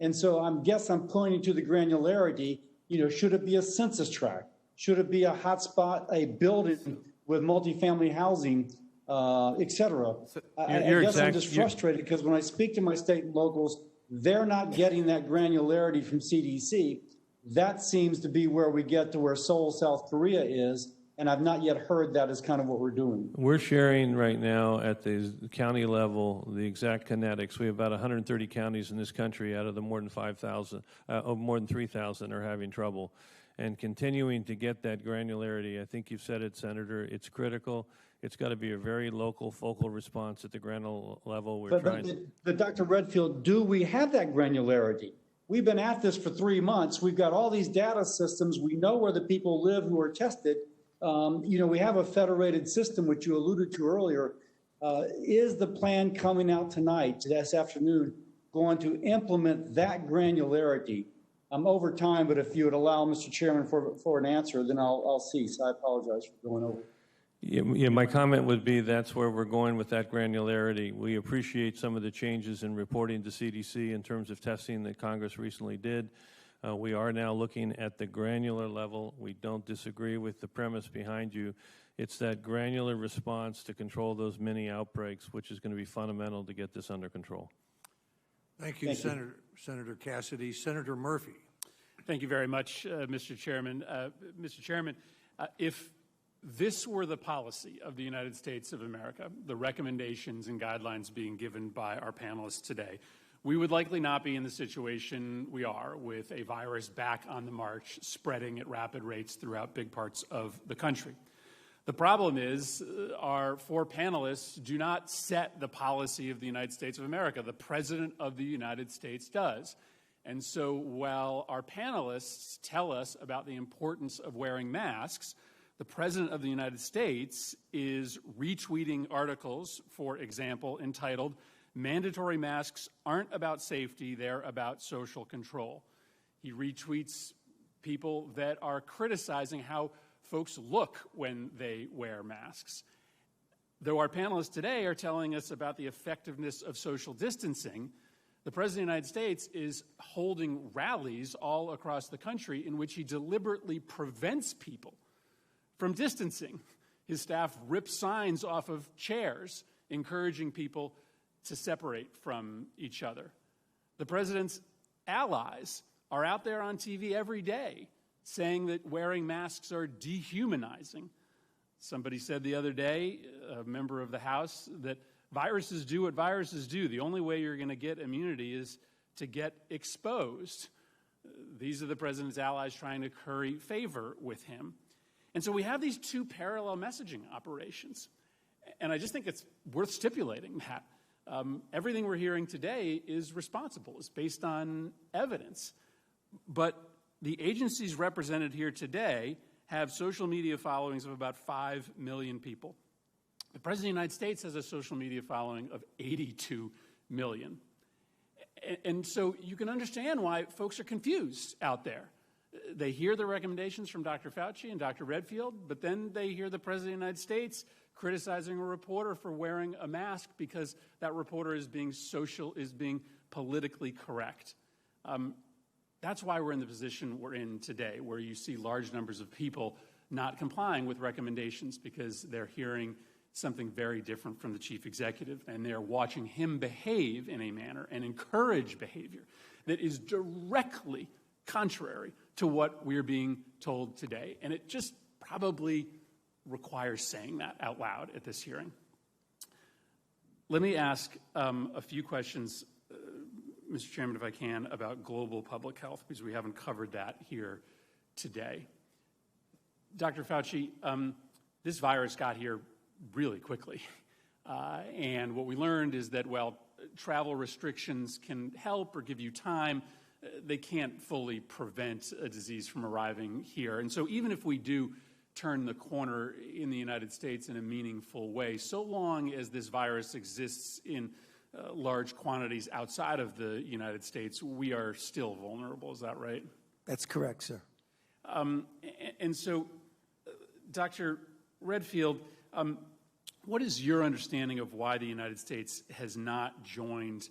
And so I'm pointing to the granularity. You know, should it be a census tract? Should it be a hotspot, a building with multifamily housing, et cetera? I guess I'm just frustrated because when I speak to my state and locals, they're not getting that granularity from CDC. That seems to be where we get to where Seoul, South Korea is. and I've not yet heard that as kind of what we're doing. We're sharing right now at the county level the exact kinetics. We have about 130 counties in this country out of the more than 5,000, more than 3,000 are having trouble. And continuing to get that granularity, I think you've said it, Senator, it's critical. It's got to be a very local, focal response at the granular level. But Dr. Redfield, do we have that granularity? We've been at this for 3 months. We've got all these data systems. We know where the people live who are tested. We have a federated system, which you alluded to earlier. Is the plan coming out tonight, this afternoon, going to implement that granularity? I'm over time, but if you would allow, Mr. Chairman, for an answer, then I'll cease. I apologize for going over. Yeah, my comment would be that's where we're going with that granularity. We appreciate some of the changes in reporting to CDC in terms of testing that Congress recently did. We are now looking at the granular level. We don't disagree with the premise behind you. It's that granular response to control those mini outbreaks, which is going to be fundamental to get this under control. Thank you, Senator Cassidy. Senator Murphy. Thank you very much, Mr. Chairman. Mr. Chairman, if this were the policy of the United States of America, the recommendations and guidelines being given by our panelists today, we would likely not be in the situation we are with a virus back on the march, spreading at rapid rates throughout big parts of the country. The problem is our four panelists do not set the policy of the United States of America. The President of the United States does. And so while our panelists tell us about the importance of wearing masks, the President of the United States is retweeting articles, for example, entitled, "Mandatory masks aren't about safety, they're about social control." He retweets people that are criticizing how folks look when they wear masks. Though our panelists today are telling us about the effectiveness of social distancing, the President of the United States is holding rallies all across the country in which he deliberately prevents people from distancing. His staff rips signs off of chairs, encouraging people to separate from each other. The President's allies are out there on TV every day saying that wearing masks are dehumanizing. Somebody said the other day, a member of the House, that viruses do what viruses do. The only way you're going to get immunity is to get exposed. These are the President's allies trying to curry favor with him. And so we have these two parallel messaging operations. And I just think it's worth stipulating that everything we're hearing today is responsible. It's based on evidence. But the agencies represented here today have social media followings of about 5 million people. The President of the United States has a social media following of 82 million. And so you can understand why folks are confused out there. They hear the recommendations from Dr. Fauci and Dr. Redfield, but then they hear the President of the United States criticizing a reporter for wearing a mask because that reporter is being politically correct. That's why we're in the position we're in today, where you see large numbers of people not complying with recommendations because they're hearing something very different from the chief executive, and they're watching him behave in a manner and encourage behavior that is directly contrary to what we're being told today. And it just probably requires saying that out loud at this hearing. Let me ask a few questions, Mr. Chairman, if I can, about global public health, because we haven't covered that here today. Dr. Fauci, this virus got here really quickly. And what we learned is that, while travel restrictions can help or give you time, they can't fully prevent a disease from arriving here. And so even if we do turn the corner in the United States in a meaningful way, so long as this virus exists in large quantities outside of the United States, we are still vulnerable. Is that right? That's correct, sir. And so, Dr. Redfield, what is your understanding of why the United States has not joined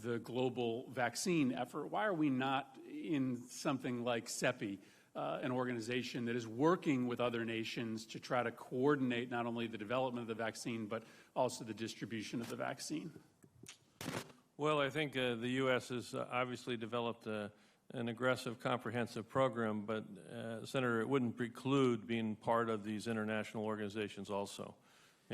the global vaccine effort? Why are we not in something like CEPI, an organization that is working with other nations to try to coordinate not only the development of the vaccine, but also the distribution of the vaccine? Well, I think the U.S. has obviously developed an aggressive, comprehensive program, but Senator, it wouldn't preclude being part of these international organizations also,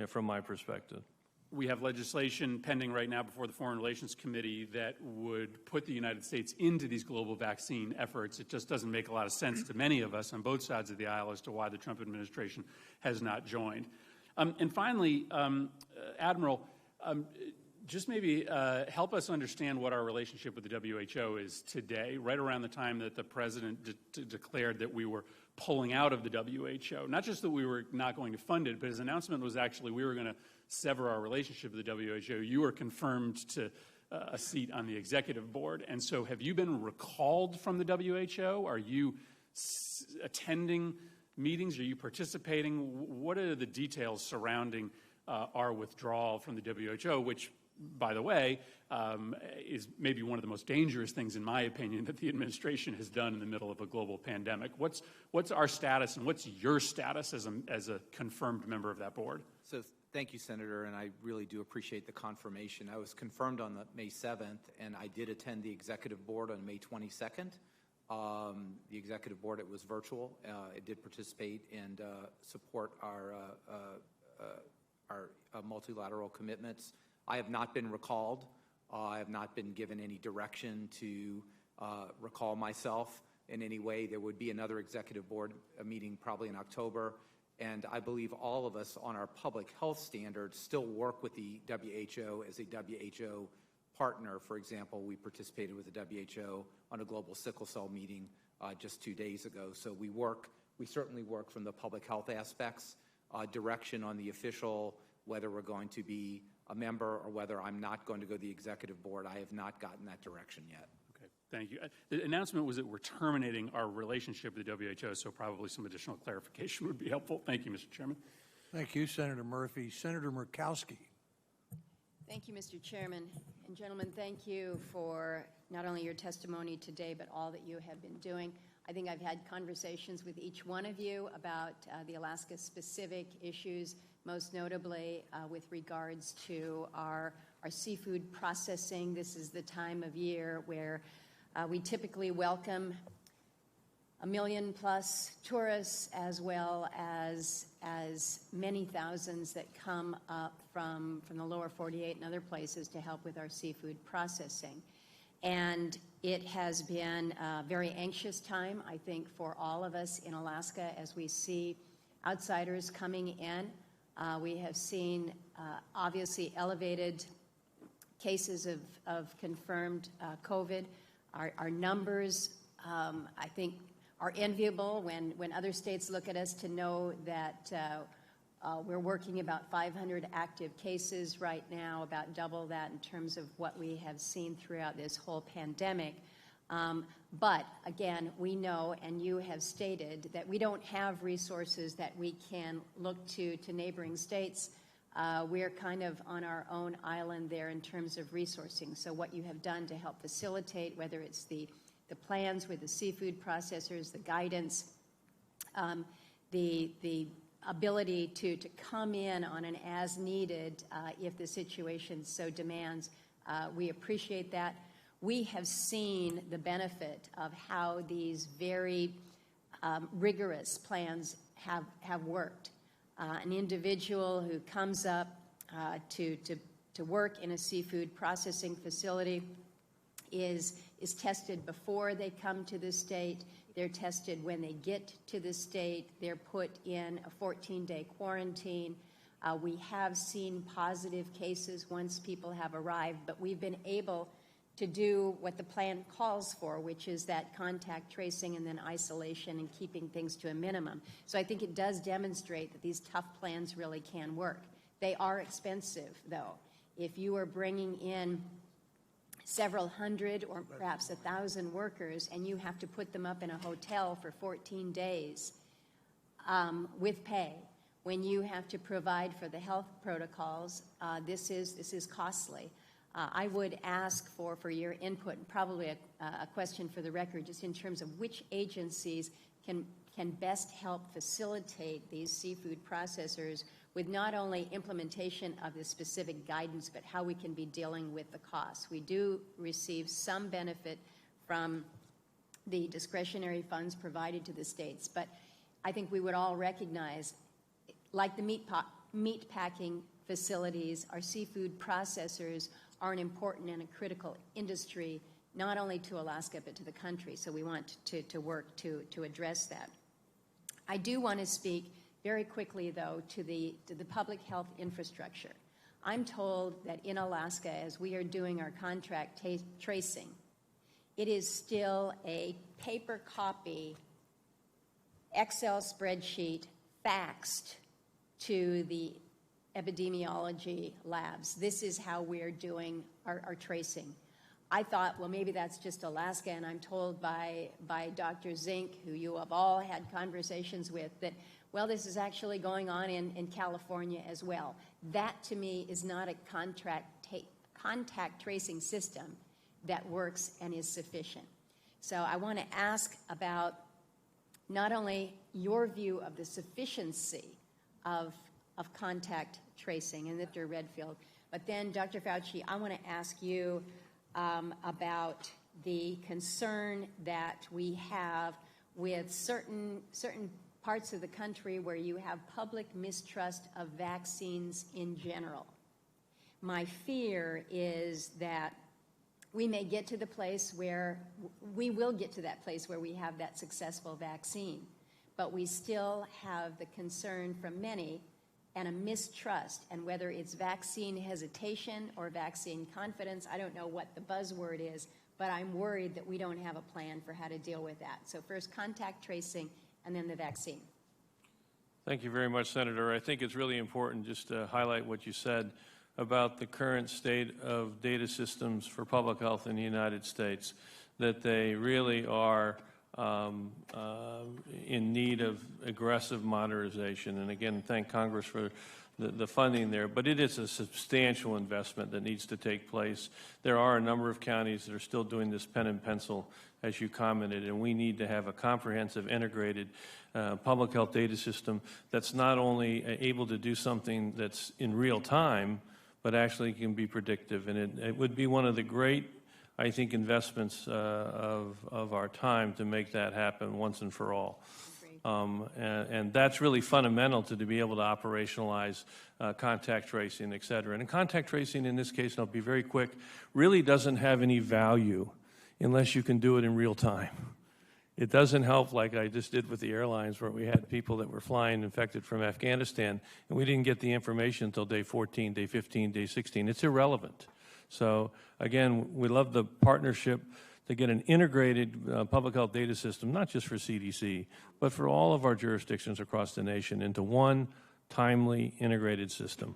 from my perspective. We have legislation pending right now before the Foreign Relations Committee that would put the United States into these global vaccine efforts. It just doesn't make a lot of sense to many of us on both sides of the aisle as to why the Trump administration has not joined. And finally, Admiral, just maybe help us understand what our relationship with the WHO is today, right around the time that the president declared that we were pulling out of the WHO. Not just that we were not going to fund it, but his announcement was actually we were going to sever our relationship with the WHO. You were confirmed to a seat on the executive board. And so have you been recalled from the WHO? Are you attending meetings? Are you participating? What are the details surrounding our withdrawal from the WHO, which, by the way, is maybe one of the most dangerous things, in my opinion, that the administration has done in the middle of a global pandemic? What's our status, and what's your status as a confirmed member of that board? So thank you, Senator, and I really do appreciate the confirmation. I was confirmed on May 7th, and I did attend the executive board on May 22nd. The executive board, it was virtual. It did participate and support our multilateral commitments. I have not been recalled. I have not been given any direction to recall myself in any way. There would be another executive board meeting probably in October. And I believe all of us on our public health standards still work with the WHO as a WHO partner. For example, we participated with the WHO on a global sickle cell meeting just 2 days ago. So we certainly work from the public health aspects, direction on the official, whether we're going to be a member or whether I'm not going to go to the executive board. I have not gotten that direction yet. Okay, thank you. The announcement was that we're terminating our relationship with the WHO, so probably some additional clarification would be helpful. Thank you, Mr. Chairman. Thank you, Senator Murphy. Senator Murkowski. Thank you, Mr. Chairman. And gentlemen, thank you for not only your testimony today, but all that you have been doing. I think I've had conversations with each one of you about the Alaska-specific issues, most notably with regards to our seafood processing. This is the time of year where we typically welcome 1 million plus tourists, as well as many thousands that come up from the lower 48 and other places to help with our seafood processing. And it has been a very anxious time, I think, for all of us in Alaska as we see outsiders coming in. We have seen, obviously, elevated cases of confirmed COVID. Our numbers, I think, are enviable when other states look at us to know that we're working about 500 active cases right now, about double that in terms of what we have seen throughout this whole pandemic. But again, we know, and you have stated, that we don't have resources that we can look to neighboring states. We're kind of on our own island there in terms of resourcing. So what you have done to help facilitate, whether it's the plans with the seafood processors, the guidance, the ability to come in on an as needed if the situation so demands, we appreciate that. We have seen the benefit of how these very rigorous plans have worked. An individual who comes up to work in a seafood processing facility is tested before they come to the state. They're tested when they get to the state. They're put in a 14-day quarantine. We have seen positive cases once people have arrived, but we've been able to do what the plan calls for, which is that contact tracing and then isolation and keeping things to a minimum. So I think it does demonstrate that these tough plans really can work. They are expensive, though. If you are bringing in several hundred or perhaps 1,000 workers and you have to put them up in a hotel for 14 days with pay, when you have to provide for the health protocols, this is costly. I would ask for your input, and probably a question for the record, just in terms of which agencies can best help facilitate these seafood processors with not only implementation of the specific guidance, but how we can be dealing with the costs. We do receive some benefit from the discretionary funds provided to the states. But I think we would all recognize, like the meat packing facilities, our seafood processors are an important and a critical industry, not only to Alaska but to the country. So we want to work to address that. I do want to speak very quickly, though, to the public health infrastructure. I'm told that in Alaska, as we are doing our contact tracing, it is still a paper copy Excel spreadsheet faxed to the epidemiology labs. This is how we're doing our tracing. I thought, well, maybe that's just Alaska, and I'm told by Dr. Zink, who you have all had conversations with, that, well, this is actually going on in California as well. That, to me, is not a contact tracing system that works and is sufficient. So I want to ask about not only your view of the sufficiency of contact tracing, and Dr. Redfield, but then, Dr. Fauci, I want to ask you about the concern that we have with certain parts of the country where you have public mistrust of vaccines in general. My fear is that we may get to the place where we will get to that place where we have that successful vaccine, but we still have the concern from many and a mistrust, and whether it's vaccine hesitation or vaccine confidence, I don't know what the buzzword is, but I'm worried that we don't have a plan for how to deal with that. So first contact tracing and then the vaccine. Thank you very much, Senator. I think it's really important just to highlight what you said about the current state of data systems for public health in the United States, that they really are in need of aggressive modernization. And again, thank Congress for the funding there. But it is a substantial investment that needs to take place. There are a number of counties that are still doing this pen and pencil, as you commented, and we need to have a comprehensive, integrated public health data system that's not only able to do something that's in real time, but actually can be predictive. And it would be one of the great, I think, investments of our time to make that happen once and for all. And that's really fundamental to be able to operationalize contact tracing, et cetera. And contact tracing in this case, and I'll be very quick, really doesn't have any value unless you can do it in real time. It doesn't help like I just did with the airlines where we had people that were flying infected from Afghanistan and we didn't get the information until day 14, day 15, day 16. It's irrelevant. So again, we love the partnership to get an integrated public health data system, not just for CDC, but for all of our jurisdictions across the nation into one timely integrated system.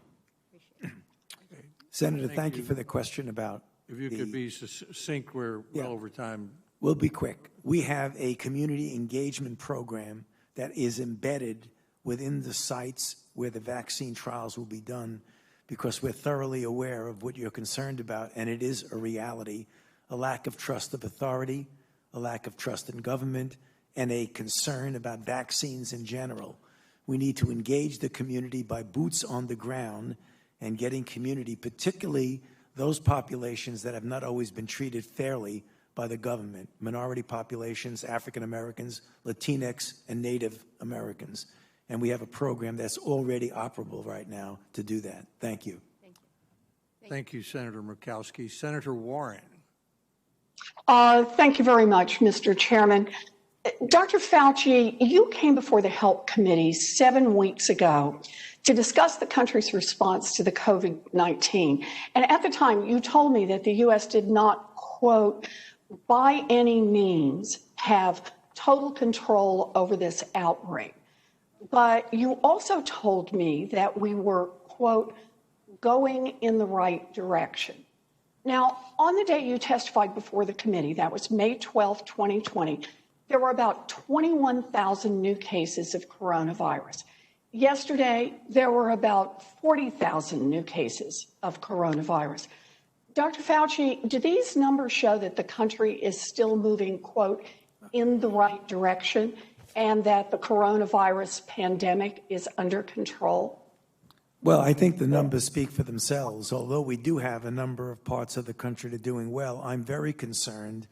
Senator, thank you for the question about If you could be succinct, we're well over time. We'll be quick. We have a community engagement program that is embedded within the sites where the vaccine trials will be done, because we're thoroughly aware of what you're concerned about, and it is a reality, a lack of trust of authority, a lack of trust in government, and a concern about vaccines in general. We need to engage the community by boots on the ground and getting community, particularly those populations that have not always been treated fairly by the government, minority populations, African Americans, Latinx, and Native Americans. And we have a program that's already operable right now to do that. Thank you. Thank you, Senator Murkowski. Senator Warren. Thank you very much, Mr. Chairman. Dr. Fauci, you came before the HELP Committee 7 weeks ago to discuss the country's response to the COVID-19. And at the time, you told me that the U.S. did not, quote, by any means have total control over this outbreak. But you also told me that we were, quote, going in the right direction. Now, on the day you testified before the committee, that was May 12, 2020, there were about 21,000 new cases of coronavirus. Yesterday, there were about 40,000 new cases of coronavirus. Dr. Fauci, do these numbers show that the country is still moving, quote, in the right direction and that the coronavirus pandemic is under control? Well, I think the numbers speak for themselves. Although we do have a number of parts of the country that are doing well, I'm very concerned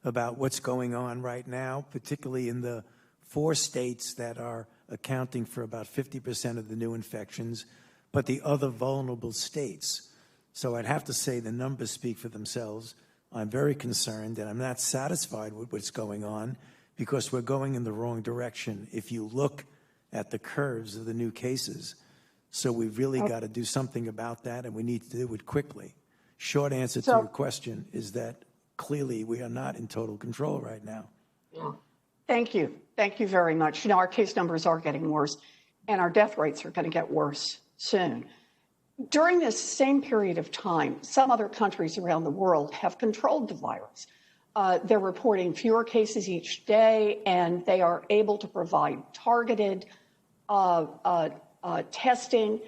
about what's going on right now, particularly in the 4 states that are accounting for about 50% of the new infections, but the other vulnerable states. So I'd have to say the numbers speak for themselves. I'm very concerned, and I'm not satisfied with what's going on because we're going in the wrong direction if you look at the curves of the new cases. So we've really got to do something about that, and we need to do it quickly. Short answer to your question is that clearly we are not in total control right now. Thank you. Thank you very much. You know, our case numbers are getting worse, and our death rates are going to get worse soon. During this same period of time, some other countries around the world have controlled the virus. They're reporting fewer cases each day, and they are able to provide targeted testing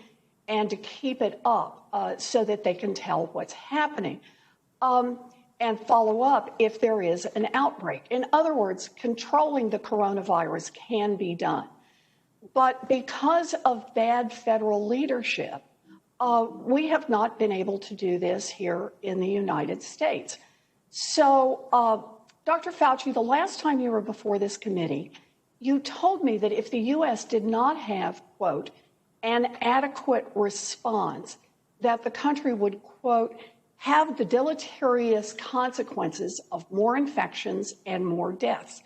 and to keep it up so that they can tell what's happening and follow up if there is an outbreak. In other words, controlling the coronavirus can be done. But because of bad federal leadership, we have not been able to do this here in the United States. So, Dr. Fauci, the last time you were before this committee, you told me that if the U.S. did not have, quote, an adequate response, that the country would, quote, have the deleterious consequences of more infections and more deaths.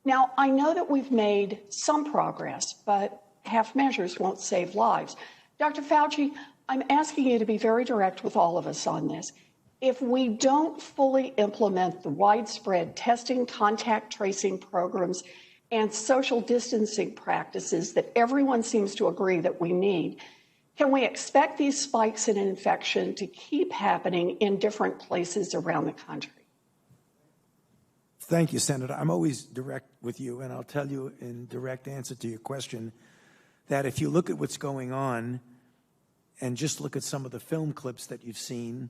Now, I know that we've made some progress, but half measures won't save lives. Dr. Fauci, I'm asking you to be very direct with all of us on this. If we don't fully implement the widespread testing, contact tracing programs, and social distancing practices that everyone seems to agree that we need, can we expect these spikes in infection to keep happening in different places around the country? Thank you, Senator. I'm always direct with you, and I'll tell you in direct answer to your question that if you look at what's going on and just look at some of the film clips that you've seen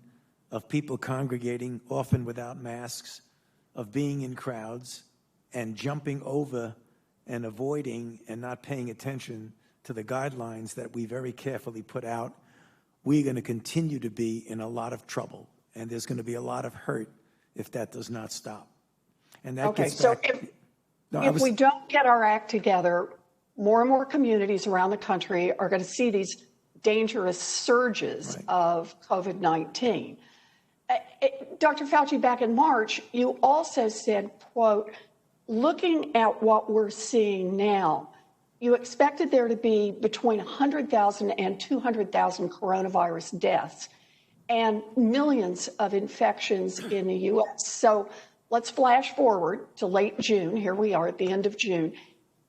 of people congregating, often without masks, of being in crowds and jumping over and avoiding and not paying attention to the guidelines that we very carefully put out, we're going to continue to be in a lot of trouble, and there's going to be a lot of hurt if that does not stop. And that gets back. If we don't get our act together, more and more communities around the country are going to see these dangerous surges of COVID-19. Dr. Fauci, back in March, you also said, quote, looking at what we're seeing now, you expected there to be between 100,000 and 200,000 coronavirus deaths and millions of infections in the U.S. So let's flash forward to late June. Here we are at the end of June.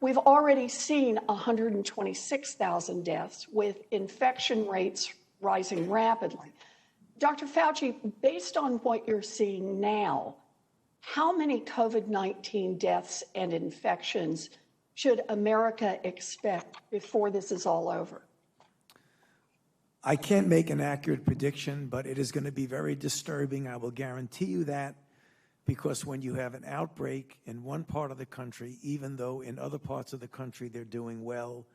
We've already seen 126,000 deaths with infection rates rising rapidly. Dr. Fauci, based on what you're seeing now, how many COVID-19 deaths and infections should America expect before this is all over? I can't make an accurate prediction, but it is going to be very disturbing. I will guarantee you that, because when you have an outbreak in one part of the country, even though in other parts of the country they're doing well,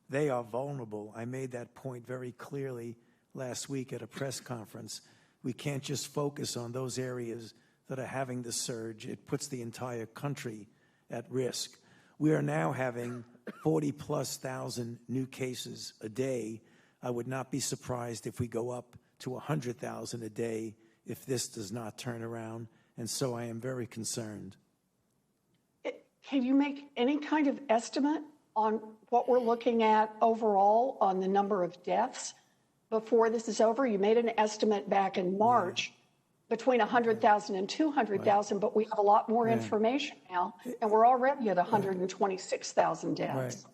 they are vulnerable. I made that point very clearly last week at a press conference. We can't just focus on those areas that are having the surge. It puts the entire country at risk. We are now having 40,000+ new cases a day. I would not be surprised if we go up to 100,000 a day if this does not turn around, and so I am very concerned. Can you make any kind of estimate on what we're looking at overall on the number of deaths before this is over? You made an estimate back in March between 100,000 and 200,000, but we have a lot more information now, and we're already at 126,000 deaths.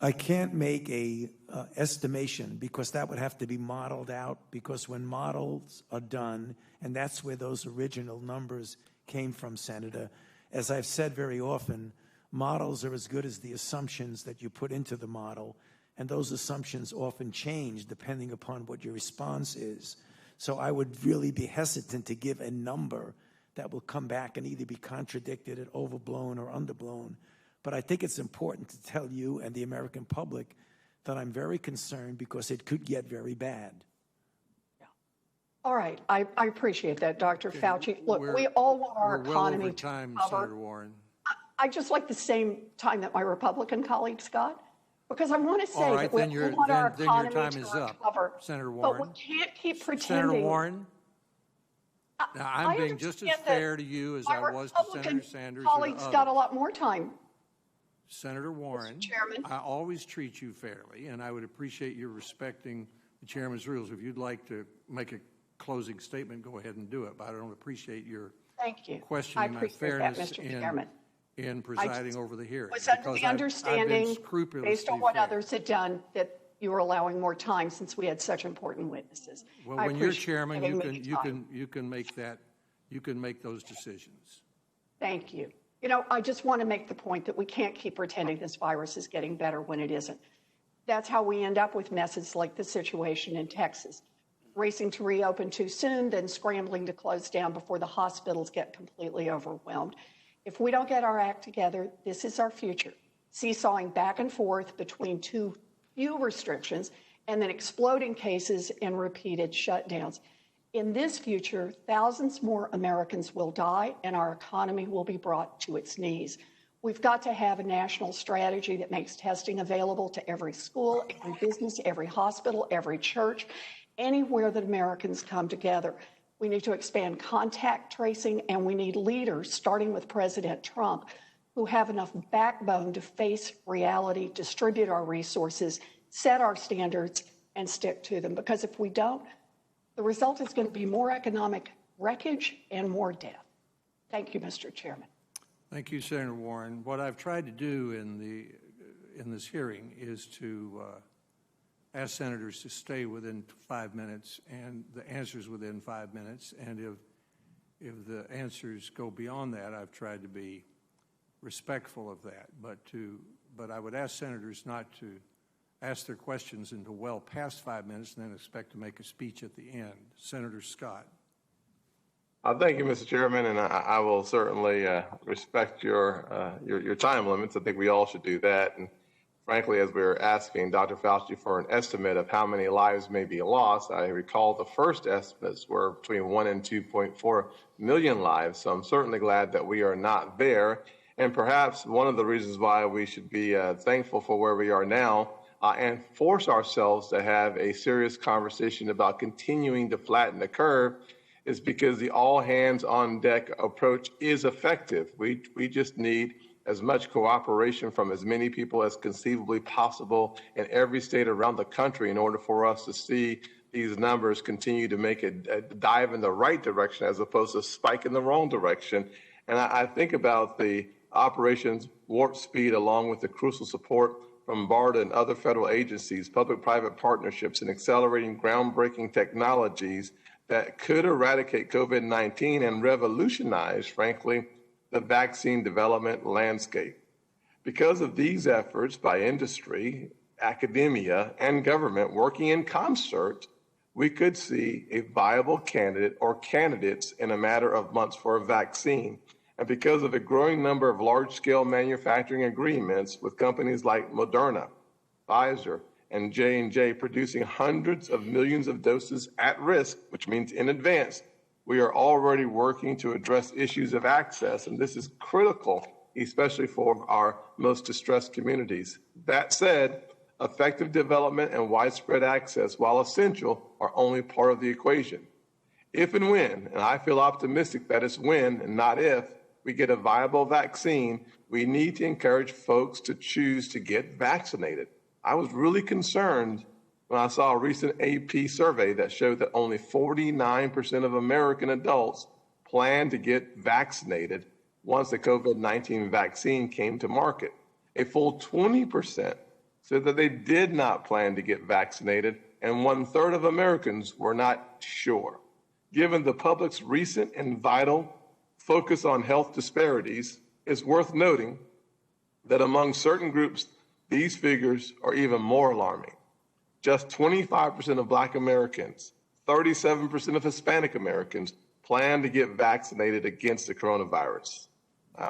I can't make a estimation, because that would have to be modeled out, because when models are done, and that's where those original numbers came from, Senator, as I've said very often, models are as good as the assumptions that you put into the model, and those assumptions often change depending upon what your response is. So I would really be hesitant to give a number that will come back and either be contradicted and overblown or underblown. But I think it's important to tell you and the American public that I'm very concerned, because it could get very bad. All right, I appreciate that, Dr. Fauci. Look, we all want our We're well economy over time, to recover. Senator Warren. I just like the same time that my Republican colleagues got, because I want to say All right, that we then want our then your economy time to is up, recover. Senator But Warren. we can't keep pretending. Senator Warren, now I'm I being just as understand that fair to you as I was to Republican Senator Sanders or colleagues to got a others. lot more time. Senator Warren, Chairman. I always treat you fairly, and I would appreciate your respecting the chairman's rules. If you'd like to make a closing statement, go ahead and do it. But I don't appreciate your Thank you. questioning I my appreciate fairness that, Mr. Chairman. in presiding over the hearing. Was under because the I've understanding, been scrupulously based on what fair. others had done, that you were allowing more time since we had such important witnesses. Well, I when you're appreciate chairman, giving you me can time. make that, you can make those decisions. Thank you. You know, I just want to make the point that we can't keep pretending this virus is getting better when it isn't. That's how we end up with messes like the situation in Texas. Racing to reopen too soon, then scrambling to close down before the hospitals get completely overwhelmed. If we don't get our act together, this is our future. Seesawing back and forth between too few restrictions and then exploding cases and repeated shutdowns. In this future, thousands more Americans will die and our economy will be brought to its knees. We've got to have a national strategy that makes testing available to every school, every business, every hospital, every church, anywhere that Americans come together. We need to expand contact tracing, and we need leaders, starting with President Trump, who have enough backbone to face reality, distribute our resources, set our standards, and stick to them. Because if we don't, the result is going to be more economic wreckage and more death. Thank you, Mr. Chairman. Thank you, Senator Warren. What I've tried to do in this hearing is to ask senators to stay within 5 minutes and the answers within 5 minutes. And if the answers go beyond that, I've tried to be respectful of that. But I would ask senators not to ask their questions until well past 5 minutes and then expect to make a speech at the end. Senator Scott. Thank you, Mr. Chairman, and I will certainly respect your time limits. I think we all should do that. And frankly, as we were asking Dr. Fauci for an estimate of how many lives may be lost, I recall the first estimates were between 1 and 2.4 million lives. So I'm certainly glad that we are not there. And perhaps one of the reasons why we should be thankful for where we are now and force ourselves to have a serious conversation about continuing to flatten the curve is because the all hands on deck approach is effective. We just need as much cooperation from as many people as conceivably possible in every state around the country in order for us to see these numbers continue to make a dive in the right direction as opposed to spike in the wrong direction. And I think about the Operations Warp Speed along with the crucial support from BARDA and other federal agencies, public-private partnerships, and accelerating groundbreaking technologies that could eradicate COVID-19 and revolutionize, frankly, the vaccine development landscape. Because of these efforts by industry, academia, and government working in concert, we could see a viable candidate or candidates in a matter of months for a vaccine. And because of a growing number of large-scale manufacturing agreements with companies like Moderna, Pfizer, and J&J producing hundreds of millions of doses at risk, which means in advance, we are already working to address issues of access, and this is critical, especially for our most distressed communities. That said, effective development and widespread access, while essential, are only part of the equation. If and when, and I feel optimistic that it's when and not if, we get a viable vaccine, we need to encourage folks to choose to get vaccinated. I was really concerned when I saw a recent AP survey that showed that only 49% of American adults plan to get vaccinated once the COVID-19 vaccine came to market. A full 20% said that they did not plan to get vaccinated, and 1/3 of Americans were not sure. Given the public's recent and vital focus on health disparities, it's worth noting that among certain groups, these figures are even more alarming. Just 25% of Black Americans, 37% of Hispanic Americans plan to get vaccinated against the coronavirus.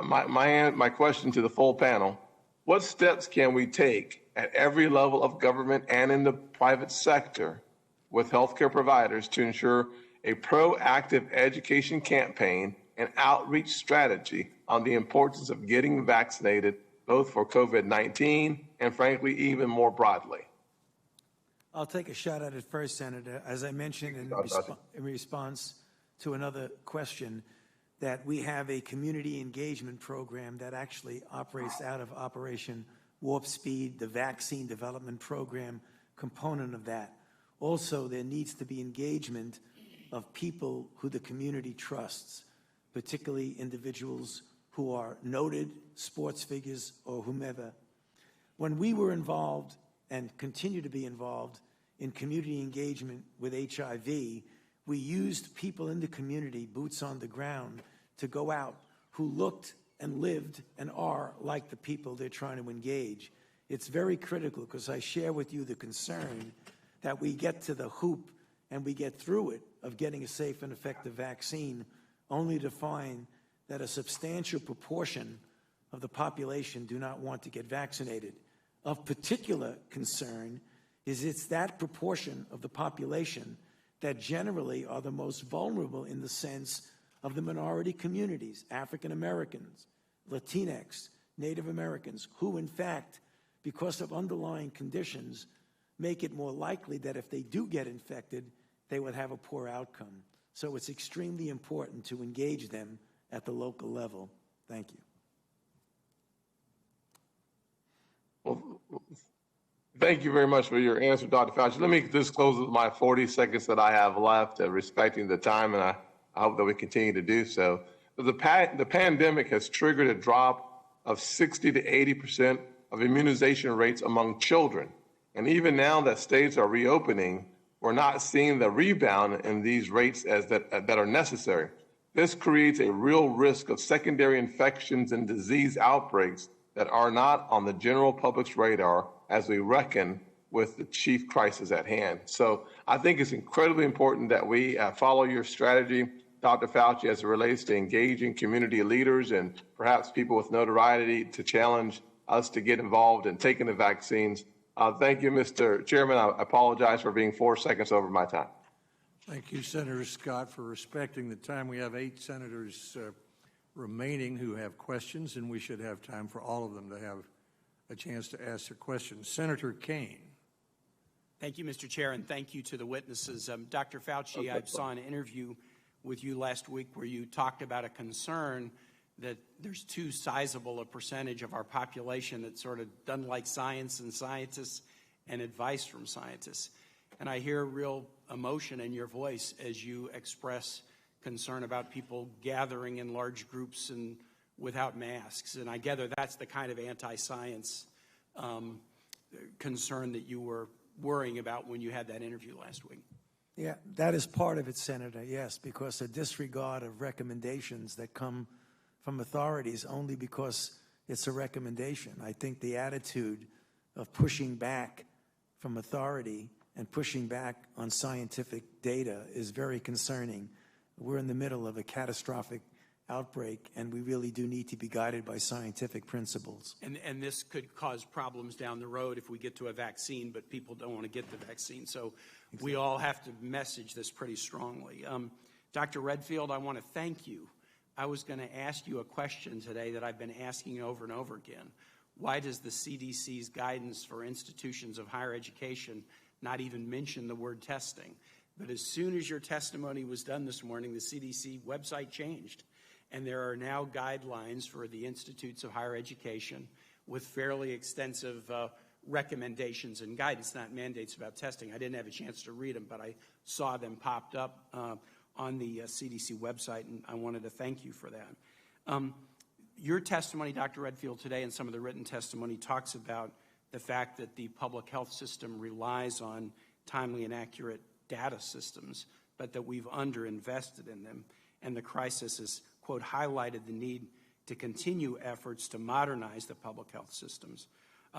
My question to the full panel, what steps can we take at every level of government and in the private sector with healthcare providers to ensure a proactive education campaign and outreach strategy on the importance of getting vaccinated, both for COVID-19 and, frankly, even more broadly? I'll take a shot at it first, Senator. As I mentioned in response to another question, that we have a community engagement program that actually operates out of Operation Warp Speed, the vaccine development program component of that. Also, there needs to be engagement of people who the community trusts, particularly individuals who are noted sports figures or whomever. When we were involved and continue to be involved in community engagement with HIV, we used people in the community, boots on the ground, to go out who looked and lived and are like the people they're trying to engage. It's very critical because I share with you the concern that we get to the hoop and we get through it of getting a safe and effective vaccine, only to find that a substantial proportion of the population do not want to get vaccinated. Of particular concern is it's that proportion of the population that generally are the most vulnerable in the sense of the minority communities, African Americans, Latinx, Native Americans, who in fact, because of underlying conditions, make it more likely that if they do get infected, they would have a poor outcome. So it's extremely important to engage them at the local level. Thank you. Well, thank you very much for your answer, Dr. Fauci. Let me just close with my 40 seconds that I have left, respecting the time, and I hope that we continue to do so. The pandemic has triggered a drop of 60 to 80% of immunization rates among children. And even now that states are reopening, we're not seeing the rebound in these rates that are necessary. This creates a real risk of secondary infections and disease outbreaks that are not on the general public's radar as we reckon with the chief crisis at hand. So I think it's incredibly important that we follow your strategy, Dr. Fauci, as it relates to engaging community leaders and perhaps people with notoriety to challenge us to get involved in taking the vaccines. Thank you, Mr. Chairman. I apologize for being 4 seconds over my time. Thank you, Senator Scott, for respecting the time. We have 8 senators remaining who have questions, and we should have time for all of them to have a chance to ask their questions. Senator Kane. Thank you, Mr. Chair, and thank you to the witnesses. Dr. Fauci, I saw an interview with you last week where you talked about a concern that there's too sizable a percentage of our population that sort of doesn't like science and scientists and advice from scientists. And I hear real emotion in your voice as you express concern about people gathering in large groups and without masks. And I gather that's the kind of anti-science concern that you were worrying about when you had that interview last week. Yeah, that is part of it, Senator, yes, because a disregard of recommendations that come from authorities only because it's a recommendation. I think the attitude of pushing back from authority and pushing back on scientific data is very concerning. We're in the middle of a catastrophic outbreak, and we really do need to be guided by scientific principles. And this could cause problems down the road if we get to a vaccine, but people don't want to get the vaccine. So we all have to message this pretty strongly. Dr. Redfield, I want to thank you. I was going to ask you a question today that I've been asking over and over again. Why does the CDC's guidance for institutions of higher education not even mention the word testing? But as soon as your testimony was done this morning, the CDC website changed. And there are now guidelines for the institutes of higher education with fairly extensive recommendations and guidance, not mandates about testing. I didn't have a chance to read them, but I saw them popped up on the CDC website, and I wanted to thank you for that. Your testimony, Dr. Redfield, today, and some of the written testimony talks about the fact that the public health system relies on timely and accurate data systems, but that we've underinvested in them. And the crisis has, quote, highlighted the need to continue efforts to modernize the public health systems.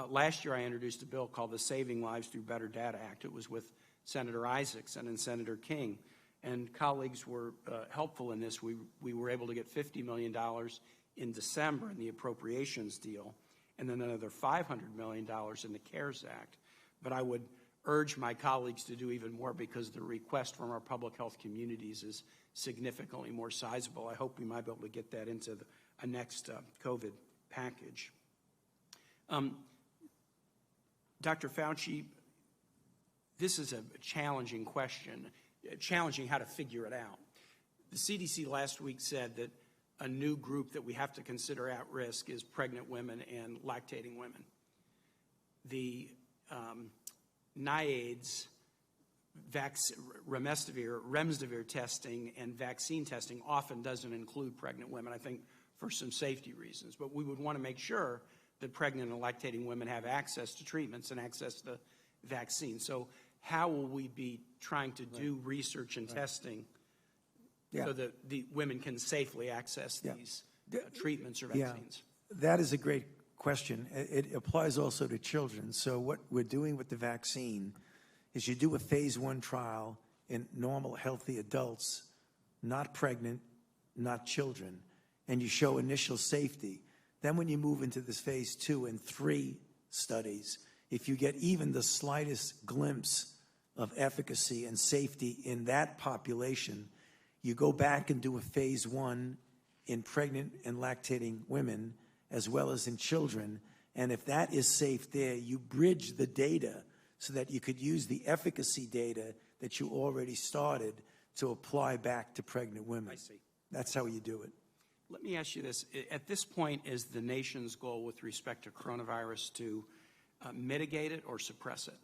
Last year, I introduced a bill called the Saving Lives Through Better Data Act. It was with Senator Isaacson and Senator King. And colleagues were helpful in this. We were able to get $50 million in December in the appropriations deal, and then another $500 million in the CARES Act. But I would urge my colleagues to do even more because the request from our public health communities is significantly more sizable. I hope we might be able to get that into a next COVID package. Dr. Fauci, this is a challenging question, challenging how to figure it out. The CDC last week said that a new group that we have to consider at risk is pregnant women and lactating women. The NIAID's remdesivir testing and vaccine testing often doesn't include pregnant women, I think for some safety reasons. But we would want to make sure that pregnant and lactating women have access to treatments and access to vaccines. So how will we be trying to do research and testing so that the women can safely access these treatments or vaccines? That is a great question. It applies also to children. So what we're doing with the vaccine is you do a phase 1 trial in normal, healthy adults, not pregnant, not children, and you show initial safety. Then when you move into this phase 2 and 3 studies, if you get even the slightest glimpse of efficacy and safety in that population, you go back and do a phase 1 in pregnant and lactating women as well as in children. And if that is safe there, you bridge the data so that you could use the efficacy data that you already started to apply back to pregnant women. I see. That's how you do it. Let me ask you this. At this point, is the nation's goal with respect to coronavirus to mitigate it or suppress it?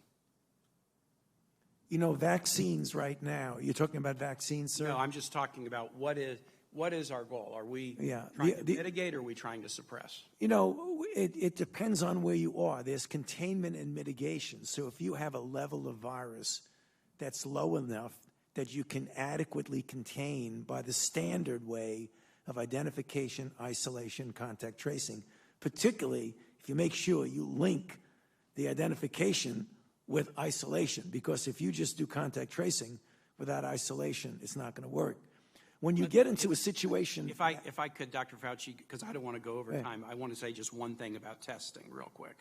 You know, vaccines right now, you're talking about vaccines, sir? No, I'm just talking about what is our goal? Are we trying to mitigate or are we trying to suppress? You know, it depends on where you are. There's containment and mitigation. So if you have a level of virus that's low enough that you can adequately contain by the standard way of identification, isolation, contact tracing, particularly if you make sure you link the identification with isolation, because if you just do contact tracing without isolation, it's not going to work. When you get into a situation... If I could, Dr. Fauci, because I don't want to go over time, I want to say just one thing about testing real quick.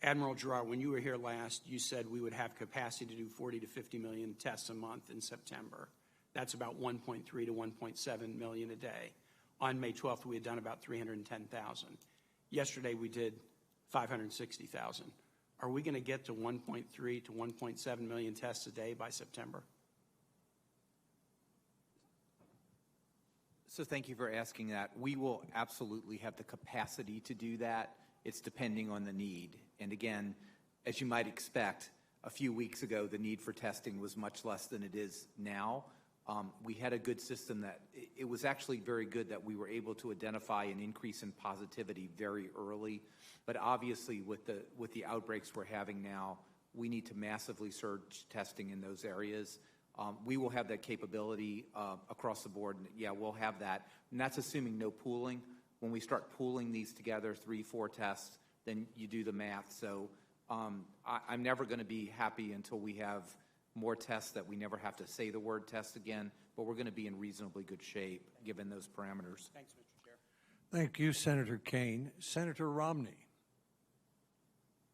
Admiral Girard, when you were here last, you said we would have capacity to do 40 to 50 million tests a month in September. That's about 1.3 to 1.7 million a day. On May 12th, we had done about 310,000. Yesterday, we did 560,000. Are we going to get to 1.3 to 1.7 million tests a day by September? So thank you for asking that. We will absolutely have the capacity to do that. It's depending on the need. And again, as you might expect, a few weeks ago, the need for testing was much less than it is now. We had a good system that it was actually very good that we were able to identify an increase in positivity very early. But obviously, with the outbreaks we're having now, we need to massively surge testing in those areas. We will have that capability across the board. And yeah, we'll have that. And that's assuming no pooling. When we start pooling these together, 3, 4 tests, then you do the math. So I'm never going to be happy until we have more tests that we never have to say the word test again, but we're going to be in reasonably good shape given those parameters. Thanks, Mr. Chair. Thank you, Senator Kane. Senator Romney.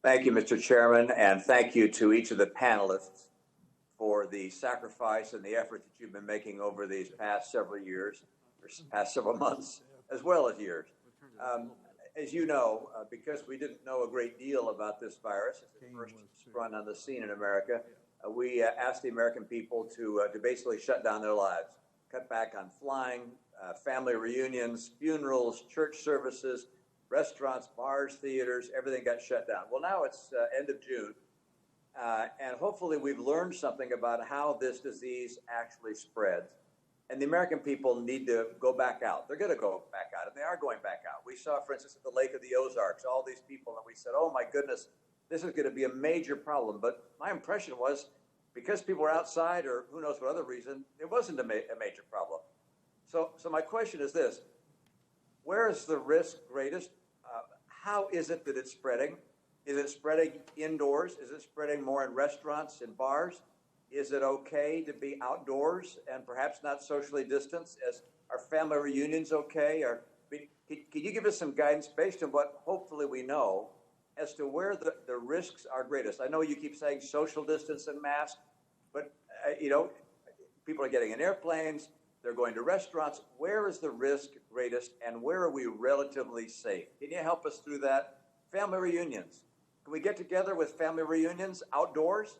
Thank you, Mr. Chairman, and thank you to each of the panelists for the sacrifice and the effort that you've been making over these past several years, or past several months, as well as years. As you know, because we didn't know a great deal about this virus, as it first sprung on the scene in America, we asked the American people to basically shut down their lives, cut back on flying, family reunions, funerals, church services, restaurants, bars, theaters, everything got shut down. Well, now it's end of June, and hopefully we've learned something about how this disease actually spreads. And the American people need to go back out. They're going to go back out, and they are going back out. We saw, for instance, at the Lake of the Ozarks, all these people, and we said, oh, my goodness, this is going to be a major problem. But my impression was, because people were outside, or who knows what other reason, it wasn't a major problem. So my question is this. Where is the risk greatest? How is it that it's spreading? Is it spreading indoors? Is it spreading more in restaurants and bars? Is it okay to be outdoors and perhaps not socially distanced? Are family reunions okay? Can you give us some guidance based on what hopefully we know as to where the risks are greatest. I know you keep saying social distance and mask, but, people are getting in airplanes, they're going to restaurants. Where is the risk greatest, and where are we relatively safe? Can you help us through that? Family reunions. Can we get together with family reunions outdoors?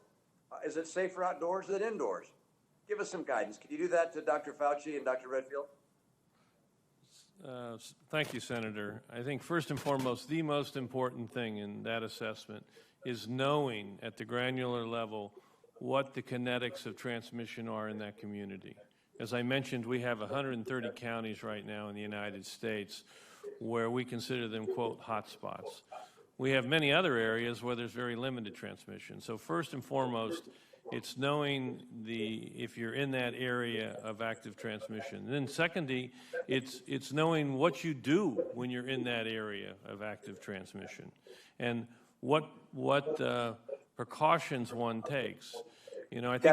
Is it safer outdoors than indoors? Give us some guidance. Can you do that to Dr. Fauci and Dr. Redfield? Thank you, Senator. I think first and foremost, the most important thing in that assessment is knowing at the granular level what the kinetics of transmission are in that community. As I mentioned, we have 130 counties right now in the United States where we consider them, quote, hotspots. We have many other areas where there's very limited transmission. So first and foremost, it's knowing if you're in that area of active transmission. And then secondly, it's knowing what you do when you're in that area of active transmission and what precautions one takes. I think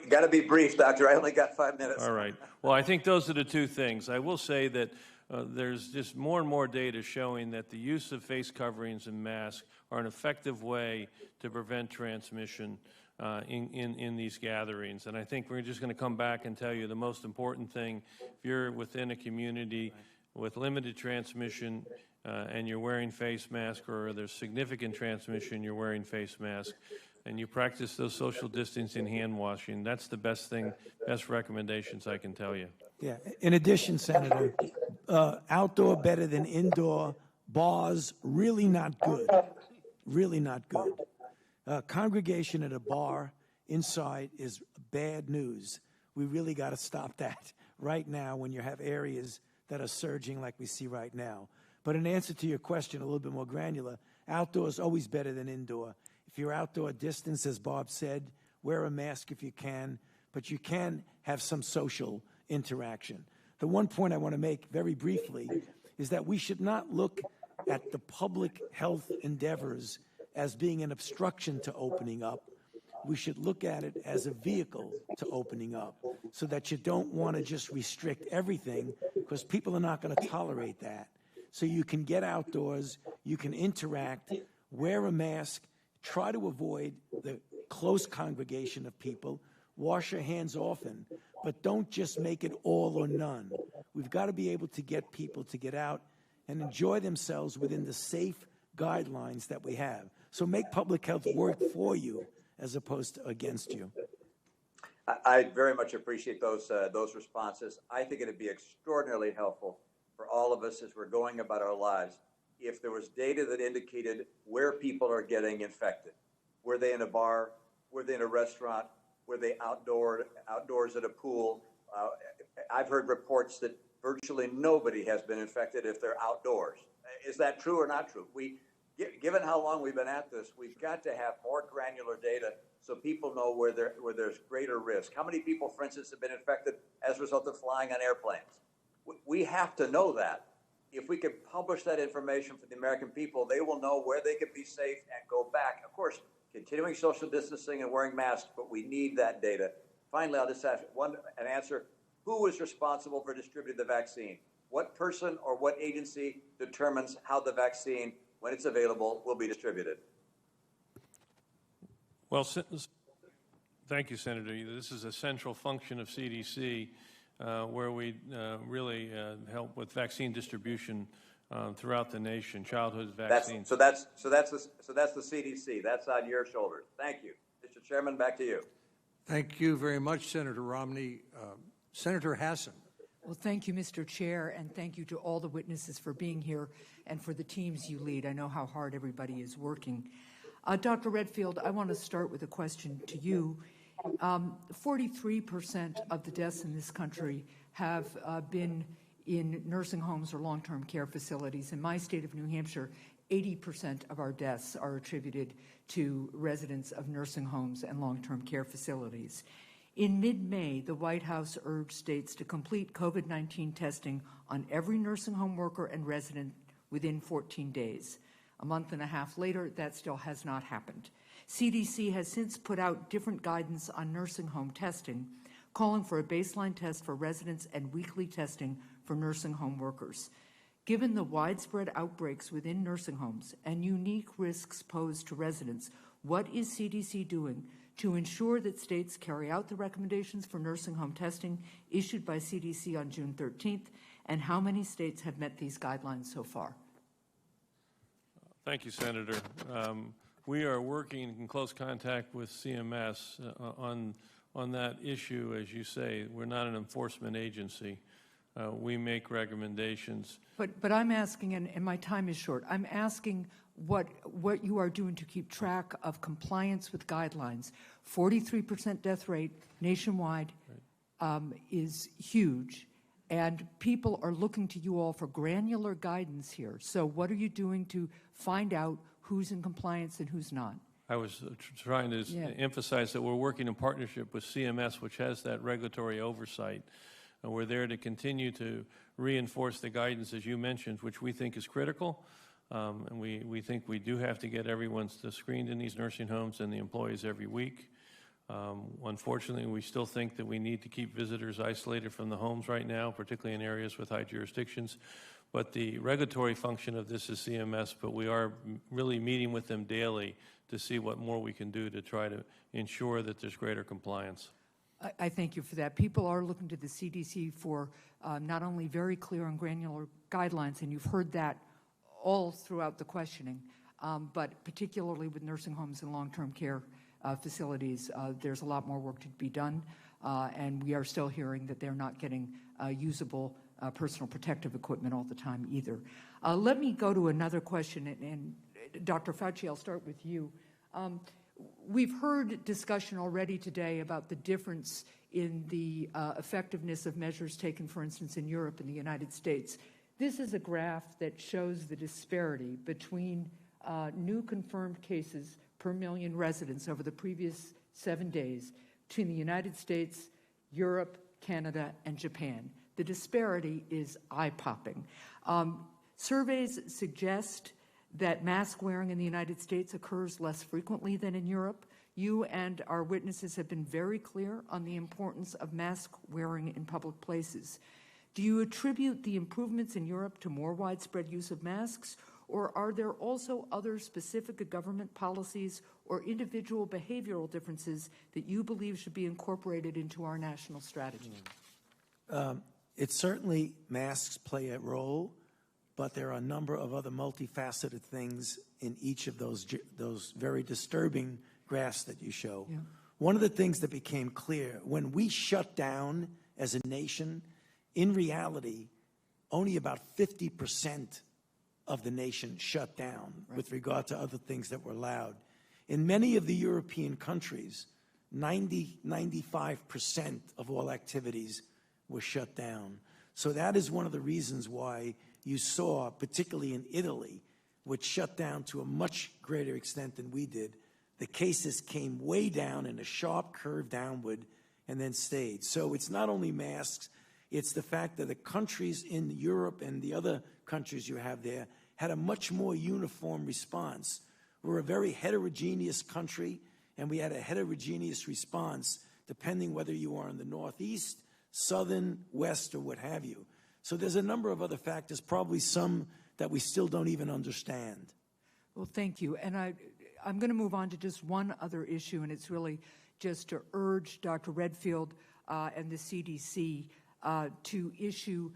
got to be brief, Doctor. I only got 5 minutes. All right. Well, I think those are the two things. I will say that there's just more and more data showing that the use of face coverings and masks are an effective way to prevent transmission in these gatherings. And I think we're just going to come back and tell you the most important thing. If you're within a community with limited transmission and you're wearing face mask, or there's significant transmission, you're wearing face mask, and you practice those social distancing, hand washing, that's the best recommendations I can tell you. Yeah. In addition, Senator, outdoor better than indoor, bars really not good, really not good. Congregation at a bar inside is bad news. We really got to stop that right now when you have areas that are surging like we see right now. But in answer to your question, a little bit more granular, outdoor is always better than indoor. If you're outdoor distance, as Bob said, wear a mask if you can, but you can have some social interaction. The one point I want to make very briefly is that we should not look at the public health endeavors as being an obstruction to opening up. We should look at it as a vehicle to opening up, so that you don't want to just restrict everything, because people are not going to tolerate that. So you can get outdoors, you can interact, wear a mask, try to avoid the close congregation of people, wash your hands often, but don't just make it all or none. We've got to be able to get people to get out and enjoy themselves within the safe guidelines that we have. So make public health work for you as opposed to against you. I very much appreciate those responses. I think it'd be extraordinarily helpful for all of us as we're going about our lives if there was data that indicated where people are getting infected. Were they in a bar? Were they in a restaurant? Were they outdoors at a pool? I've heard reports that virtually nobody has been infected if they're outdoors. Is that true or not true? Given how long we've been at this, we've got to have more granular data so people know where there's greater risk. How many people, for instance, have been infected as a result of flying on airplanes? We have to know that. If we could publish that information for the American people, they will know where they could be safe and go back. Of course, continuing social distancing and wearing masks, but we need that data. Finally, I'll just ask an answer. Who is responsible for distributing the vaccine? What person or what agency determines how the vaccine, when it's available, will be distributed? Well, thank you, Senator. This is a central function of CDC where we really help with vaccine distribution throughout the nation, childhood vaccines. So that's the CDC. That's on your shoulders. Thank you. Mr. Chairman, back to you. Thank you very much, Senator Romney. Senator Hassan. Well, thank you, Mr. Chair, and thank you to all the witnesses for being here and for the teams you lead. I know how hard everybody is working. Dr. Redfield, I want to start with a question to you. 43% of the deaths in this country have been in nursing homes or long-term care facilities. In my state of New Hampshire, 80% of our deaths are attributed to residents of nursing homes and long-term care facilities. In mid-May, the White House urged states to complete COVID-19 testing on every nursing home worker and resident within 14 days. A month and a half later, that still has not happened. CDC has since put out different guidance on nursing home testing, calling for a baseline test for residents and weekly testing for nursing home workers. Given the widespread outbreaks within nursing homes and unique risks posed to residents, what is CDC doing to ensure that states carry out the recommendations for nursing home testing issued by CDC on June 13th, and how many states have met these guidelines so far? Thank you, Senator. We are working in close contact with CMS on that issue. As you say, we're not an enforcement agency. We make recommendations. But I'm asking, and my time is short, I'm asking what you are doing to keep track of compliance with guidelines. 43% death rate nationwide is huge, and people are looking to you all for granular guidance here. So what are you doing to find out who's in compliance and who's not? I was trying to emphasize that we're working in partnership with CMS, which has that regulatory oversight. And we're there to continue to reinforce the guidance, as you mentioned, which we think is critical. And we think we do have to get everyone screened in these nursing homes and the employees every week. Unfortunately, we still think that we need to keep visitors isolated from the homes right now, particularly in areas with high jurisdictions. But the regulatory function of this is CMS, but we are really meeting with them daily to see what more we can do to try to ensure that there's greater compliance. I thank you for that. People are looking to the CDC for not only very clear and granular guidelines, and you've heard that all throughout the questioning, but particularly with nursing homes and long-term care facilities, there's a lot more work to be done, and we are still hearing that they're not getting usable personal protective equipment all the time either. Let me go to another question, and Dr. Fauci, I'll start with you. We've heard discussion already today about the difference in the effectiveness of measures taken, for instance, in Europe and the United States. This is a graph that shows the disparity between new confirmed cases per million residents over the previous 7 days between the United States, Europe, Canada, and Japan. The disparity is eye-popping. Surveys suggest that mask wearing in the United States occurs less frequently than in Europe. You and our witnesses have been very clear on the importance of mask wearing in public places. Do you attribute the improvements in Europe to more widespread use of masks, or are there also other specific government policies or individual behavioral differences that you believe should be incorporated into our national strategy? It's certainly masks play a role, but there are a number of other multifaceted things in each of those very disturbing graphs that you show. Yeah. One of the things that became clear, when we shut down as a nation, in reality, only about 50% of the nation shut down with regard to other things that were allowed. In many of the European countries, 95% of all activities were shut down. So that is one of the reasons why you saw, particularly in Italy, which shut down to a much greater extent than we did, the cases came way down in a sharp curve downward and then stayed. So it's not only masks, it's the fact that the countries in Europe and the other countries you have there had a much more uniform response. We're a very heterogeneous country, and we had a heterogeneous response depending whether you are in the Northeast, Southern, West, or what have you. So there's a number of other factors, probably some that we still don't even understand. Well, thank you. And I'm going to move on to just one other issue, and it's really just to urge Dr. Redfield and the CDC to issue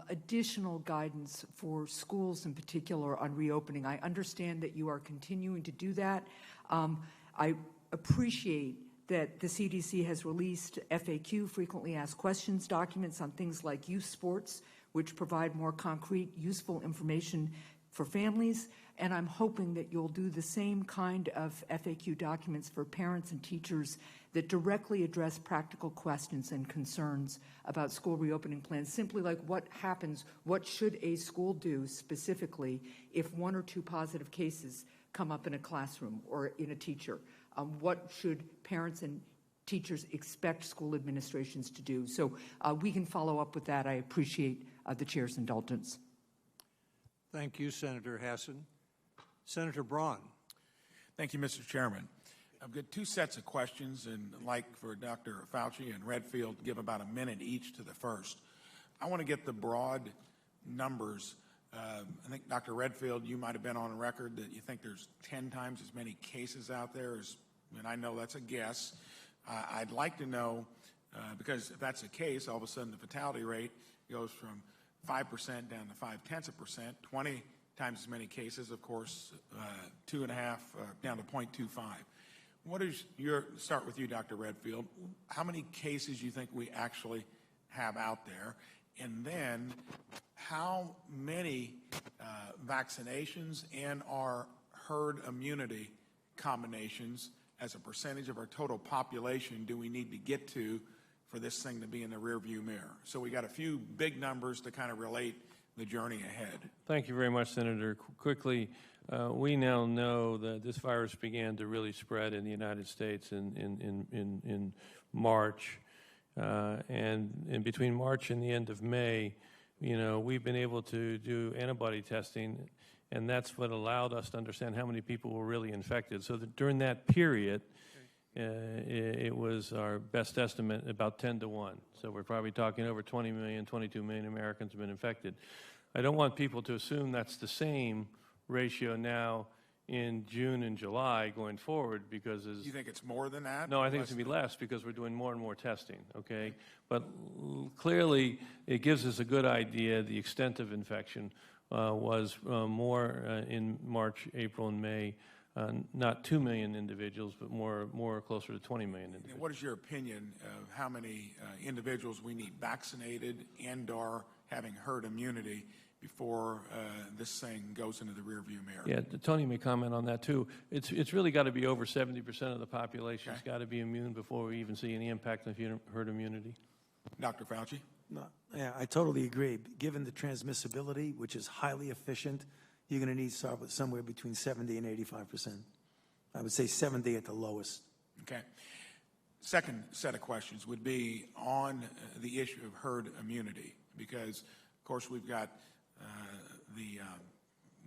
additional guidance for schools in particular on reopening. I understand that you are continuing to do that. I appreciate that the CDC has released FAQ, frequently asked questions, documents on things like youth sports, which provide more concrete, useful information for families. And I'm hoping that you'll do the same kind of FAQ documents for parents and teachers that directly address practical questions and concerns about school reopening plans, simply like what happens, what should a school do specifically if 1 or 2 positive cases come up in a classroom or in a teacher? What should parents and teachers expect school administrations to do? So we can follow up with that. I appreciate the chair's indulgence. Thank you, Senator Hassan. Senator Braun. Thank you, Mr. Chairman. I've got 2 sets of questions, and I'd like for Dr. Fauci and Redfield to give about a minute each to the first. I want to get the broad numbers I think, Dr. Redfield, you might have been on record that you think there's 10 times as many cases out there as, and I know that's a guess. I'd like to know, because if that's the case, all of a sudden the fatality rate goes from 5% down to 0.5%, 20 times as many cases, of course, 2.5 down to 0.25. What is your, start with you, Dr. Redfield, how many cases you think we actually have out there? And then how many vaccinations and our herd immunity combinations as a percentage of our total population do we need to get to for this thing to be in the rearview mirror? So we got a few big numbers to kind of relate the journey ahead. Thank you very much, Senator. Quickly, we now know that this virus began to really spread in the United States in March. And between March and the end of May, we've been able to do antibody testing, and that's what allowed us to understand how many people were really infected. So that during that period, it was our best estimate about 10 to 1. So we're probably talking over 20 million, 22 million Americans have been infected. I don't want people to assume that's the same ratio now in June and July going forward, because as You think it's more than that? no, I think it's going to be less because we're doing more and more testing, okay? But clearly, it gives us a good idea. The extent of infection was more in March, April, and May. Not 2 million individuals, but more closer to 20 million individuals. What is your opinion of how many individuals we need vaccinated and/or having herd immunity before this thing goes into the rearview mirror? Yeah, Tony may comment on that too. It's really got to be over 70% of the population's got to be immune before we even see any impact on herd immunity. Dr. Fauci? No, yeah, I totally agree. Given the transmissibility, which is highly efficient, you're going to need somewhere between 70 and 85%. I would say 70 at the lowest. Okay. Second set of questions would be on the issue of herd immunity, because, of course, we've got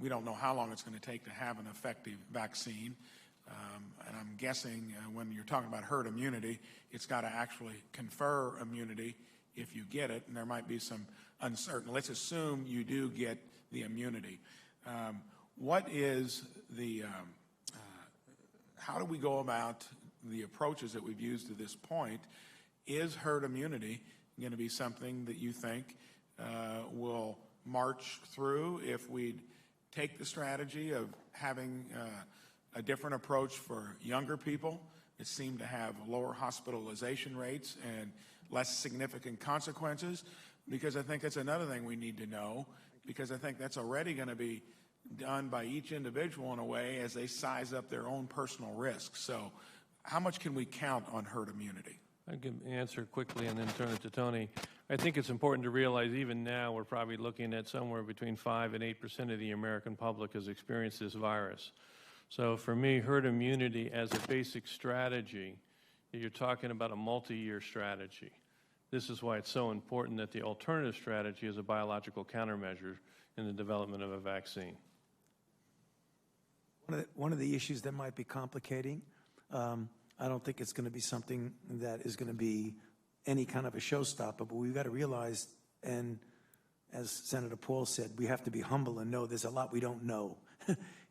we don't know how long it's going to take to have an effective vaccine. And I'm guessing when you're talking about herd immunity, it's got to actually confer immunity if you get it, and there might be some uncertain. Let's assume you do get the immunity. What is the, how do we go about the approaches that we've used to this point? Is herd immunity going to be something that you think will march through if we take the strategy of having a different approach for younger people that seem to have lower hospitalization rates and less significant consequences? Because I think that's another thing we need to know, because I think that's already going to be done by each individual in a way as they size up their own personal risks. So how much can we count on herd immunity? I can answer quickly and then turn it to Tony. I think it's important to realize even now we're probably looking at somewhere between 5 and 8% of the American public has experienced this virus. So for me, herd immunity as a basic strategy, you're talking about a multi-year strategy. This is why it's so important that the alternative strategy is a biological countermeasure in the development of a vaccine. One of the issues that might be complicating, I don't think it's going to be something that is going to be any kind of a showstopper, but we've got to realize, and as Senator Paul said, we have to be humble and know there's a lot we don't know.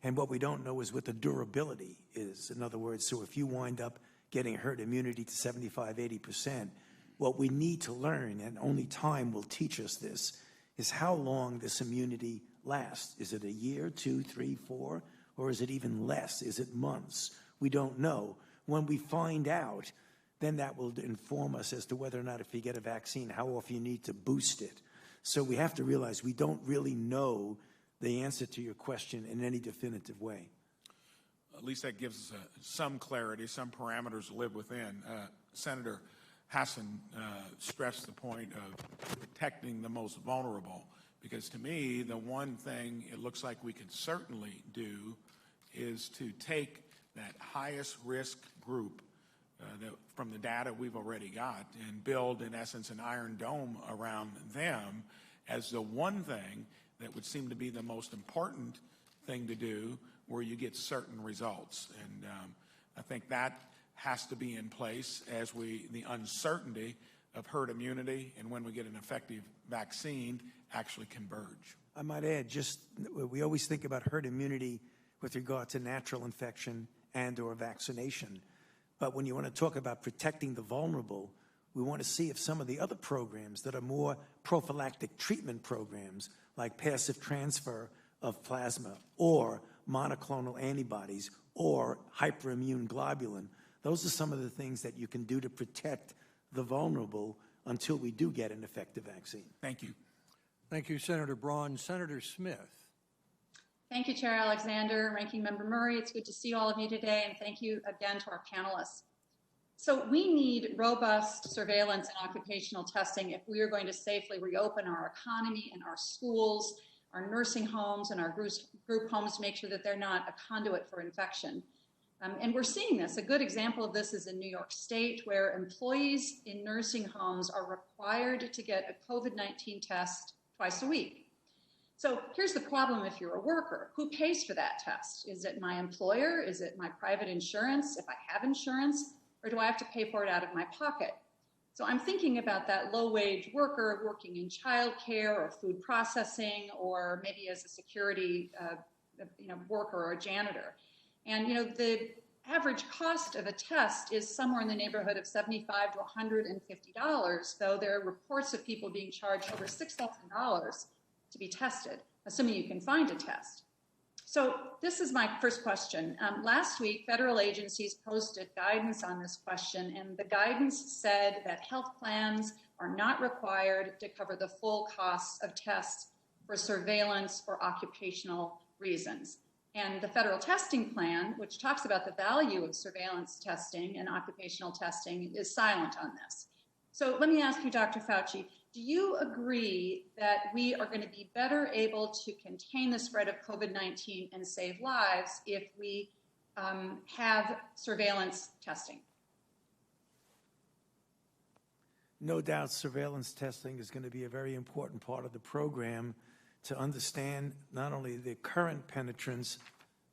And what we don't know is what the durability is. In other words, so if you wind up getting herd immunity to 75, 80%, what we need to learn, and only time will teach us this, is how long this immunity lasts. Is it a year, 2, 3, 4, or is it even less? Is it months? We don't know. When we find out, then that will inform us as to whether or not, if you get a vaccine, how often you need to boost it. So we have to realize we don't really know the answer to your question in any definitive way. At least that gives us some clarity, some parameters to live within. Senator Hassan stressed the point of protecting the most vulnerable, because to me, the one thing it looks like we can certainly do is to take that highest risk group from the data we've already got and build, in essence, an iron dome around them as the one thing that would seem to be the most important thing to do where you get certain results. And I think that has to be in place as the uncertainty of herd immunity and when we get an effective vaccine actually converge. I might add, we always think about herd immunity with regard to natural infection and or vaccination. But when you want to talk about protecting the vulnerable, we want to see if some of the other programs that are more prophylactic treatment programs, like passive transfer of plasma or monoclonal antibodies or hyperimmune globulin, those are some of the things that you can do to protect the vulnerable until we do get an effective vaccine. Thank you. Thank you, Senator Braun. Senator Smith. Thank you, Chair Alexander, Ranking Member Murray. It's good to see all of you today, and thank you again to our panelists. So we need robust surveillance and occupational testing if we are going to safely reopen our economy and our schools, our nursing homes, and our group homes to make sure that they're not a conduit for infection. And we're seeing this. A good example of this is in New York State, where employees in nursing homes are required to get a COVID-19 test twice a week. So here's the problem if you're a worker. Who pays for that test? Is it my employer? Is it my private insurance, if I have insurance? Or do I have to pay for it out of my pocket? So I'm thinking about that low-wage worker working in childcare or food processing, or maybe as a security worker or a janitor. And the average cost of a test is somewhere in the neighborhood of $75 to $150, though there are reports of people being charged over $6,000 to be tested, assuming you can find a test. So this is my first question. Last week, federal agencies posted guidance on this question, and the guidance said that health plans are not required to cover the full costs of tests for surveillance or occupational reasons. And the federal testing plan, which talks about the value of surveillance testing and occupational testing, is silent on this. So let me ask you, Dr. Fauci, do you agree that we are going to be better able to contain the spread of COVID-19 and save lives if we have surveillance testing? No doubt surveillance testing is going to be a very important part of the program to understand not only the current penetrance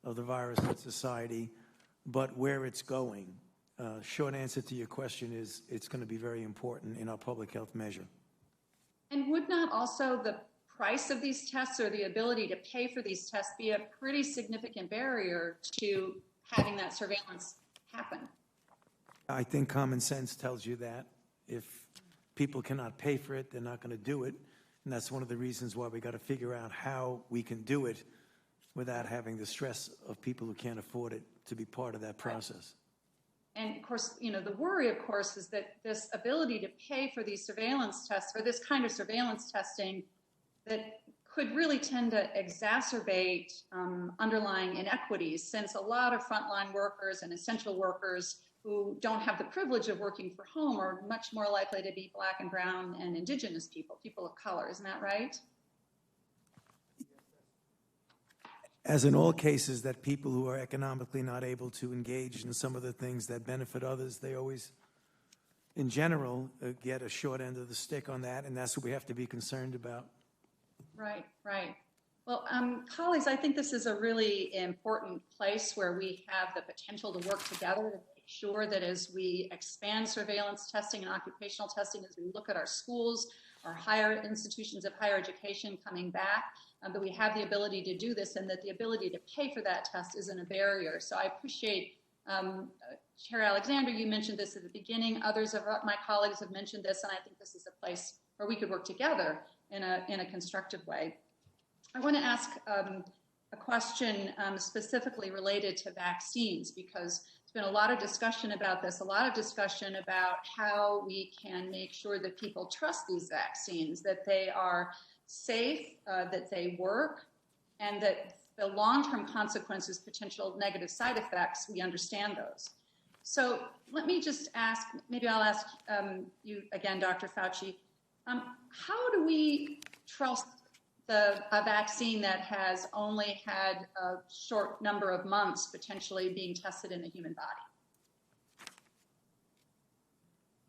of the virus in society, but where it's going. Short answer to your question is it's going to be very important in our public health measure. And would not also the price of these tests or the ability to pay for these tests be a pretty significant barrier to having that surveillance happen? I think common sense tells you that. If people cannot pay for it, they're not going to do it. And that's one of the reasons why we got to figure out how we can do it without having the stress of people who can't afford it to be part of that process. And of course, the worry, of course, is that this ability to pay for these surveillance tests, for this kind of surveillance testing, that could really tend to exacerbate underlying inequities, since a lot of frontline workers and essential workers who don't have the privilege of working from home are much more likely to be Black and brown and indigenous people, people of color. Isn't that right? As in all cases that people who are economically not able to engage in some of the things that benefit others, they always, in general, get a short end of the stick on that, and that's what we have to be concerned about. Right, right. Well, colleagues, I think this is a really important place where we have the potential to work together to make sure that as we expand surveillance testing and occupational testing, as we look at our schools, our higher institutions of higher education coming back, that we have the ability to do this, and that the ability to pay for that test isn't a barrier. So I appreciate, Chair Alexander, you mentioned this at the beginning. Others of my colleagues have mentioned this, and I think this is a place where we could work together in a constructive way. I want to ask a question specifically related to vaccines, because there's been a lot of discussion about this, a lot of discussion about how we can make sure that people trust these vaccines, that they are safe, that they work, and that the long-term consequences, potential negative side effects, we understand those. So let me just ask, maybe I'll ask you again, Dr. Fauci, how do we trust a vaccine that has only had a short number of months potentially being tested in the human body?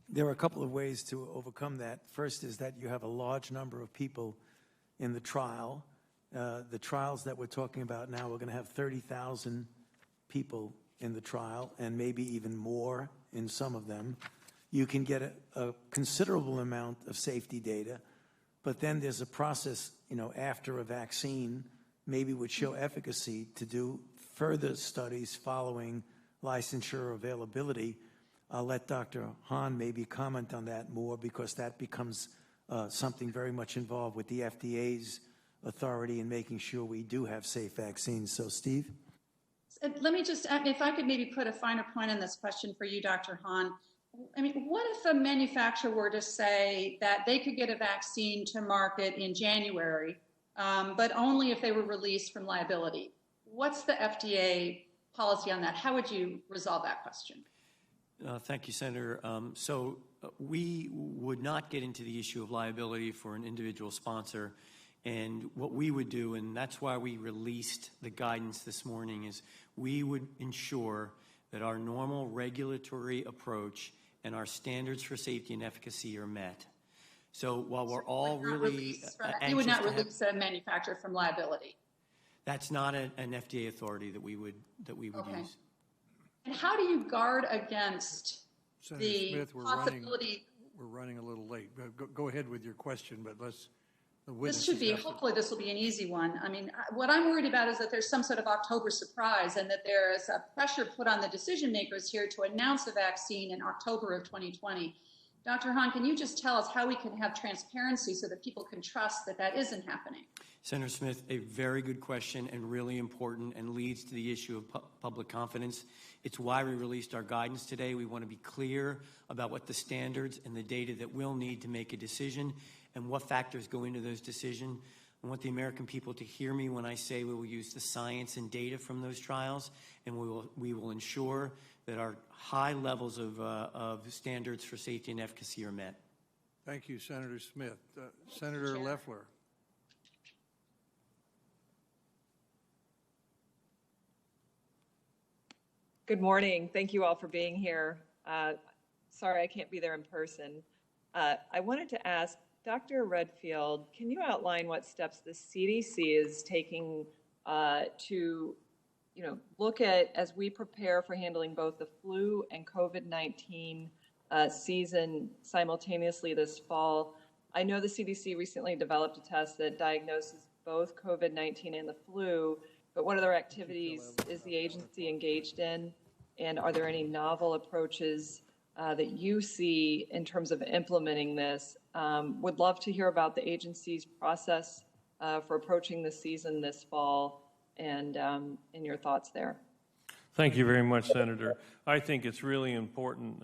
There are a couple of ways to overcome that. First is that you have a large number of people in the trial. The trials that we're talking about now, we're going to have 30,000 people in the trial, and maybe even more in some of them. You can get a considerable amount of safety data, but then there's a process, after a vaccine maybe would show efficacy to do further studies following licensure availability. I'll let Dr. Hahn maybe comment on that more, because that becomes something very much involved with the FDA's authority in making sure we do have safe vaccines. So, Steve? Let me just, if I could maybe put a finer point on this question for you, Dr. Hahn. I mean, what if a manufacturer were to say that they could get a vaccine to market in January, but only if they were released from liability? What's the FDA policy on that? How would you resolve that question? Thank you, Senator. So we would not get into the issue of liability for an individual sponsor. And what we would do, and that's why we released the guidance this morning, is we would ensure that our normal regulatory approach and our standards for safety and efficacy are met. So while we're all really you would not release a manufacturer from liability. That's not an FDA authority that we would use. And how do you guard against Senator the Smith, possibility? We're running a little late. Go ahead with your question, but let's. This should be, hopefully this will be an easy one. I mean, what I'm worried about is that there's some sort of October surprise and that there is a pressure put on the decision makers here to announce a vaccine in October of 2020. Dr. Hahn, can you just tell us how we can have transparency so that people can trust that that isn't happening? Senator Smith, a very good question and really important, and leads to the issue of public confidence. It's why we released our guidance today. We want to be clear about what the standards and the data that we'll need to make a decision and what factors go into those decisions. I want the American people to hear me when I say we will use the science and data from those trials, and we will ensure that our high levels of standards for safety and efficacy are met. Thank you, Senator Smith. Senator Loeffler. Good morning. Thank you all for being here. Sorry I can't be there in person. I wanted to ask Dr. Redfield, can you outline what steps the CDC is taking to look at, as we prepare for handling both the flu and COVID-19 season simultaneously this fall? I know the CDC recently developed a test that diagnoses both COVID-19 and the flu, but what other activities is the agency engaged in? And are there any novel approaches that you see in terms of implementing this? Would love to hear about the agency's process for approaching the season this fall and your thoughts there. Thank you very much, Senator. I think it's really important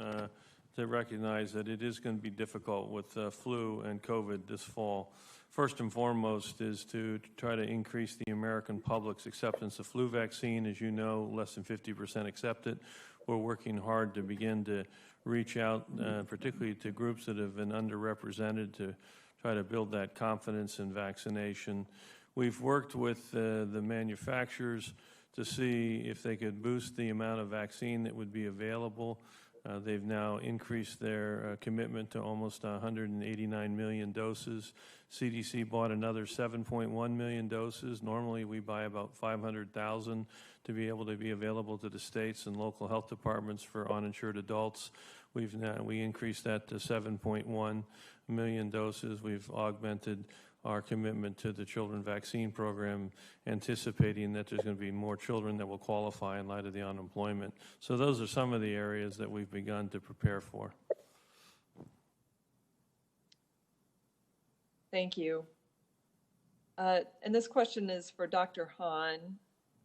to recognize that it is going to be difficult with flu and COVID this fall. First and foremost is to try to increase the American public's acceptance of flu vaccine. As you know, less than 50% accept it. We're working hard to begin to reach out, particularly to groups that have been underrepresented, to try to build that confidence in vaccination. We've worked with the manufacturers to see if they could boost the amount of vaccine that would be available. They've now increased their commitment to almost 189 million doses. CDC bought another 7.1 million doses. Normally we buy about 500,000 to be able to be available to the states and local health departments for uninsured adults. We increased that to 7.1 million doses. We've augmented our commitment to the children vaccine program, anticipating that there's going to be more children that will qualify in light of the unemployment. So those are some of the areas that we've begun to prepare for. Thank you. And this question is for Dr. Hahn.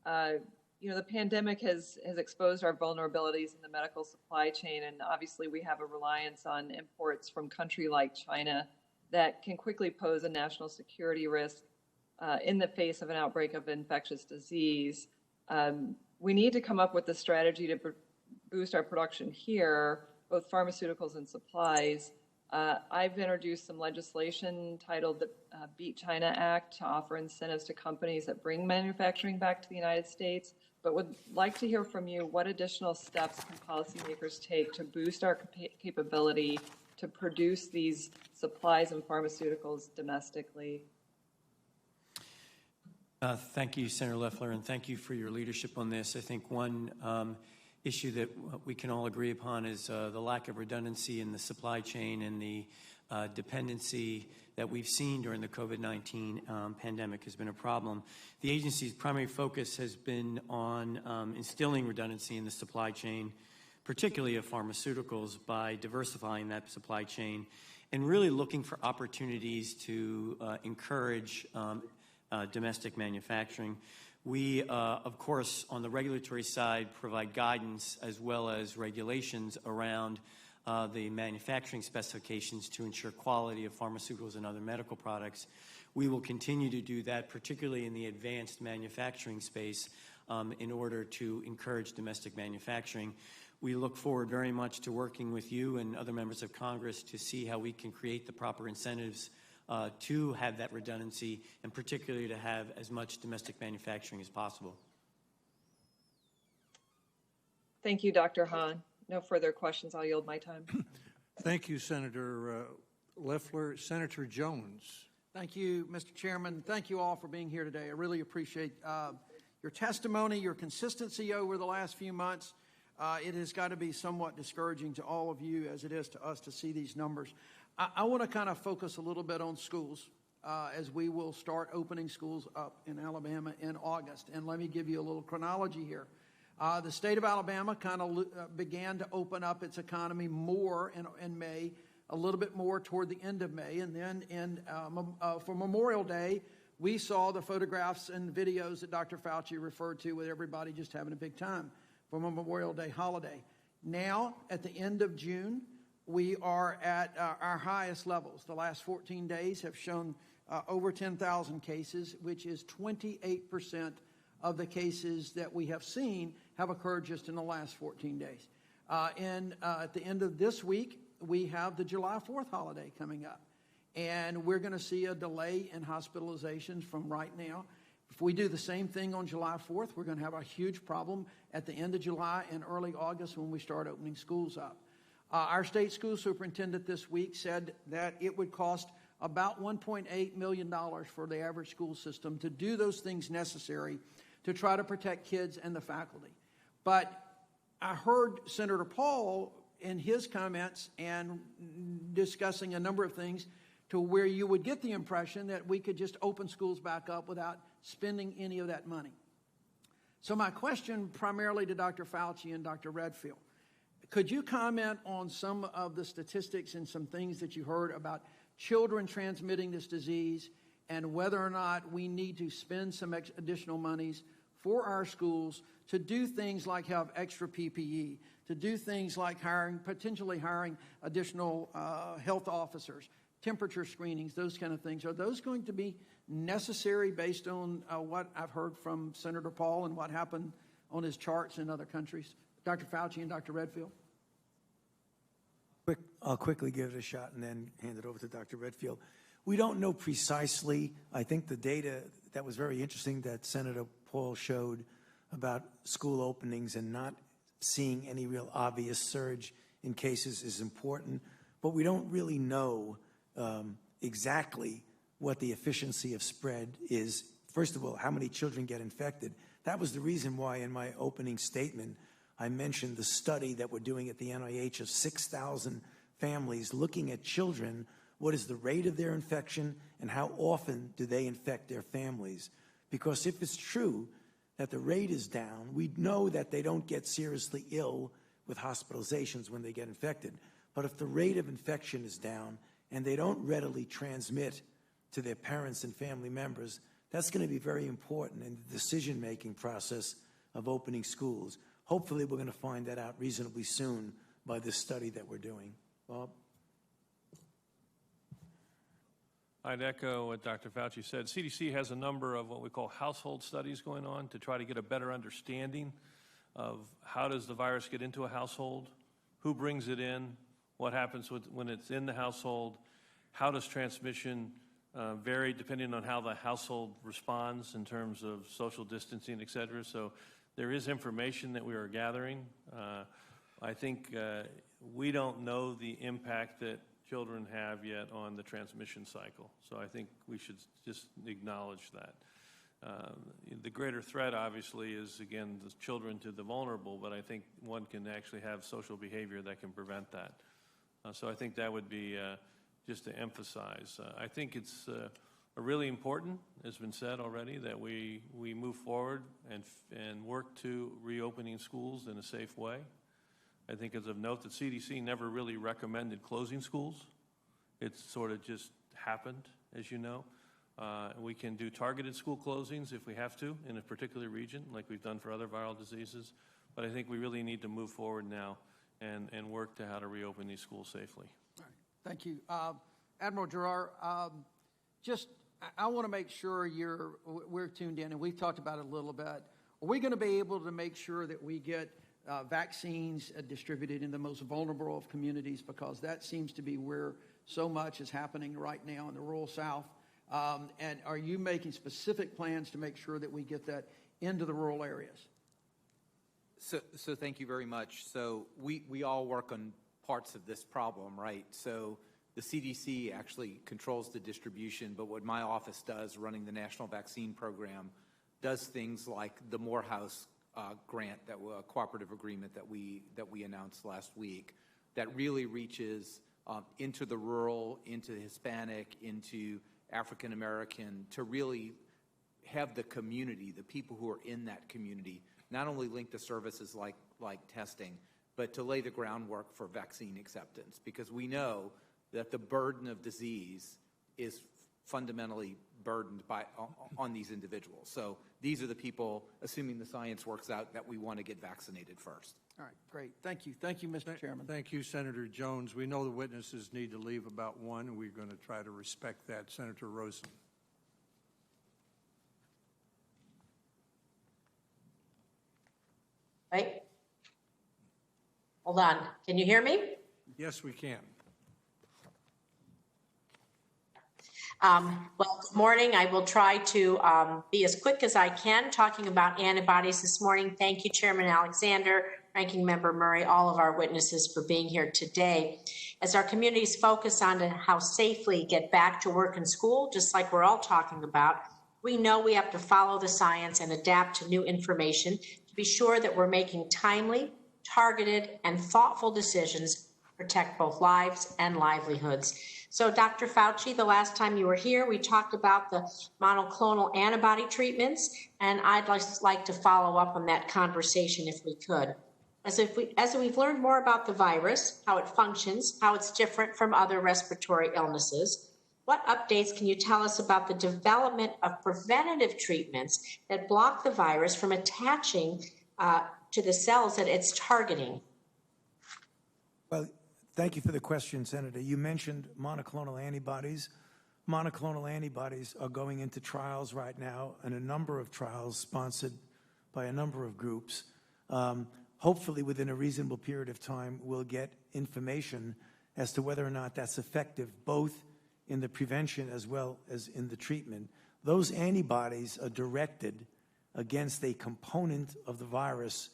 The pandemic has exposed our vulnerabilities in the medical supply chain, and obviously we have a reliance on imports from countries like China that can quickly pose a national security risk in the face of an outbreak of infectious disease. We need to come up with a strategy to boost our production here, both pharmaceuticals and supplies. I've introduced some legislation titled the Beat China Act to offer incentives to companies that bring manufacturing back to the United States, but would like to hear from you what additional steps can policymakers take to boost our capability to produce these supplies and pharmaceuticals domestically. Thank you, Senator Loeffler, and thank you for your leadership on this. I think one issue that we can all agree upon is the lack of redundancy in the supply chain and the dependency that we've seen during the COVID-19 pandemic has been a problem. The agency's primary focus has been on instilling redundancy in the supply chain, particularly of pharmaceuticals, by diversifying that supply chain and really looking for opportunities to encourage domestic manufacturing. We, of course, on the regulatory side, provide guidance as well as regulations around the manufacturing specifications to ensure quality of pharmaceuticals and other medical products. We will continue to do that, particularly in the advanced manufacturing space, in order to encourage domestic manufacturing. We look forward very much to working with you and other members of Congress to see how we can create the proper incentives to have that redundancy, and particularly to have as much domestic manufacturing as possible. Thank you, Dr. Hahn. No further questions. I'll yield my time. Thank you, Senator Loeffler. Senator Jones. Thank you, Mr. Chairman. Thank you all for being here today. I really appreciate your testimony, your consistency over the last few months. It has got to be somewhat discouraging to all of you, as it is to us, to see these numbers. I want to kind of focus a little bit on schools, as we will start opening schools up in Alabama in August. And let me give you a little chronology here. The state of Alabama kind of began to open up its economy more in May, a little bit more toward the end of May. And then for Memorial Day, we saw the photographs and videos that Dr. Fauci referred to, with everybody just having a big time for a Memorial Day holiday. Now, at the end of June, we are at our highest levels. The last 14 days have shown over 10,000 cases, which is 28% of the cases that we have seen have occurred just in the last 14 days. At the end of this week, we have the July 4th holiday coming up. And we're going to see a delay in hospitalizations from right now. If we do the same thing on July 4th, we're going to have a huge problem at the end of July and early August when we start opening schools up. Our state school superintendent this week said that it would cost about $1.8 million for the average school system to do those things necessary to try to protect kids and the faculty. But I heard Senator Paul in his comments and discussing a number of things to where you would get the impression that we could just open schools back up without spending any of that money. So my question primarily to Dr. Fauci and Dr. Redfield, could you comment on some of the statistics and some things that you heard about children transmitting this disease, and whether or not we need to spend some additional monies for our schools to do things like have extra PPE, to do things like potentially hiring additional health officers, temperature screenings, those kind of things? Are those going to be necessary based on what I've heard from Senator Paul and what happened on his charts in other countries? Dr. Fauci and Dr. Redfield. I'll quickly give it a shot and then hand it over to Dr. Redfield. We don't know precisely. I think the data that was very interesting that Senator Paul showed about school openings and not seeing any real obvious surge in cases is important, but we don't really know exactly what the efficiency of spread is. First of all, how many children get infected. That was the reason why in my opening statement I mentioned the study that we're doing at the NIH of 6,000 families looking at children. What is the rate of their infection and how often do they infect their families? Because if it's true that the rate is down, we know that they don't get seriously ill with hospitalizations when they get infected. But if the rate of infection is down and they don't readily transmit to their parents and family members, that's going to be very important in the decision-making process of opening schools. Hopefully, we're going to find that out reasonably soon by this study that we're doing. Bob? I'd echo what Dr. Fauci said. CDC has a number of what we call household studies going on to try to get a better understanding of how does the virus get into a household, who brings it in, what happens when it's in the household, how does transmission vary depending on how the household responds in terms of social distancing, et cetera. So there is information that we are gathering. I think we don't know the impact that children have yet on the transmission cycle. So I think we should just acknowledge that. The greater threat, obviously, is, again, the children to the vulnerable, but I think one can actually have social behavior that can prevent that. So I think that would be just to emphasize. I think it's really important, as been said already, that we move forward and work to reopening schools in a safe way. I think it's of note that CDC never really recommended closing schools. It sort of just happened, as you know. We can do targeted school closings if we have to in a particular region, like we've done for other viral diseases. But I think we really need to move forward now and work to how to reopen these schools safely. All right. Thank you. Admiral Gerard, I want to make sure we're tuned in, and we've talked about it a little bit. Are we going to be able to make sure that we get vaccines distributed in the most vulnerable of communities, because that seems to be where so much is happening right now in the rural South? And are you making specific plans to make sure that we get that into the rural areas? So thank you very much. So we all work on parts of this problem, right? So the CDC actually controls the distribution, but what my office does, running the National Vaccine Program, does things like the Morehouse grant, a cooperative agreement that we announced last week, that really reaches into the rural, into the Hispanic, into African American, to really have the community, the people who are in that community, not only link to services like testing, but to lay the groundwork for vaccine acceptance, because we know that the burden of disease is fundamentally burdened on these individuals. So these are the people, assuming the science works out, that we want to get vaccinated first. All right, great. Thank you. Thank you, Mr. Chairman. Thank you, Senator Jones. We know the witnesses need to leave about 1, and we're going to try to respect that. Senator Rosen. Right. Hold on. Can you hear me? Yes, we can. Well, good morning. I will try to be as quick as I can talking about antibodies this morning. Thank you, Chairman Alexander, Ranking Member Murray, all of our witnesses for being here today. As our communities focus on how safely get back to work and school, just like we're all talking about, we know we have to follow the science and adapt to new information to be sure that we're making timely, targeted, and thoughtful decisions to protect both lives and livelihoods. So, Dr. Fauci, the last time you were here, we talked about the monoclonal antibody treatments, and I'd like to follow up on that conversation if we could. As we've learned more about the virus, how it functions, how it's different from other respiratory illnesses, what updates can you tell us about the development of preventative treatments that block the virus from attaching to the cells that it's targeting? Well, thank you for the question, Senator. You mentioned monoclonal antibodies. Monoclonal antibodies are going into trials right now, and a number of trials sponsored by a number of groups. Hopefully, within a reasonable period of time, we'll get information as to whether or not that's effective, both in the prevention as well as in the treatment. Those antibodies are directed against a component of the virus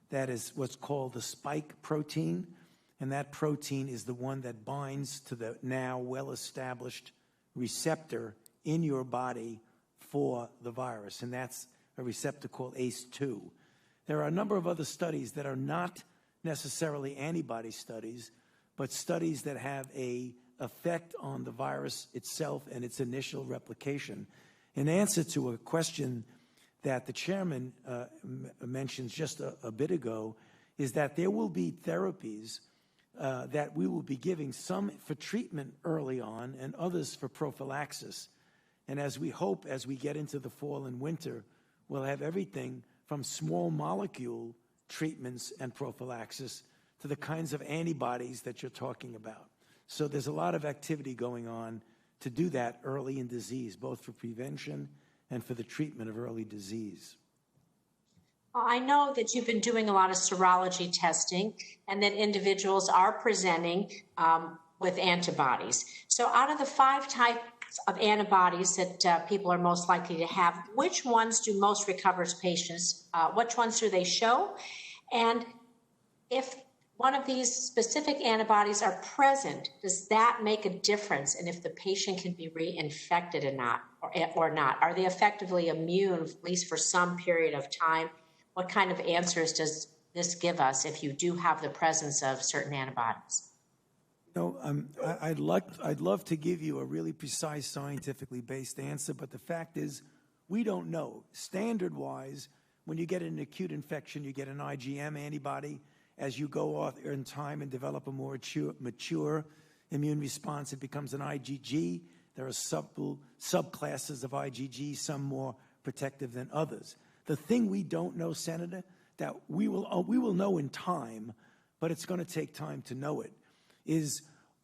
that is what's called the spike protein. And that protein is the one that binds to the now well-established receptor in your body for the virus, and that's a receptor called ACE2. There are a number of other studies that are not necessarily antibody studies, but studies that have an effect on the virus itself and its initial replication. In answer to a question that the chairman mentioned just a bit ago, is that there will be therapies that we will be giving, some for treatment early on and others for prophylaxis. And as we hope, as we get into the fall and winter, we'll have everything from small molecule treatments and prophylaxis to the kinds of antibodies that you're talking about. So there's a lot of activity going on to do that early in disease, both for prevention and for the treatment of early disease. Well, I know that you've been doing a lot of serology testing and that individuals are presenting with antibodies. So out of the 5 types of antibodies that people are most likely to have, which ones do most recovers patients? Which ones do they show? And if one of these specific antibodies are present, does that make a difference in if the patient can be reinfected or not? Are they effectively immune, at least for some period of time? What kind of answers does this give us if you do have the presence of certain antibodies? No, I'd love to give you a really precise, scientifically based answer, but the fact is, we don't know. Standard-wise, when you get an acute infection, you get an IgM antibody. As you go on in time and develop a more mature immune response, it becomes an IgG. There are subclasses of IgG, some more protective than others. The thing we don't know, Senator, that we will know in time, but it's going to take time to know it, is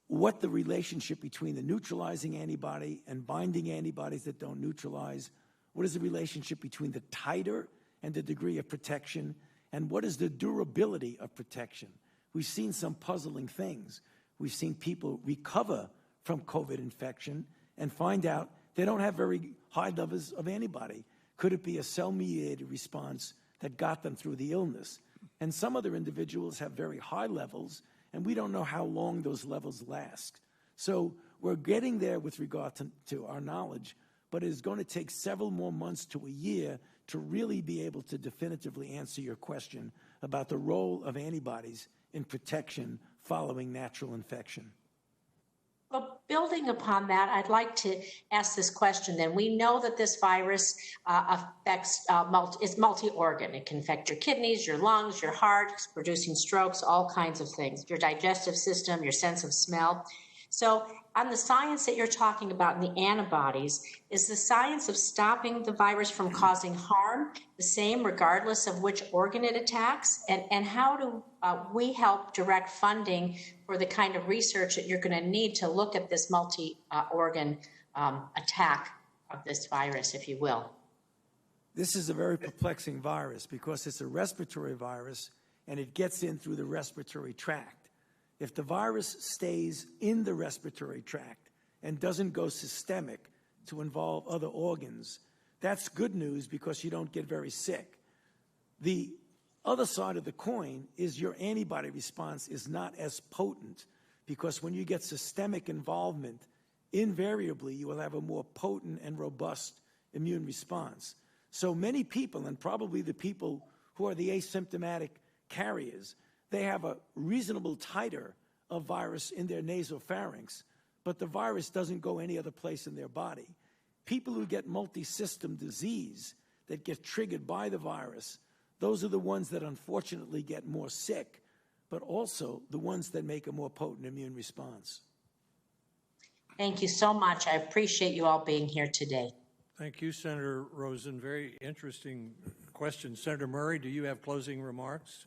what the relationship between the neutralizing antibody and binding antibodies that don't neutralize. What is the relationship between the titer and the degree of protection? And what is the durability of protection? We've seen some puzzling things. We've seen people recover from COVID infection and find out they don't have very high levels of antibody. Could it be a cell-mediated response that got them through the illness? And some other individuals have very high levels, and we don't know how long those levels last. So we're getting there with regard to our knowledge, but it's going to take several more months to a year to really be able to definitively answer your question about the role of antibodies in protection following natural infection. Well, building upon that, I'd like to ask this question then. We know that this virus is multi-organ. It can affect your kidneys, your lungs, your heart, producing strokes, all kinds of things, your digestive system, your sense of smell. So on the science that you're talking about in the antibodies, is the science of stopping the virus from causing harm the same regardless of which organ it attacks? And how do we help direct funding for the kind of research that you're going to need to look at this multi-organ attack of this virus, if you will? This is a very perplexing virus because it's a respiratory virus and it gets in through the respiratory tract. If the virus stays in the respiratory tract and doesn't go systemic to involve other organs, that's good news because you don't get very sick. The other side of the coin is your antibody response is not as potent because when you get systemic involvement, invariably you will have a more potent and robust immune response. So many people, and probably the people who are the asymptomatic carriers, they have a reasonable titer of virus in their nasopharynx, but the virus doesn't go any other place in their body. People who get multi-system disease that get triggered by the virus, those are the ones that unfortunately get more sick, but also the ones that make a more potent immune response. Thank you so much. I appreciate you all being here today. Thank you, Senator Rosen. Very interesting question. Senator Murray, do you have closing remarks?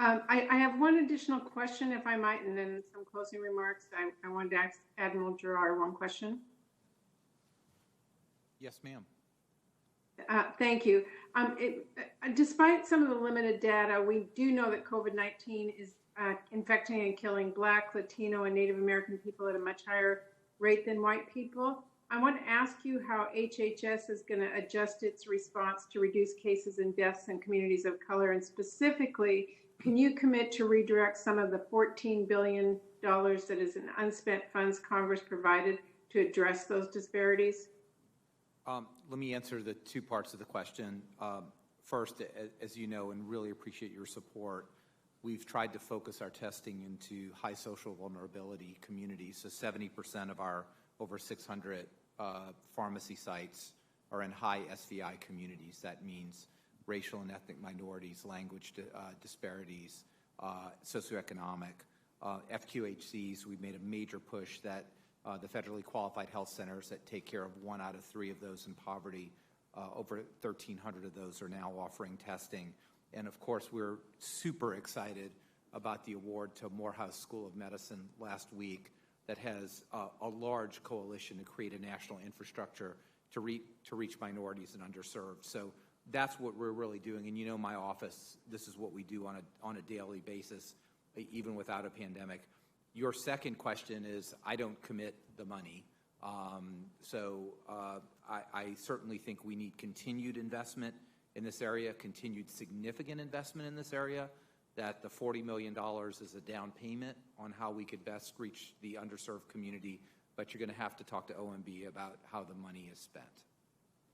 I have one additional question, if I might, and then some closing remarks. I wanted to ask Admiral Gerard one question. Yes, ma'am. Thank you. Despite some of the limited data, we do know that COVID-19 is infecting and killing Black, Latino, and Native American people at a much higher rate than white people. I want to ask you how HHS is going to adjust its response to reduce cases and deaths in communities of color, and specifically, can you commit to redirect some of the $14 billion that is in unspent funds Congress provided to address those disparities? Let me answer the two parts of the question. First, as you know, and really appreciate your support, we've tried to focus our testing into high social vulnerability communities. So 70% of our over 600 pharmacy sites are in high SVI communities. That means racial and ethnic minorities, language disparities, socioeconomic. FQHCs, we've made a major push that the federally qualified health centers that take care of 1 out of 3 of those in poverty, over 1,300 of those are now offering testing. And of course, we're super excited about the award to Morehouse School of Medicine last week that has a large coalition to create a national infrastructure to reach minorities and underserved. So that's what we're really doing. And you know, my office, this is what we do on a daily basis, even without a pandemic. Your second question is, I don't commit the money. I certainly think we need continued investment in this area, continued significant investment in this area, that the $40 million is a down payment on how we could best reach the underserved community, but you're going to have to talk to OMB about how the money is spent.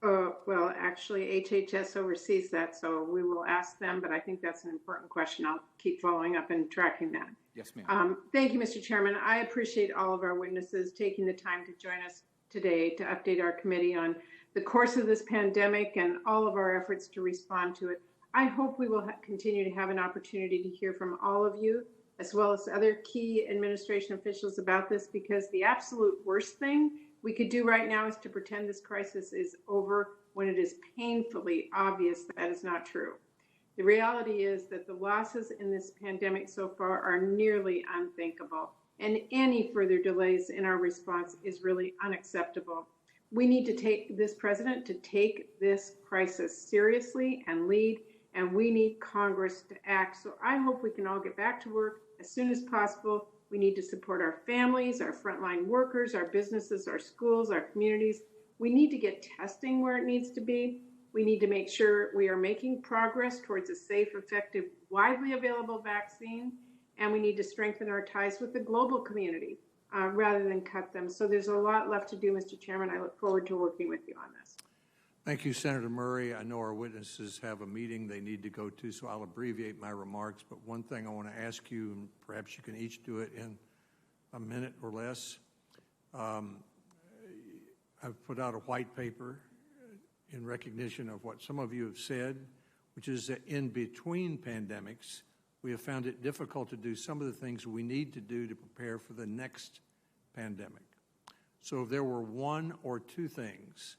Well, actually, HHS oversees that, so we will ask them, but I think that's an important question. I'll keep following up and tracking that. Yes, ma'am. Thank you, Mr. Chairman. I appreciate all of our witnesses taking the time to join us today to update our committee on the course of this pandemic and all of our efforts to respond to it. I hope we will continue to have an opportunity to hear from all of you, as well as other key administration officials about this, because the absolute worst thing we could do right now is to pretend this crisis is over when it is painfully obvious that is not true. The reality is that the losses in this pandemic so far are nearly unthinkable, and any further delays in our response is really unacceptable. We need to take this president to take this crisis seriously and lead, and we need Congress to act. So I hope we can all get back to work as soon as possible. We need to support our families, our frontline workers, our businesses, our schools, our communities. We need to get testing where it needs to be. We need to make sure we are making progress towards a safe, effective, widely available vaccine. And we need to strengthen our ties with the global community rather than cut them. So there's a lot left to do, Mr. Chairman. I look forward to working with you on this. Thank you, Senator Murray. I know our witnesses have a meeting they need to go to, so I'll abbreviate my remarks. But one thing I want to ask you, and perhaps you can each do it in a minute or less. I've put out a white paper in recognition of what some of you have said, which is that in between pandemics, we have found it difficult to do some of the things we need to do to prepare for the next pandemic. So if there were one or two things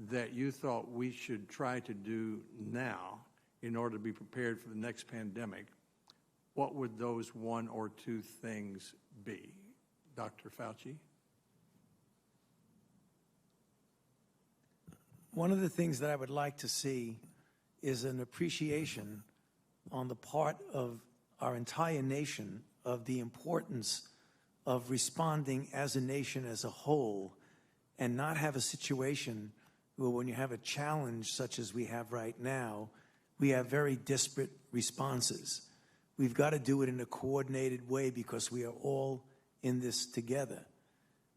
that you thought we should try to do now in order to be prepared for the next pandemic, what would those one or two things be? Dr. Fauci? One of the things that I would like to see is an appreciation on the part of our entire nation of the importance of responding as a nation as a whole, and not have a situation where when you have a challenge such as we have right now, we have very disparate responses. We've got to do it in a coordinated way because we are all in this together.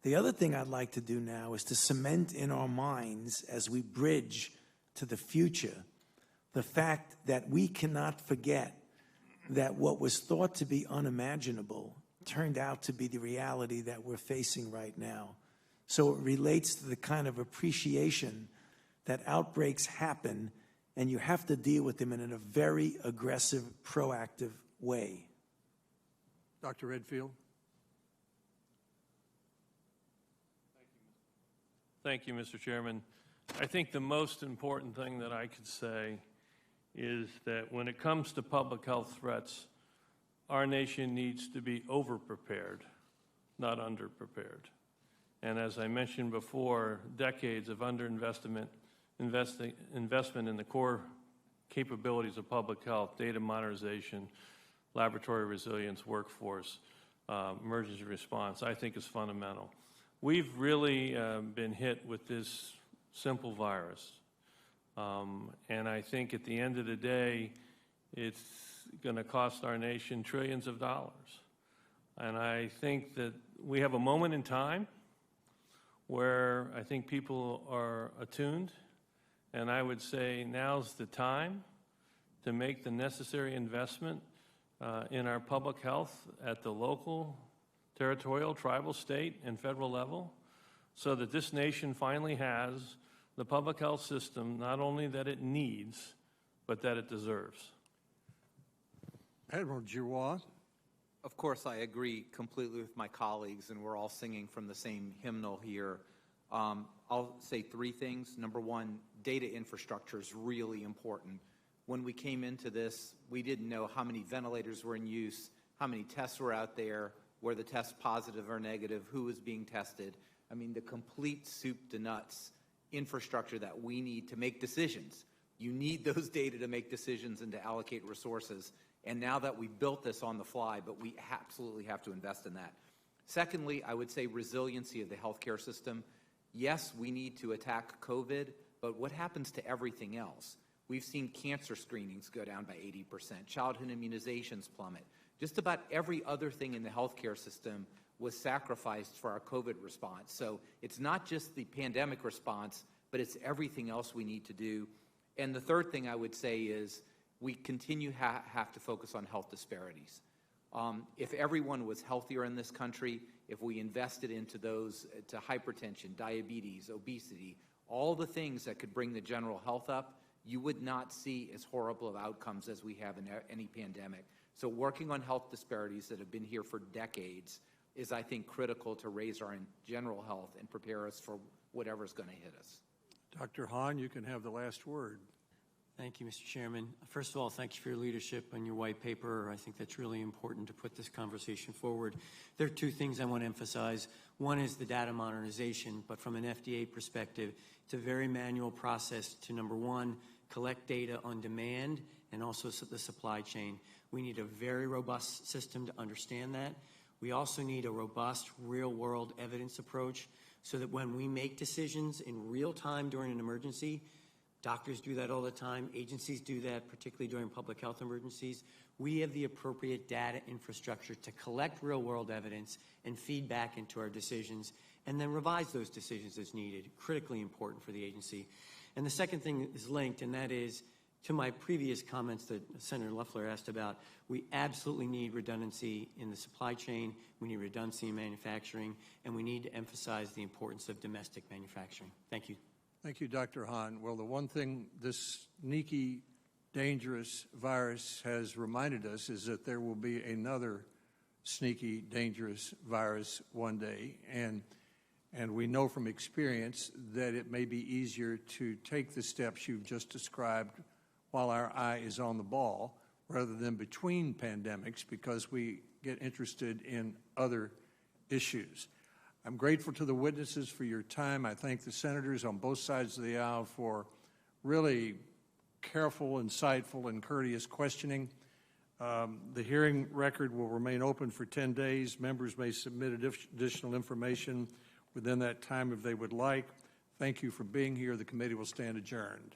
The other thing I'd like to do now is to cement in our minds as we bridge to the future the fact that we cannot forget that what was thought to be unimaginable turned out to be the reality that we're facing right now. So it relates to the kind of appreciation that outbreaks happen, and you have to deal with them in a very aggressive, proactive way. Dr. Redfield? Thank you, Mr. Chairman. I think the most important thing that I could say is that when it comes to public health threats, our nation needs to be over-prepared, not under-prepared. And as I mentioned before, decades of underinvestment investment in the core capabilities of public health, data modernization, laboratory resilience, workforce, emergency response, I think is fundamental. We've really been hit with this simple virus. And I think at the end of the day, it's going to cost our nation trillions of dollars. And I think that we have a moment in time where I think people are attuned, and I would say now's the time to make the necessary investment in our public health at the local, territorial, tribal, state, and federal level, so that this nation finally has the public health system not only that it needs, but that it deserves. Admiral Giroir? Of course, I agree completely with my colleagues, and we're all singing from the same hymnal here. I'll say three things. Number one, data infrastructure is really important. When we came into this, we didn't know how many ventilators were in use, how many tests were out there, were the tests positive or negative, who was being tested. I mean, the complete soup to nuts infrastructure that we need to make decisions. You need those data to make decisions and to allocate resources. And now that we built this on the fly, but we absolutely have to invest in that. Secondly, I would say resiliency of the healthcare system. Yes, we need to attack COVID, but what happens to everything else? We've seen cancer screenings go down by 80%, childhood immunizations plummet. Just about every other thing in the healthcare system was sacrificed for our COVID response. So it's not just the pandemic response, but it's everything else we need to do. And the third thing I would say is we continue have to focus on health disparities. If everyone was healthier in this country, if we invested into those, to hypertension, diabetes, obesity, all the things that could bring the general health up, you would not see as horrible of outcomes as we have in any pandemic. So working on health disparities that have been here for decades is, I think, critical to raise our general health and prepare us for whatever's going to hit us. Dr. Hahn, you can have the last word. Thank you, Mr. Chairman. First of all, thank you for your leadership on your white paper. I think that's really important to put this conversation forward. There are two things I want to emphasize. One is the data modernization, but from an FDA perspective, it's a very manual process to, number one, collect data on demand and also the supply chain. We need a very robust system to understand that. We also need a robust real-world evidence approach so that when we make decisions in real time during an emergency, doctors do that all the time, agencies do that, particularly during public health emergencies, we have the appropriate data infrastructure to collect real-world evidence and feed back into our decisions, and then revise those decisions as needed. Critically important for the agency. And the second thing is linked, and that is to my previous comments that Senator Loeffler asked about. We absolutely need redundancy in the supply chain, we need redundancy in manufacturing, and we need to emphasize the importance of domestic manufacturing. Thank you. Thank you, Dr. Hahn. Well, the one thing this sneaky, dangerous virus has reminded us is that there will be another sneaky, dangerous virus one day. And we know from experience that it may be easier to take the steps you've just described while our eye is on the ball rather than between pandemics, because we get interested in other issues. I'm grateful to the witnesses for your time. I thank the senators on both sides of the aisle for really careful, insightful, and courteous questioning. The hearing record will remain open for 10 days. Members may submit additional information within that time if they would like. Thank you for being here. The committee will stand adjourned.